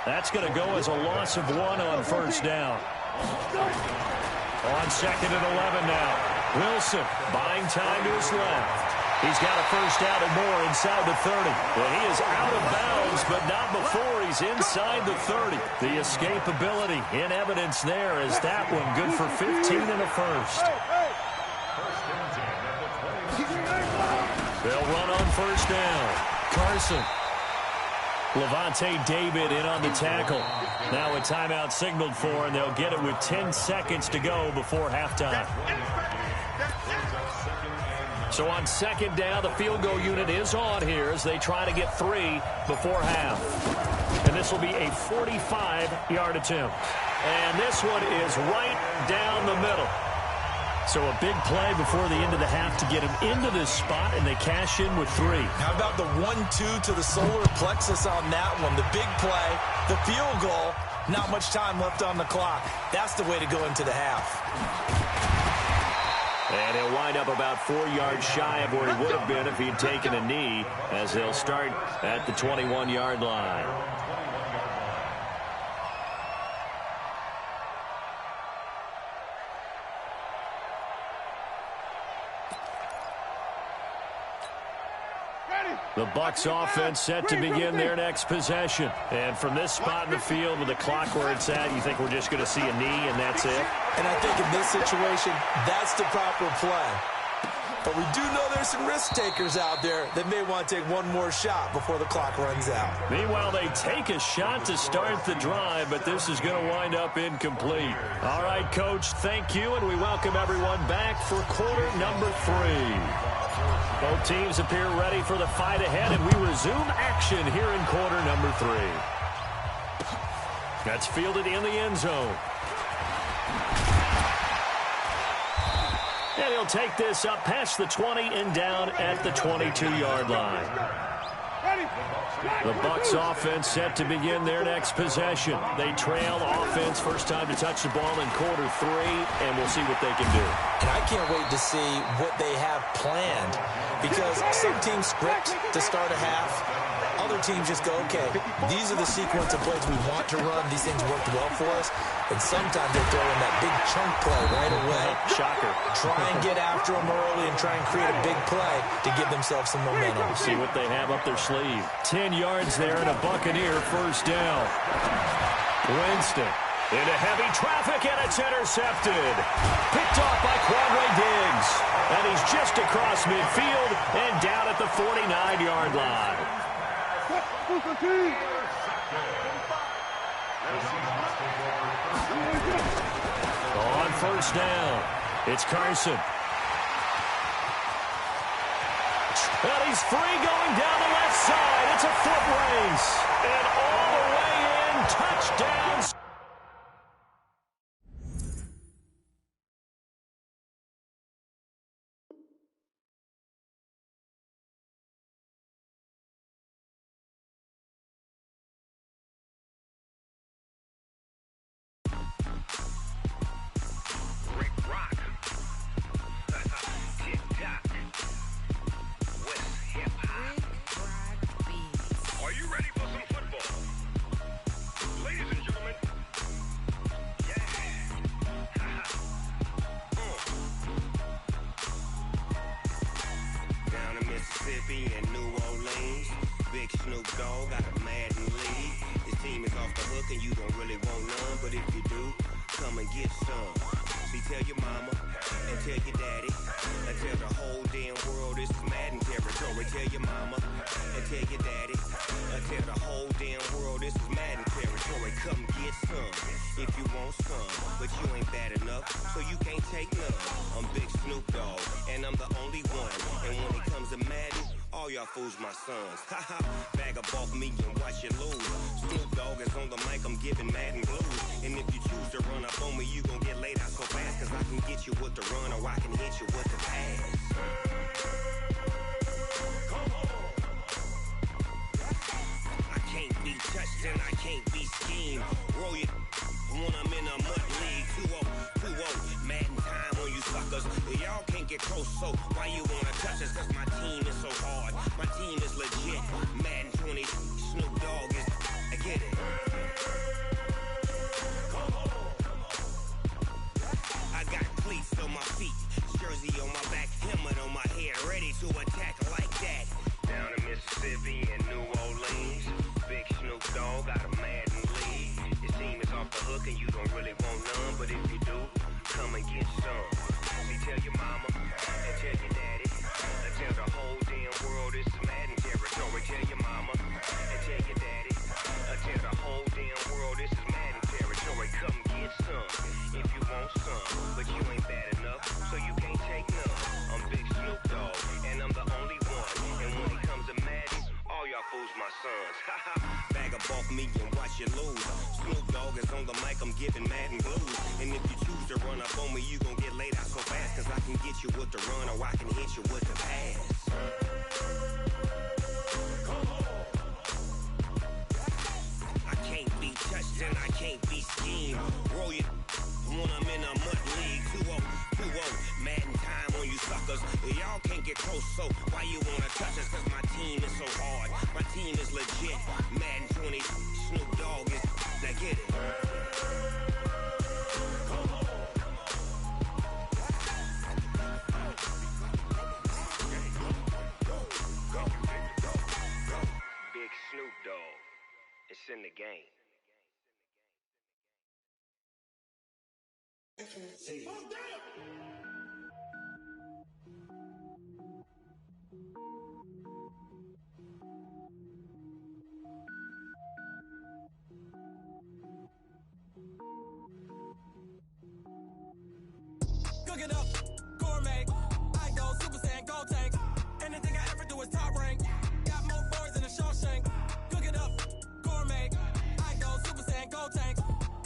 That's going to go as a loss of 1 on first down. On 2nd and 11 now. Wilson buying time to his left. He's got a first down and more inside the 30. Well, he is out of bounds, but not before he's inside the 30. The escapability in evidence there as that one good for 15 and a first. They'll run on first down. Carson. Levante David in on the tackle. Now a timeout signaled for, and they'll get it with 10 seconds to go before halftime. So on 2nd down, the field goal unit is on here as they try to get 3 before half. And this will be a 45-yard attempt. And this one is right down the middle. So a big play before the end of the half to get him into this spot, and they cash in with 3. How about the 1-2 to the solar plexus on that one? The big play, the field goal, not much time left on the clock. That's the way to go into the half. And he'll wind up about 4 yards shy of where he would have been if he'd taken a knee, as they'll start at the 21-yard line. The Bucs offense set to begin their next possession. And from this spot in the field with the clock where it's at, you think we're just going to see a knee and that's it? And I think in this situation, that's the proper play. But we do know there's some risk takers out there that may want to take one more shot before the clock runs out. Meanwhile, they take a shot to start the drive, but this is going to wind up incomplete. All right, Coach, thank you, and we welcome everyone back for quarter number 3. Both teams appear ready for the fight ahead, and we resume action here in quarter number 3. That's fielded in the end zone. And he'll take this up past the 20 and down at the 22-yard line. The Bucs offense set to begin their next possession. They trail offense, first time to touch the ball in quarter 3, and we'll see what they can do. And I can't wait to see what they have planned, because some teams script to start a half. Other teams just go, okay, these are the sequence of plays we want to run. These things worked well for us. And sometimes they throw in that big chunk play right away. Shocker. Try and get after them early and try and create a big play to give themselves some momentum. See what they have up their sleeve. 10 yards there and a Buccaneer first down. Winston into heavy traffic, and it's intercepted. Picked off by Quadre Diggs. And he's just across midfield and down at the 49-yard line. On first down, it's Carson. And he's free going down the left side. It's a foot race. And all the way in, touchdown. Fools my sons. Bag up off me and watch you lose. Snoop Dogg is on the mic, I'm giving Madden blues. And if you choose to run up on me, you gon' get laid out so fast. Cause I can get you with the run or I can hit you with the pass. I can't be touched and I can't be schemed. Roll you when I'm in a mud league. 2-0, Madden time on you suckers. Y'all can't get close, so why you wanna touch us? Cause my team is so hard. My team is legit. Madden 20, Snoop Dogg is. I get it. I got cleats on my feet, jersey on my back, helmet on my head, ready to attack like that. Down in Mississippi and New Orleans, big Snoop Dogg got a Madden lead. Your team is off the hook and you don't really want none, but if you do, come and get some. See, tell your mama and tell your daddy, and tell the whole damn world this is Madden territory. Tell your mama and tell your daddy, and tell the whole damn world this is Madden territory. Come get some if you want some, but you ain't bad enough, so you can't take none. I'm Big Snoop Dogg, and I'm the only one. And when it comes to Madden, all y'all fools my sons. Bag up off me and watch you lose. Snoop Dogg is on the mic, I'm giving Madden blues. And if you choose to run up on me, you gon' get laid out so fast. Cause I can get you with the run or I can hit you with the pass. I can't be touched and I can't be schemed. Roll you when I'm in a mud league. 2-0, Madden time on you suckers. Y'all can't get close, so why you wanna touch us? Cause my team is so hard. My team is legit. Madden 20, Snoop Dogg is. Now get it. in the game. Cook it up, gourmet. I go Super Saiyan, gold tank. Anything I ever do is top rank. Got more boys than a Shawshank. Cook it up, gourmet. I go Super Saiyan, gold tank.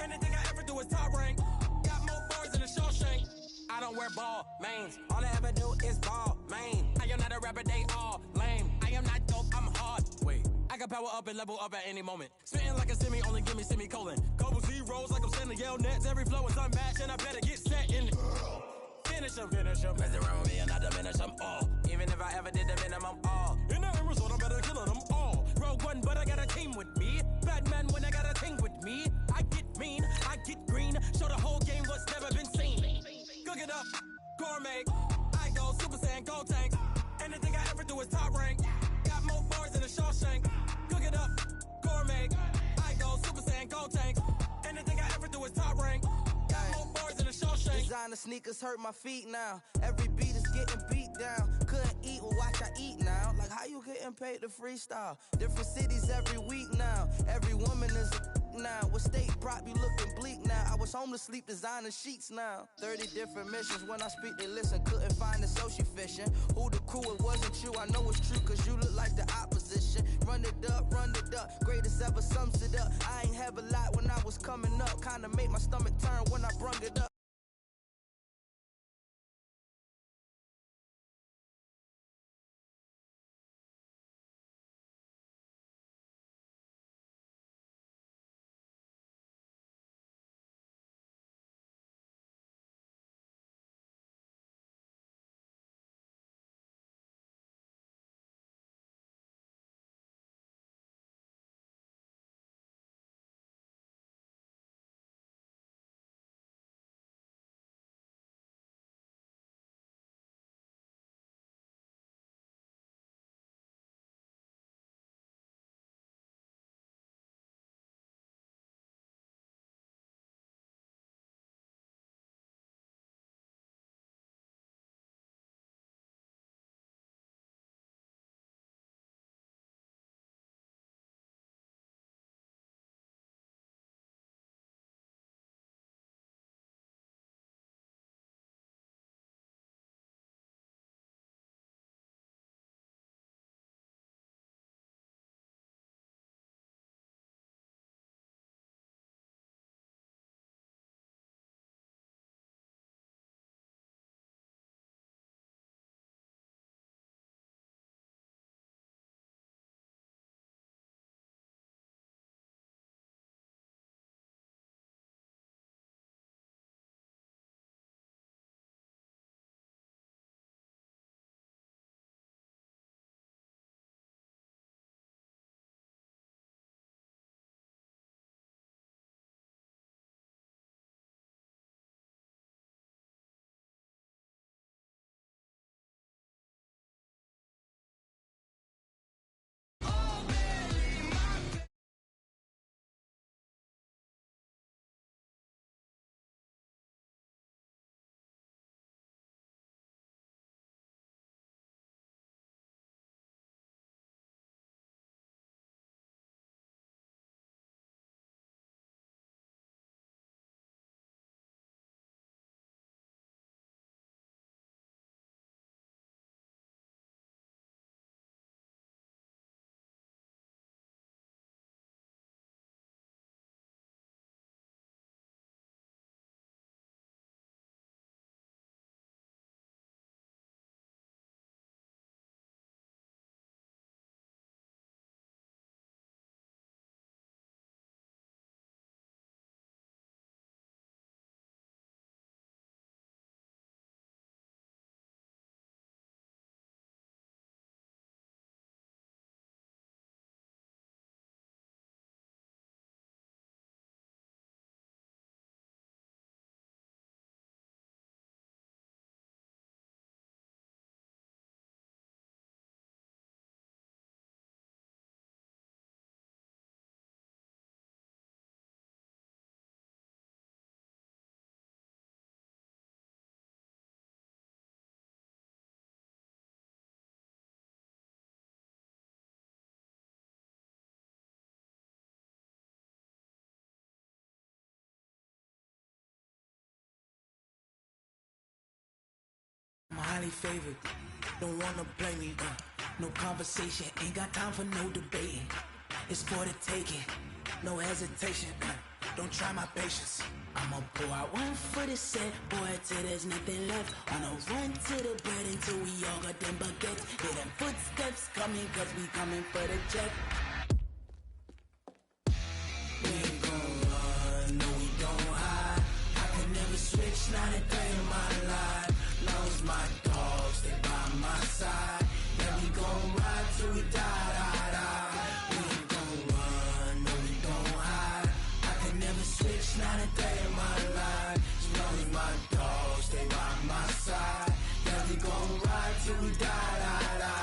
Anything I ever do is top rank. Got more boys than a Shawshank. I don't wear ball mains. All I ever do is ball main. I am not a rapper, they all lame. I am not dope, I'm hard. Wait, I can power up and level up at any moment. Spitting like a semi, only give me semicolon. Couple zeros like I'm sending yell nets. Every flow is unmatched and I better get set in it. Finish him. Mess around with me and I diminish them all. Even if I ever did the minimum, all. In the end result, I'm better killing them all. Rogue One, but I got a team with me. Batman when I got a team with me. I get mean, I get green. Show the whole game what's never been seen. Cook it up, gourmet. I go Super Saiyan, gold tank. Anything I ever do is top rank. Got more bars than a Shawshank. Cook it up, gourmet. I go Super Saiyan, gold tank. Anything I ever do is top rank. Got more bars than a Shawshank. Designer sneakers hurt my feet now. Every beat is getting beat down. Couldn't eat, well watch I eat now. Like how you getting paid to freestyle? Different cities every week now. Every woman is a now. What state prop you looking bleak now? I was home to sleep designing sheets now. 30 different missions. When I speak they listen. Couldn't find it so she fishing. Who the crew, it wasn't you. I know it's true cause you look like the opposition. Run it up. Greatest ever sums it up. I ain't have a lot when I was coming up. Kinda made my stomach turn when I brung it up. highly favored. Don't wanna blame me, no conversation, ain't got time for no debating. It's for the taking, no hesitation, don't try my patience. I'ma pull out one for the set, boy, till there's nothing left. On a run to the bread until we all got them baguettes. Hear them footsteps coming, cause we coming for the check. We ain't gon' run, no we don't hide. I can never switch, not a day in my life. Love's my dogs, they by my side. Yeah, we gon' ride till we die, die, die. We ain't gon' run, no we don't hide. I can never switch, not a day in my life. As long as my dogs, they by my side. Yeah, we gon' ride till we die, die, die.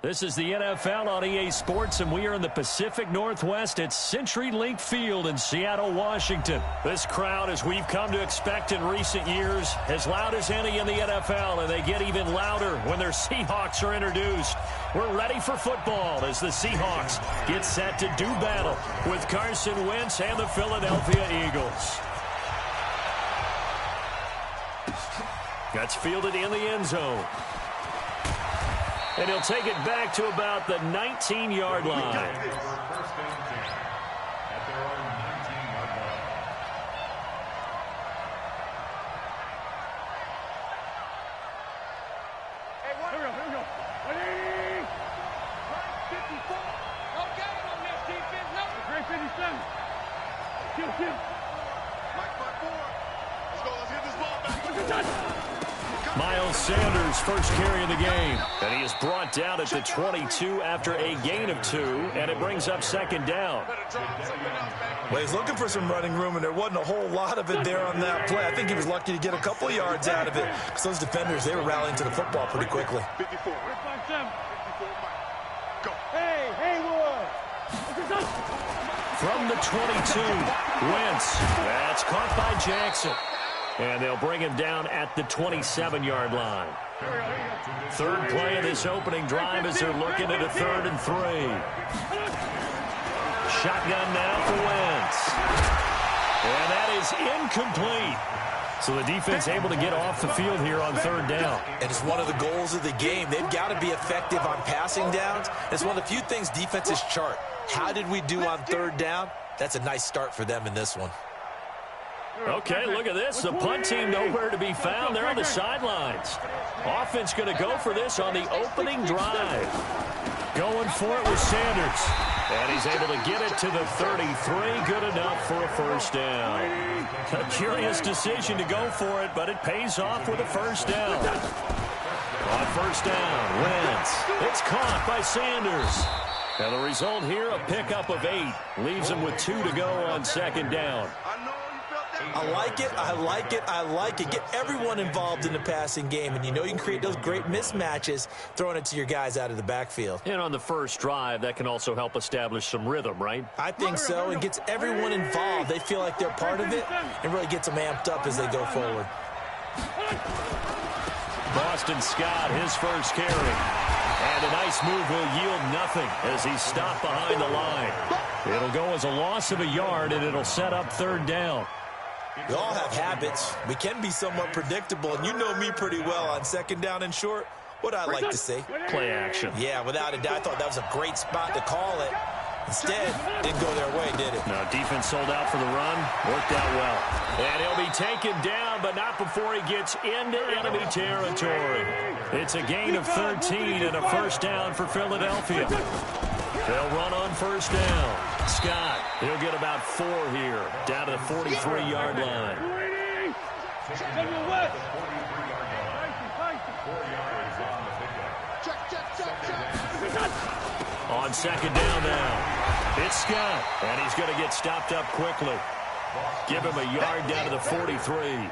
This is the NFL on EA Sports, and we are in the Pacific Northwest at CenturyLink Field in Seattle, Washington. This crowd, as we've come to expect in recent years, as loud as any in the NFL, and they get even louder when their Seahawks are introduced. We're ready for football as the Seahawks get set to do battle with Carson Wentz and the Philadelphia Eagles. That's fielded in the end zone. And he'll take it back to about the 19-yard line. First and 10 at their own 19-yard line. Hey, here we go. Ready? 54. Okay, on that defense. No. Great 57. Kill. Mike 5-4. Let's go. Let's get this ball back. Miles Sanders, first carry of the game. And he is brought down at the 22 after a gain of 2, and it brings up second down. Well, he's looking for some running room, and there wasn't a whole lot of it there on that play. I think he was lucky to get a couple of yards out of it, because those defenders, they were rallying to the football pretty quickly. 54. 54, go. Hey, Haywood. From the 22, Wentz. That's caught by Jackson. And they'll bring him down at the 27-yard line. Third play of this opening drive as they're looking at a 3rd and 3. Shotgun now for Wentz. And that is incomplete. So the defense able to get off the field here on 3rd down. And it's one of the goals of the game. They've got to be effective on passing downs. It's one of the few things defenses chart. How did we do on 3rd down? That's a nice start for them in this one. Okay, look at this. The punt team nowhere to be found. They're on the sidelines. Offense going to go for this on the opening drive. Going for it with Sanders. And he's able to get it to the 33. Good enough for a first down. A curious decision to go for it, but it pays off with a first down. On first down, Wentz. It's caught by Sanders. And the result here, a pickup of 8. Leaves him with 2 to go on second down. I like it, I like it, I like it. Get everyone involved in the passing game, and you know you can create those great mismatches throwing it to your guys out of the backfield. And on the first drive, that can also help establish some rhythm, right? I think so. It gets everyone involved. They feel like they're part of it, and really gets them amped up as they go forward. Boston Scott, his first carry. And a nice move will yield nothing as he's stopped behind the line. It'll go as a loss of a yard, and it'll set up third down. We all have habits. We can be somewhat predictable, and you know me pretty well on second down and short. What I like to say? Play action. Yeah, without a doubt, I thought that was a great spot to call it. Instead, didn't go their way, did it? No, defense sold out for the run. Worked out well. And he'll be taken down, but not before he gets into enemy territory. It's a gain of 13 and a first down for Philadelphia. They'll run on first down. Scott, he'll get about 4 here, down to the 43-yard line. On second down now, it's Scott, and he's going to get stopped up quickly. Give him a yard down to the 43.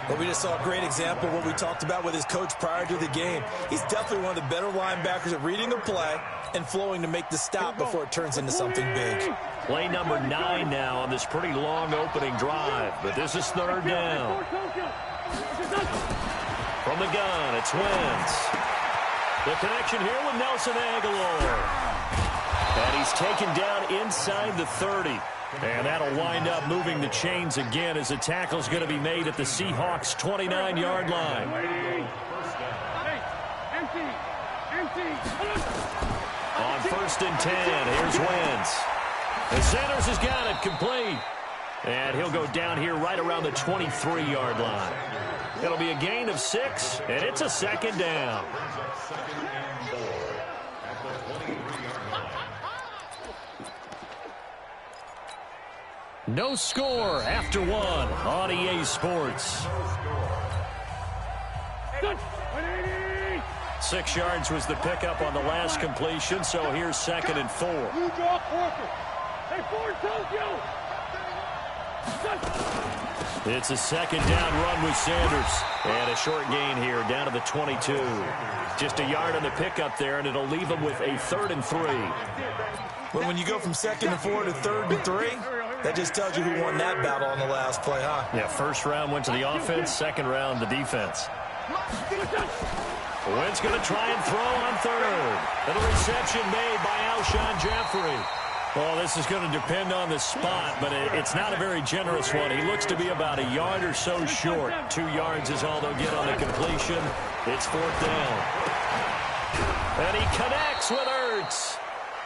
Well, we just saw a great example of what we talked about with his coach prior to the game. He's definitely one of the better linebackers at reading a play and flowing to make the stop before it turns into something big. Play number 9 now on this pretty long opening drive, but this is third down. From the gun, it's Wentz. The connection here with Nelson Aguilar. And he's taken down inside the 30. And that'll wind up moving the chains again as the tackle's going to be made at the Seahawks' 29-yard line. On first and 10, here's Wentz. And Sanders has got it complete. And he'll go down here right around the 23-yard line. It'll be a gain of 6, and it's a second down. No score after 1 on EA Sports. 6 yards was the pickup on the last completion, so here's second and 4. It's a second down run with Sanders. And a short gain here down to the 22. Just a yard on the pickup there, and it'll leave them with a 3rd and 3. Well, when you go from 2nd and 4 to 3rd and 3, that just tells you who won that battle on the last play, huh? Yeah, first round went to the offense, second round the defense. Wentz going to try and throw on third. And a reception made by Alshon Jeffrey. Well, this is going to depend on the spot, but it's not a very generous one. He looks to be about a yard or so short. 2 yards is all they'll get on the completion. It's 4th down. And he connects with Ertz.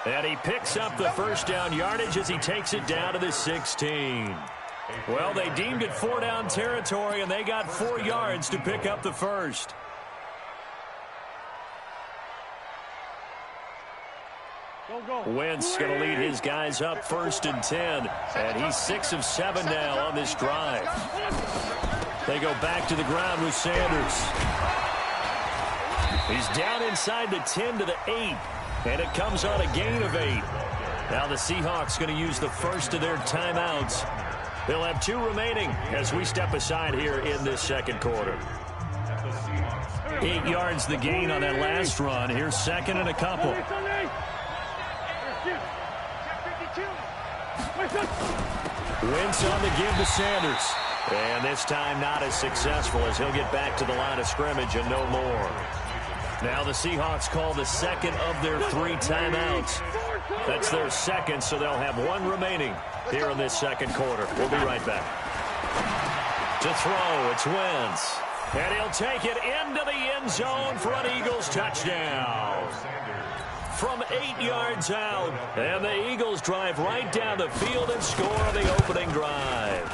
And he picks up the first down yardage as he takes it down to the 16. Well, they deemed it 4 down territory, and they got 4 yards to pick up the first. Wentz going to lead his guys up 1st and 10. And he's 6 of 7 now on this drive. They go back to the ground with Sanders. He's down inside the 10 to the 8. And it comes on a gain of 8. Now the Seahawks going to use the first of their timeouts. They'll have 2 remaining as we step aside here in this second quarter. 8 yards the gain on that last run. Here's second and a couple. Wentz on the give to Sanders. And this time not as successful as he'll get back to the line of scrimmage and no more. Now the Seahawks call the second of their 3 timeouts. That's their second, so they'll have 1 remaining here in this second quarter. We'll be right back. To throw, it's Wentz. And he'll take it into the end zone for an Eagles touchdown. From 8 yards out, and the Eagles drive right down the field and score on the opening drive.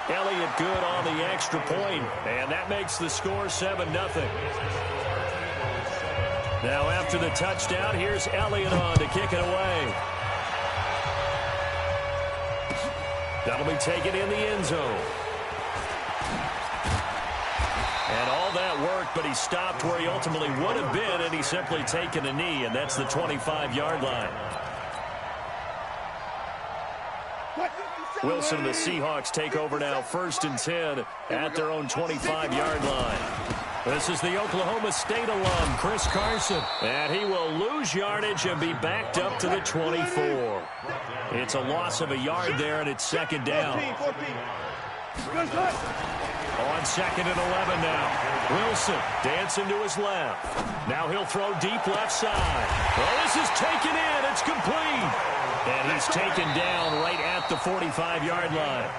Elliott good on the extra point, and that makes the score 7-0. Now after the touchdown, here's Elliott on to kick it away. That'll be taken in the end zone. And all that worked, but he stopped where he ultimately would have been, and he's simply taken a knee, and that's the 25-yard line. Wilson and the Seahawks take over now 1st and 10 at their own 25-yard line. This is the Oklahoma State alum, Chris Carson. And he will lose yardage and be backed up to the 24. It's a loss of a yard there, and it's second down. On 2nd and 11 now. Wilson dancing to his left. Now he'll throw deep left side. Well, this is taken in. It's complete. And he's taken down right at the 45-yard line.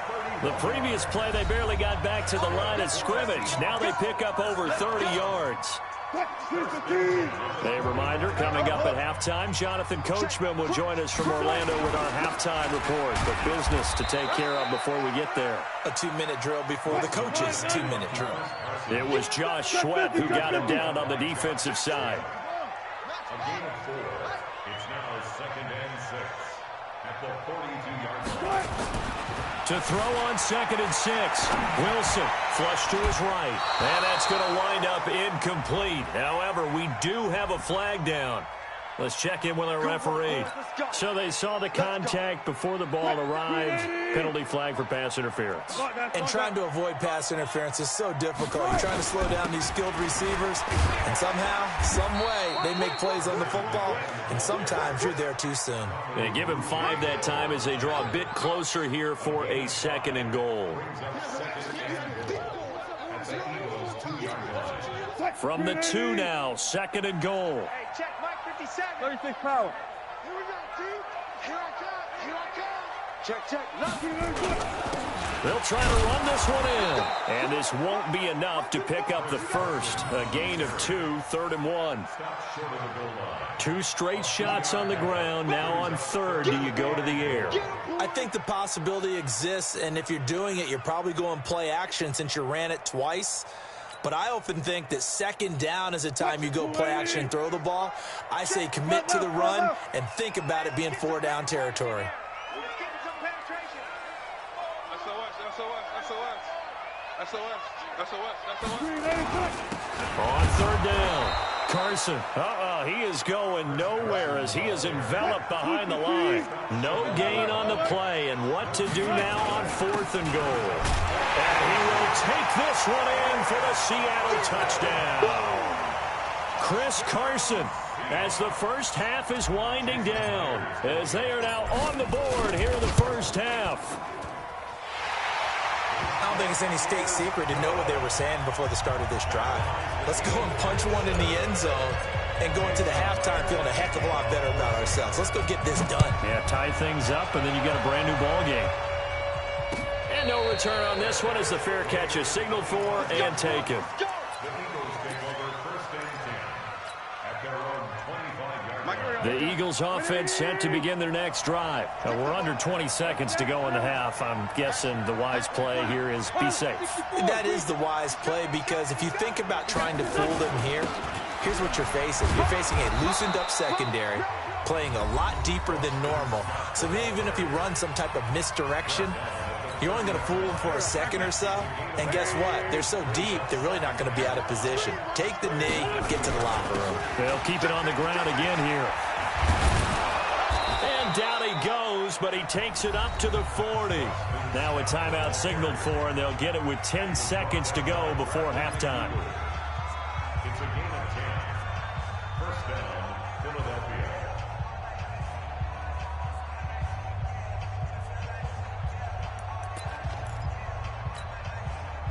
The previous play, they barely got back to the line of scrimmage. Now they pick up over 30 yards. A reminder, coming up at halftime, Jonathan Coachman will join us from Orlando with our halftime report. But business to take care of before we get there. A 2-minute drill before the coach's 2-minute drill. It was Josh Sweat who got him down on the defensive side. A gain of 4. It's now 2nd and 6 at the 42-yard line. To throw on 2nd and 6. Wilson flush to his right. And that's going to wind up incomplete. However, we do have a flag down. Let's check in with our referee. So they saw the contact before the ball arrived. Penalty flag for pass interference. And trying to avoid pass interference is so difficult. You're trying to slow down these skilled receivers, and somehow, some way, they make plays on the football, and sometimes you're there too soon. They give him 5 that time as they draw a bit closer here for a 2nd and goal. From the 2 now, 2nd and goal. Hey, check Mike 57. 36 power. Here we go, T. Here I come. Here I come. Check. They'll try to run this one in. And this won't be enough to pick up the first. A gain of 2, 3rd and 1. 2 straight shots on the ground. Now on 3rd, do you go to the air? I think the possibility exists, and if you're doing it, you're probably going play action since you ran it twice. But I often think that 2nd down is a time you go play action and throw the ball. I say commit to the run and think about it being 4-down territory. On 3rd down, Carson. He is going nowhere as he is enveloped behind the line. No gain on the play, and what to do now on 4th and goal. And he will take this one in for the Seattle touchdown. Chris Carson, as the first half is winding down, as they are now on the board here in the first half. I don't think it's any state secret to know what they were saying before the start of this drive. Let's go and punch one in the end zone and go into the halftime feeling a heck of a lot better about ourselves. Let's go get this done. Yeah, tie things up, and then you got a brand new ball game. And no return on this one as the fair catch is signaled for and taken. The Eagles offense set to begin their next drive. We're under 20 seconds to go in the half. I'm guessing the wise play here is be safe. That is the wise play, because if you think about trying to fool them here, here's what you're facing. You're facing a loosened up secondary, playing a lot deeper than normal. So even if you run some type of misdirection, you're only going to fool them for a second or so. And guess what? They're so deep, they're really not going to be out of position. Take the knee, get to the locker room. They'll keep it on the ground again here. And down he goes, but he takes it up to the 40. Now a timeout signaled for, and they'll get it with 10 seconds to go before halftime. It's a gain of 10. First down, Philadelphia.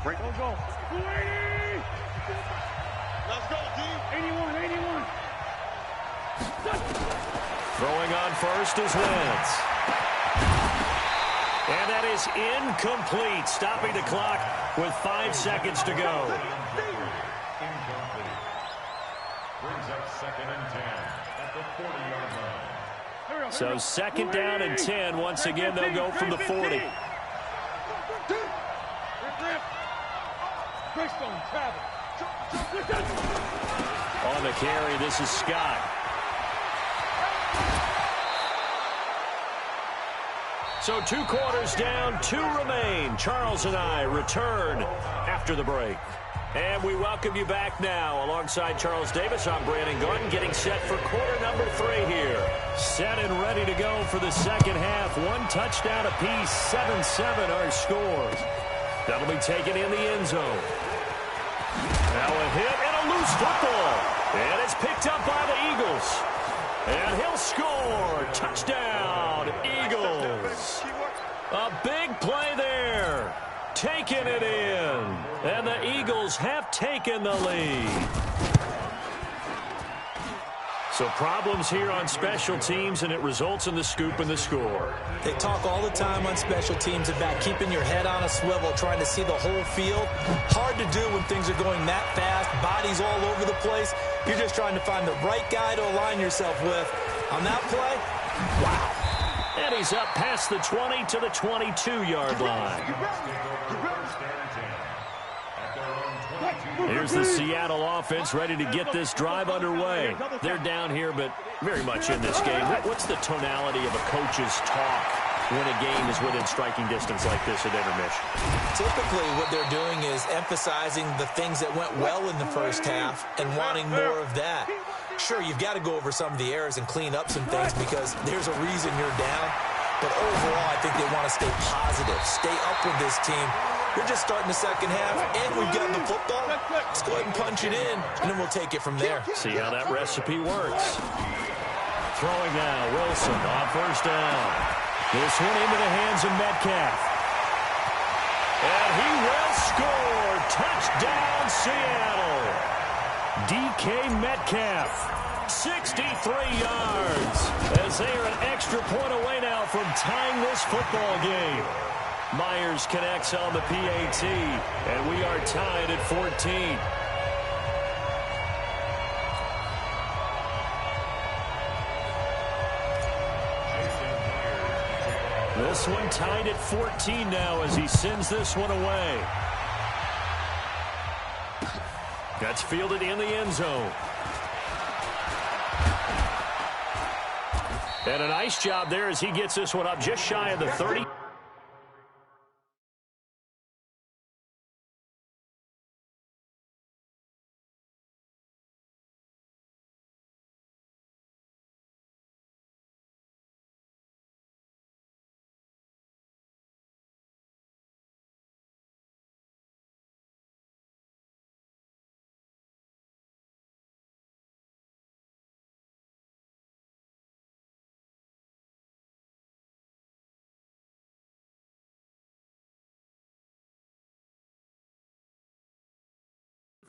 Break. Let's go. 280. Let's go, D. 81, 81. Throwing on first is Wentz. And that is incomplete, stopping the clock with 5 seconds to go. Incomplete. Brings up 2nd and 10 at the 40-yard line. So 2nd down and 10. Once again, they'll go from the 40. On the carry, this is Scott. So 2 quarters down, 2 remain. Charles and I return after the break. And we welcome you back now. Alongside Charles Davis, I'm Brandon Gordon, getting set for quarter number 3 here. Set and ready to go for the second half. 1 touchdown apiece, 7-7 our scores. That'll be taken in the end zone. Now a hit and a loose football. And it's picked up by the Eagles. And he'll score. Touchdown, Eagles. A big play there. taking it in. And the Eagles have taken the lead. So problems here on special teams, and it results in the scoop and the score. They talk all the time on special teams about keeping your head on a swivel, trying to see the whole field. Hard to do when things are going that fast, bodies all over the place. You're just trying to find the right guy to align yourself with. On that play, wow. And he's up past the 20 to the 22-yard line. Here's the Seattle offense ready to get this drive underway. They're down here, but very much in this game. What's the tonality of a coach's talk when a game is within striking distance like this at intermission? Typically, what they're doing is emphasizing the things that went well in the first half and wanting more of that. Sure, you've got to go over some of the errors and clean up some things because there's a reason you're down. But overall, I think they want to stay positive, stay up with this team. We're just starting the second half, and we've got the football. Let's go ahead and punch it in, and then we'll take it from there. See how that recipe works. Throwing now, Wilson on first down. This one into the hands of Metcalf. And he will score. Touchdown, Seattle. DK Metcalf, 63 yards, as they are an extra point away now from tying this football game. Myers connects on the PAT, and we are tied at 14. This one tied at 14 now as he sends this one away. That's fielded in the end zone. And a nice job there as he gets this one up just shy of the 30.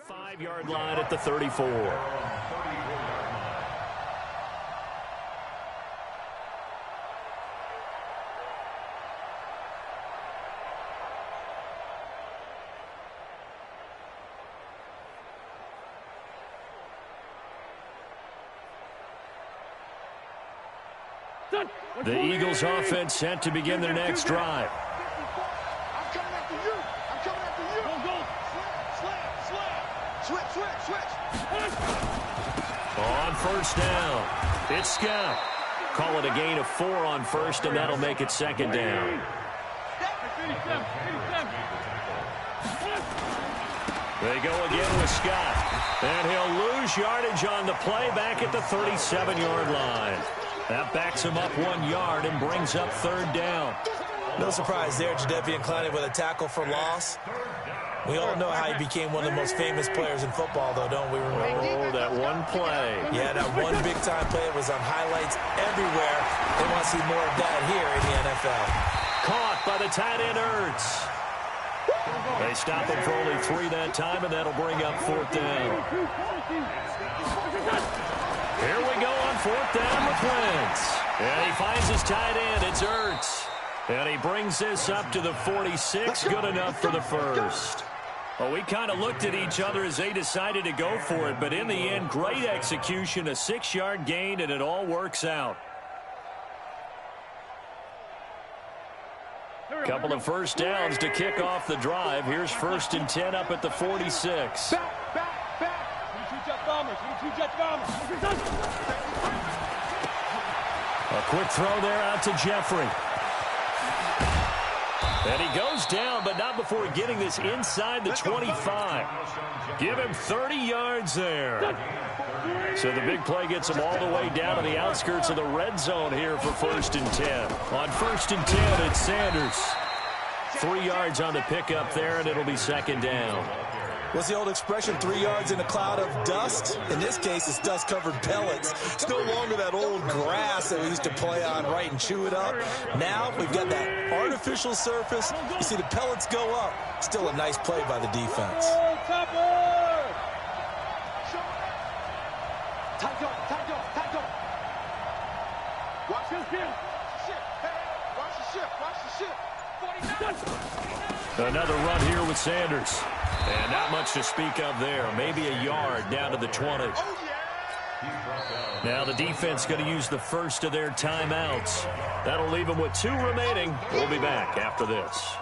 Five-yard line at the 34. The Eagles offense set to begin their next drive. I'm coming after you. I'm coming after you. Go. Switch. On first down, it's Scott. Call it a gain of 4 on first, and that'll make it second down. They go again with Scott. And he'll lose yardage on the play back at the 37-yard line. That backs him up 1 yard and brings up third down. No surprise there, Jadeveon Clowney with a tackle for loss. We all know how he became one of the most famous players in football, though, don't we? Remember? Oh, that one play. Yeah, that one big-time play. It was on highlights everywhere. They want to see more of that here in the NFL. Caught by the tight end, Ertz. They stop him for only 3 that time, and that'll bring up fourth down. Here we go on fourth down with Wentz. And he finds his tight end. It's Ertz. And he brings this up to the 46. Good enough for the first. Well, we kind of looked at each other as they decided to go for it. But in the end, great execution, a 6-yard gain, and it all works out. Couple of first downs to kick off the drive. Here's 1st and 10 up at the 46. A quick throw there out to Jeffrey. And he goes down, but not before getting this inside the 25. Give him 30 yards there. So the big play gets him all the way down to the outskirts of the red zone here for 1st and 10. On 1st and 10, it's Sanders. 3 yards on the pickup there, and it'll be second down. What's the old expression, 3 yards in a cloud of dust? In this case, it's dust-covered pellets. It's no longer that old grass that we used to play on, right, and chew it up. Now we've got that artificial surface. You see the pellets go up. Still a nice play by the defense. Watch this ship. Watch the ship. Watch the ship. 49. Another run here with Sanders. And not much to speak of there. Maybe a yard down to the 20. Now the defense going to use the first of their timeouts. That'll leave them with 2 remaining. We'll be back after this.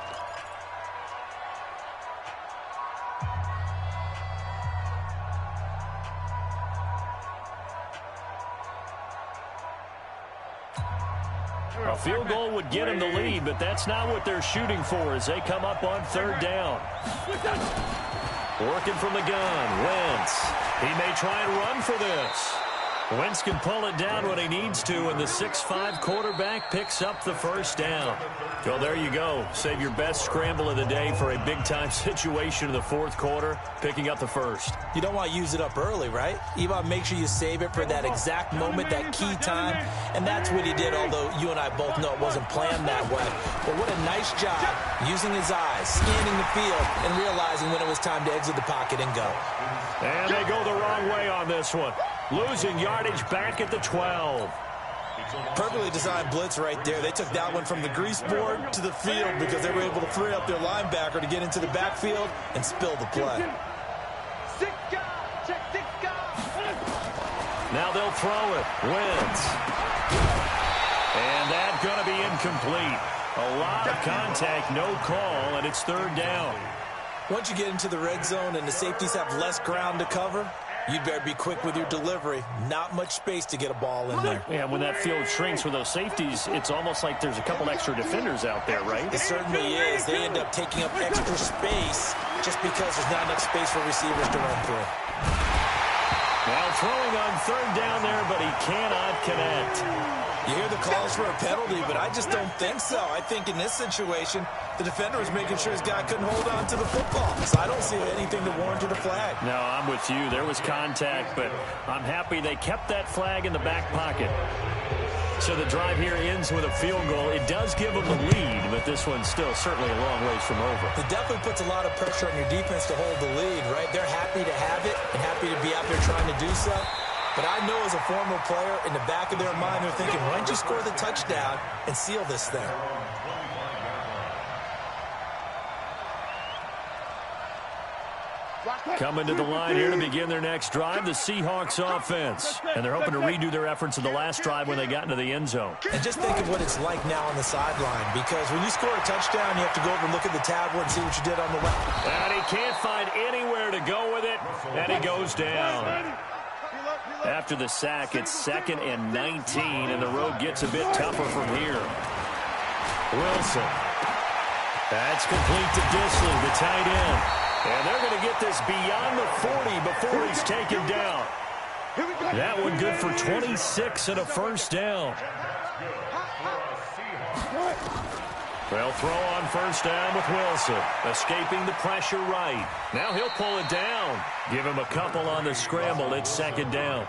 A field goal would get them the lead, but that's not what they're shooting for as they come up on 3rd down. Working from the gun, Wentz. He may try and run for this. Wentz can pull it down when he needs to, and the 6'5" quarterback picks up the 1st down. Well, there you go. Save your best scramble of the day for a big-time situation in the 4th quarter, picking up the 1st. You don't want to use it up early, right? You want to make sure you save it for that exact moment, that key time, and that's what he did, although you and I both know it wasn't planned that way. But what a nice job using his eyes, scanning the field, and realizing when it was time to exit the pocket and go. And they go the wrong way on this one. Losing yardage back at the 12. Perfectly designed blitz right there. They took that one from the grease board to the field because they were able to free up their linebacker to get into the backfield and spill the play. Now they'll throw it. Wentz. And that's going to be incomplete. A lot of contact, no call, and it's 3rd down. Once you get into the red zone and the safeties have less ground to cover, you'd better be quick with your delivery. Not much space to get a ball in there. Yeah, when that field shrinks with those safeties, it's almost like there's a couple extra defenders out there, right? It certainly is. They end up taking up extra space just because there's not enough space for receivers to run through. Now throwing on 3rd down there, but he cannot connect. You hear the calls for a penalty, but I just don't think so. I think in this situation, the defender was making sure his guy couldn't hold on to the football. So I don't see anything to warrant a flag. No, I'm with you. There was contact, but I'm happy they kept that flag in the back pocket. So the drive here ends with a field goal. It does give them the lead, but this one's still certainly a long ways from over. It definitely puts a lot of pressure on your defense to hold the lead, right? They're happy to have it and happy to be out there trying to do so. But I know as a former player, in the back of their mind, they're thinking, why don't you score the touchdown and seal this thing? Coming to the line here to begin their next drive, the Seahawks offense. And they're hoping to redo their efforts in the last drive when they got into the end zone. And just think of what it's like now on the sideline, because when you score a touchdown, you have to go over and look at the tablet and see what you did on the left. And he can't find anywhere to go with it, and he goes down. After the sack, it's 2nd and 19, and the road gets a bit tougher from here. Wilson. That's complete to Disley, the tight end. And they're going to get this beyond the 40 before he's taken down. That one good for 26 and a 1st down. They'll throw on 1st down with Wilson, escaping the pressure right. Now he'll pull it down. Give him a couple on the scramble. It's 2nd down.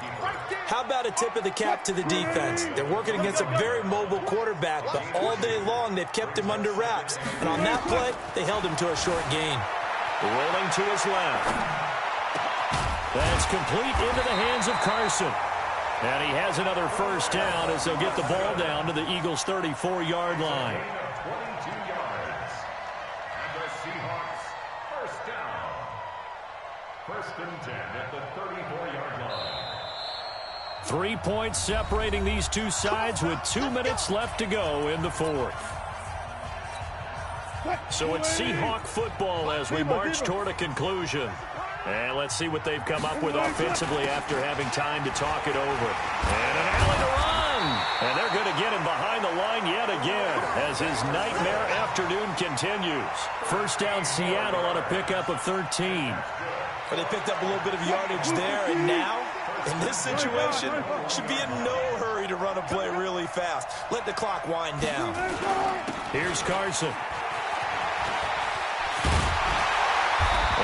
How about a tip of the cap to the defense? They're working against a very mobile quarterback, but all day long they've kept him under wraps. And on that play, they held him to a short gain. Rolling to his left. That's complete into the hands of Carson. And he has another 1st down as they'll get the ball down to the Eagles' 34-yard line. 22 yards. And the Seahawks, 1st down. 1st and 10 at the 34-yard line. 3 points separating these two sides with 2 minutes left to go in the 4th. So it's Seahawk football as we march toward a conclusion. And let's see what they've come up with offensively after having time to talk it over. And an alley to run. And they're going to get him behind the line yet again as his nightmare afternoon continues. 1st down Seattle on a pickup of 13. But they picked up a little bit of yardage there, and now, in this situation, should be in no hurry to run a play really fast. Let the clock wind down. Here's Carson.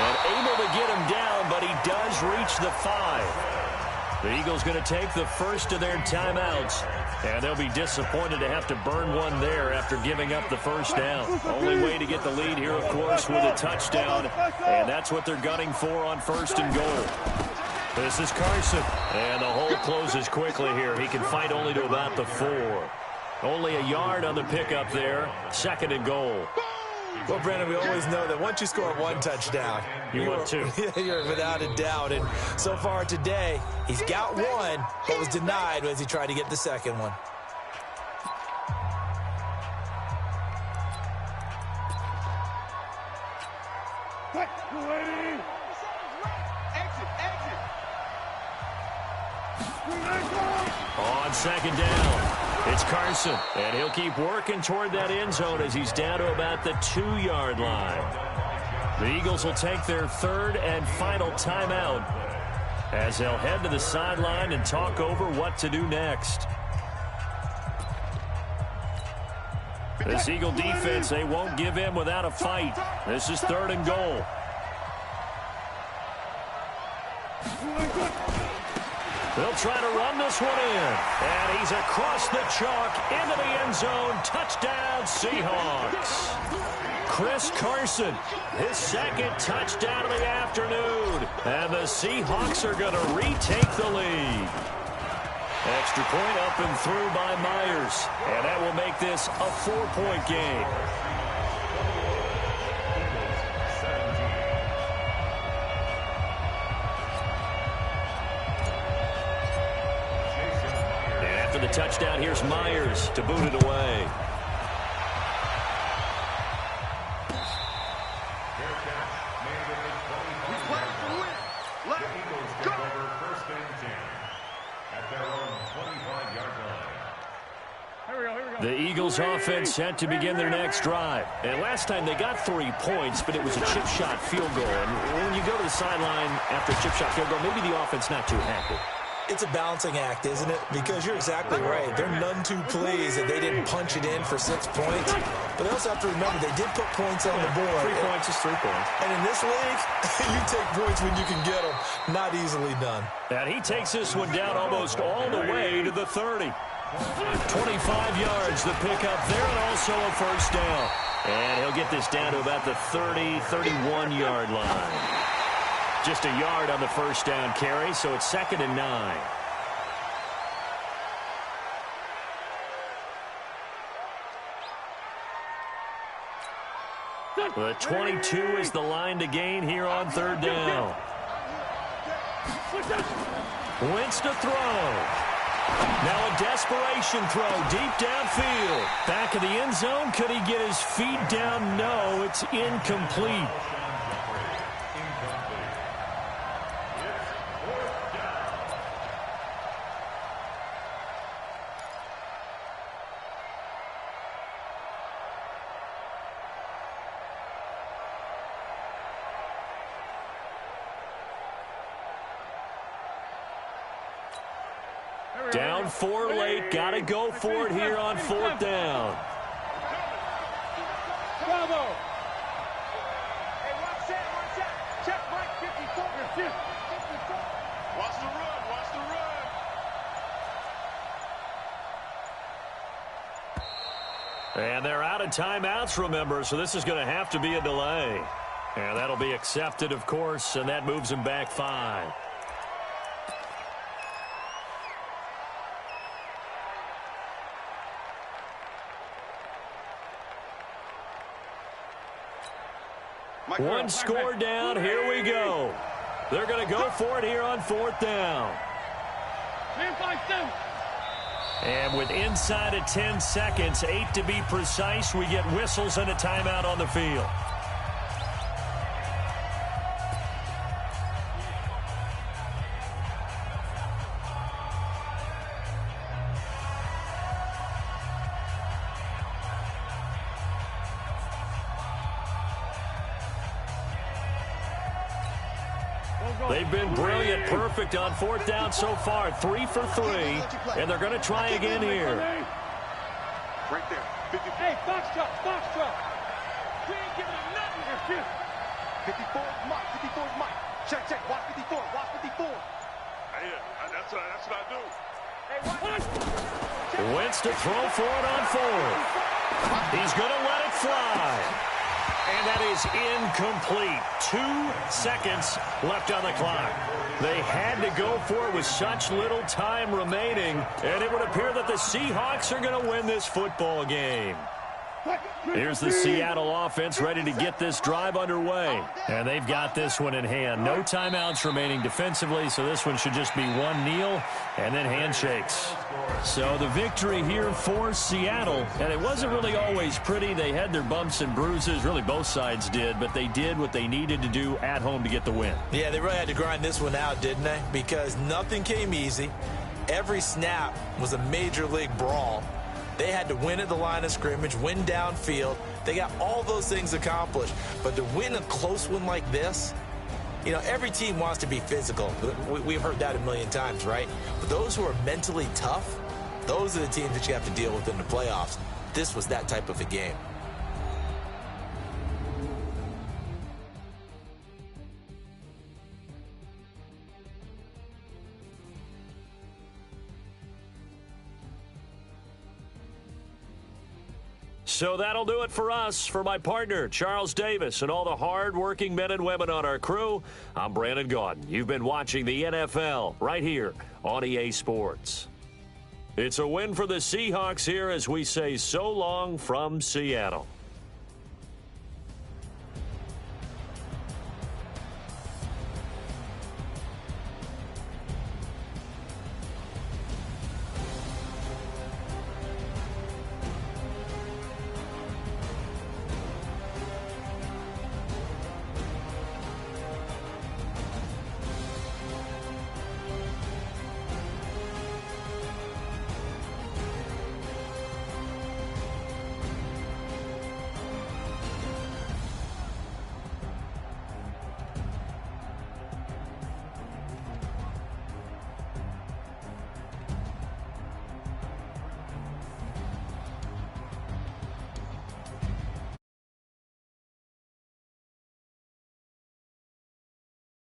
And able to to get him down, but he does reach the 5. The Eagles going to take the first of their timeouts, and they'll be disappointed to have to burn one there after giving up the first down. Only way to get the lead here, of course, with a touchdown, and that's what they're gunning for on 1st and goal. This is Carson, and the hole closes quickly here. He can fight only to about the 4. Only a yard on the pickup there, 2nd and goal. Well, Brandon, we always know that once you score one touchdown, you want two. You're without a doubt. And so far today, he's got one, but was denied as he tried to get the second one. On 2nd down. It's Carson, and he'll keep working toward that end zone as he's down to about the 2-yard line. The Eagles will take their 3rd and final timeout as they'll head to the sideline and talk over what to do next. This Eagle defense, they won't give in without a fight. This is 3rd and goal. They'll try to run this one in. And he's across the chalk into the end zone. Touchdown, Seahawks. Chris Carson, his 2nd touchdown of the afternoon. And the Seahawks are going to retake the lead. Extra point up and through by Myers. And that will make this a 4-point game. The touchdown, here's Myers to boot it away. The Eagles offense set to begin their next drive. And last time they got 3 points, but it was a chip shot field goal. And when you go to the sideline after a chip shot field goal, maybe the offense not too happy. It's a balancing act, isn't it? Because you're exactly right. They're none too pleased that they didn't punch it in for 6 points. But they also have to remember they did put points on the board. 3 points is 3 points. And in this league, you take points when you can get them. Not easily done. And he takes this one down almost all the way to the 30. 25 yards the pickup there, and also a 1st down. And he'll get this down to about the 30, 31-yard line. Just a yard on the 1st down carry, so it's 2nd and 9. The 22 is the line to gain here on 3rd down. Wentz to throw. Now a desperation throw deep downfield. Back of the end zone. Could he get his feet down? No, it's incomplete. Down 4 late. Got to go for it here on 4th down. Bravo. Hey, watch that. Check right 54. Watch the run. And they're out of timeouts, remember, so this is going to have to be a delay. And that'll be accepted, of course, and that moves them back 5. One score down. Here we go. They're going to go for it here on 4th down. And with inside of 10 seconds, 8 to be precise, we get whistles and a timeout on the field. They've been brilliant, perfect on 4th down so far. 3 for 3, and they're going to try again here. Right there. Hey, box truck. We ain't giving him nothing here. 54 is Mike. 54 is Mike. Check, check. Watch 54. Watch 54. That's what I do. Hey, Wentz to throw for it on 4. He's going to let it fly. And that is incomplete. 2 seconds left on the clock. They had to go for it with such little time remaining, and it would appear that the Seahawks are going to win this football game. Here's the Seattle offense ready to get this drive underway. And they've got this one in hand. No timeouts remaining defensively, so this one should just be one kneel and then handshakes. So the victory here for Seattle, and it wasn't really always pretty. They had their bumps and bruises. Really, both sides did, but they did what they needed to do at home to get the win. Yeah, they really had to grind this one out, didn't they? Because nothing came easy. Every snap was a major league brawl. They had to win at the line of scrimmage, win downfield. They got all those things accomplished. But to win a close one like this, you know, every team wants to be physical. We've heard that a million times, right? But those who are mentally tough, those are the teams that you have to deal with in the playoffs. This was that type of a game. So that'll do it for us. For my partner, Charles Davis, and all the hard-working men and women on our crew, I'm Brandon Gaudin. You've been watching the NFL right here on EA Sports. It's a win for the Seahawks here as we say so long from Seattle.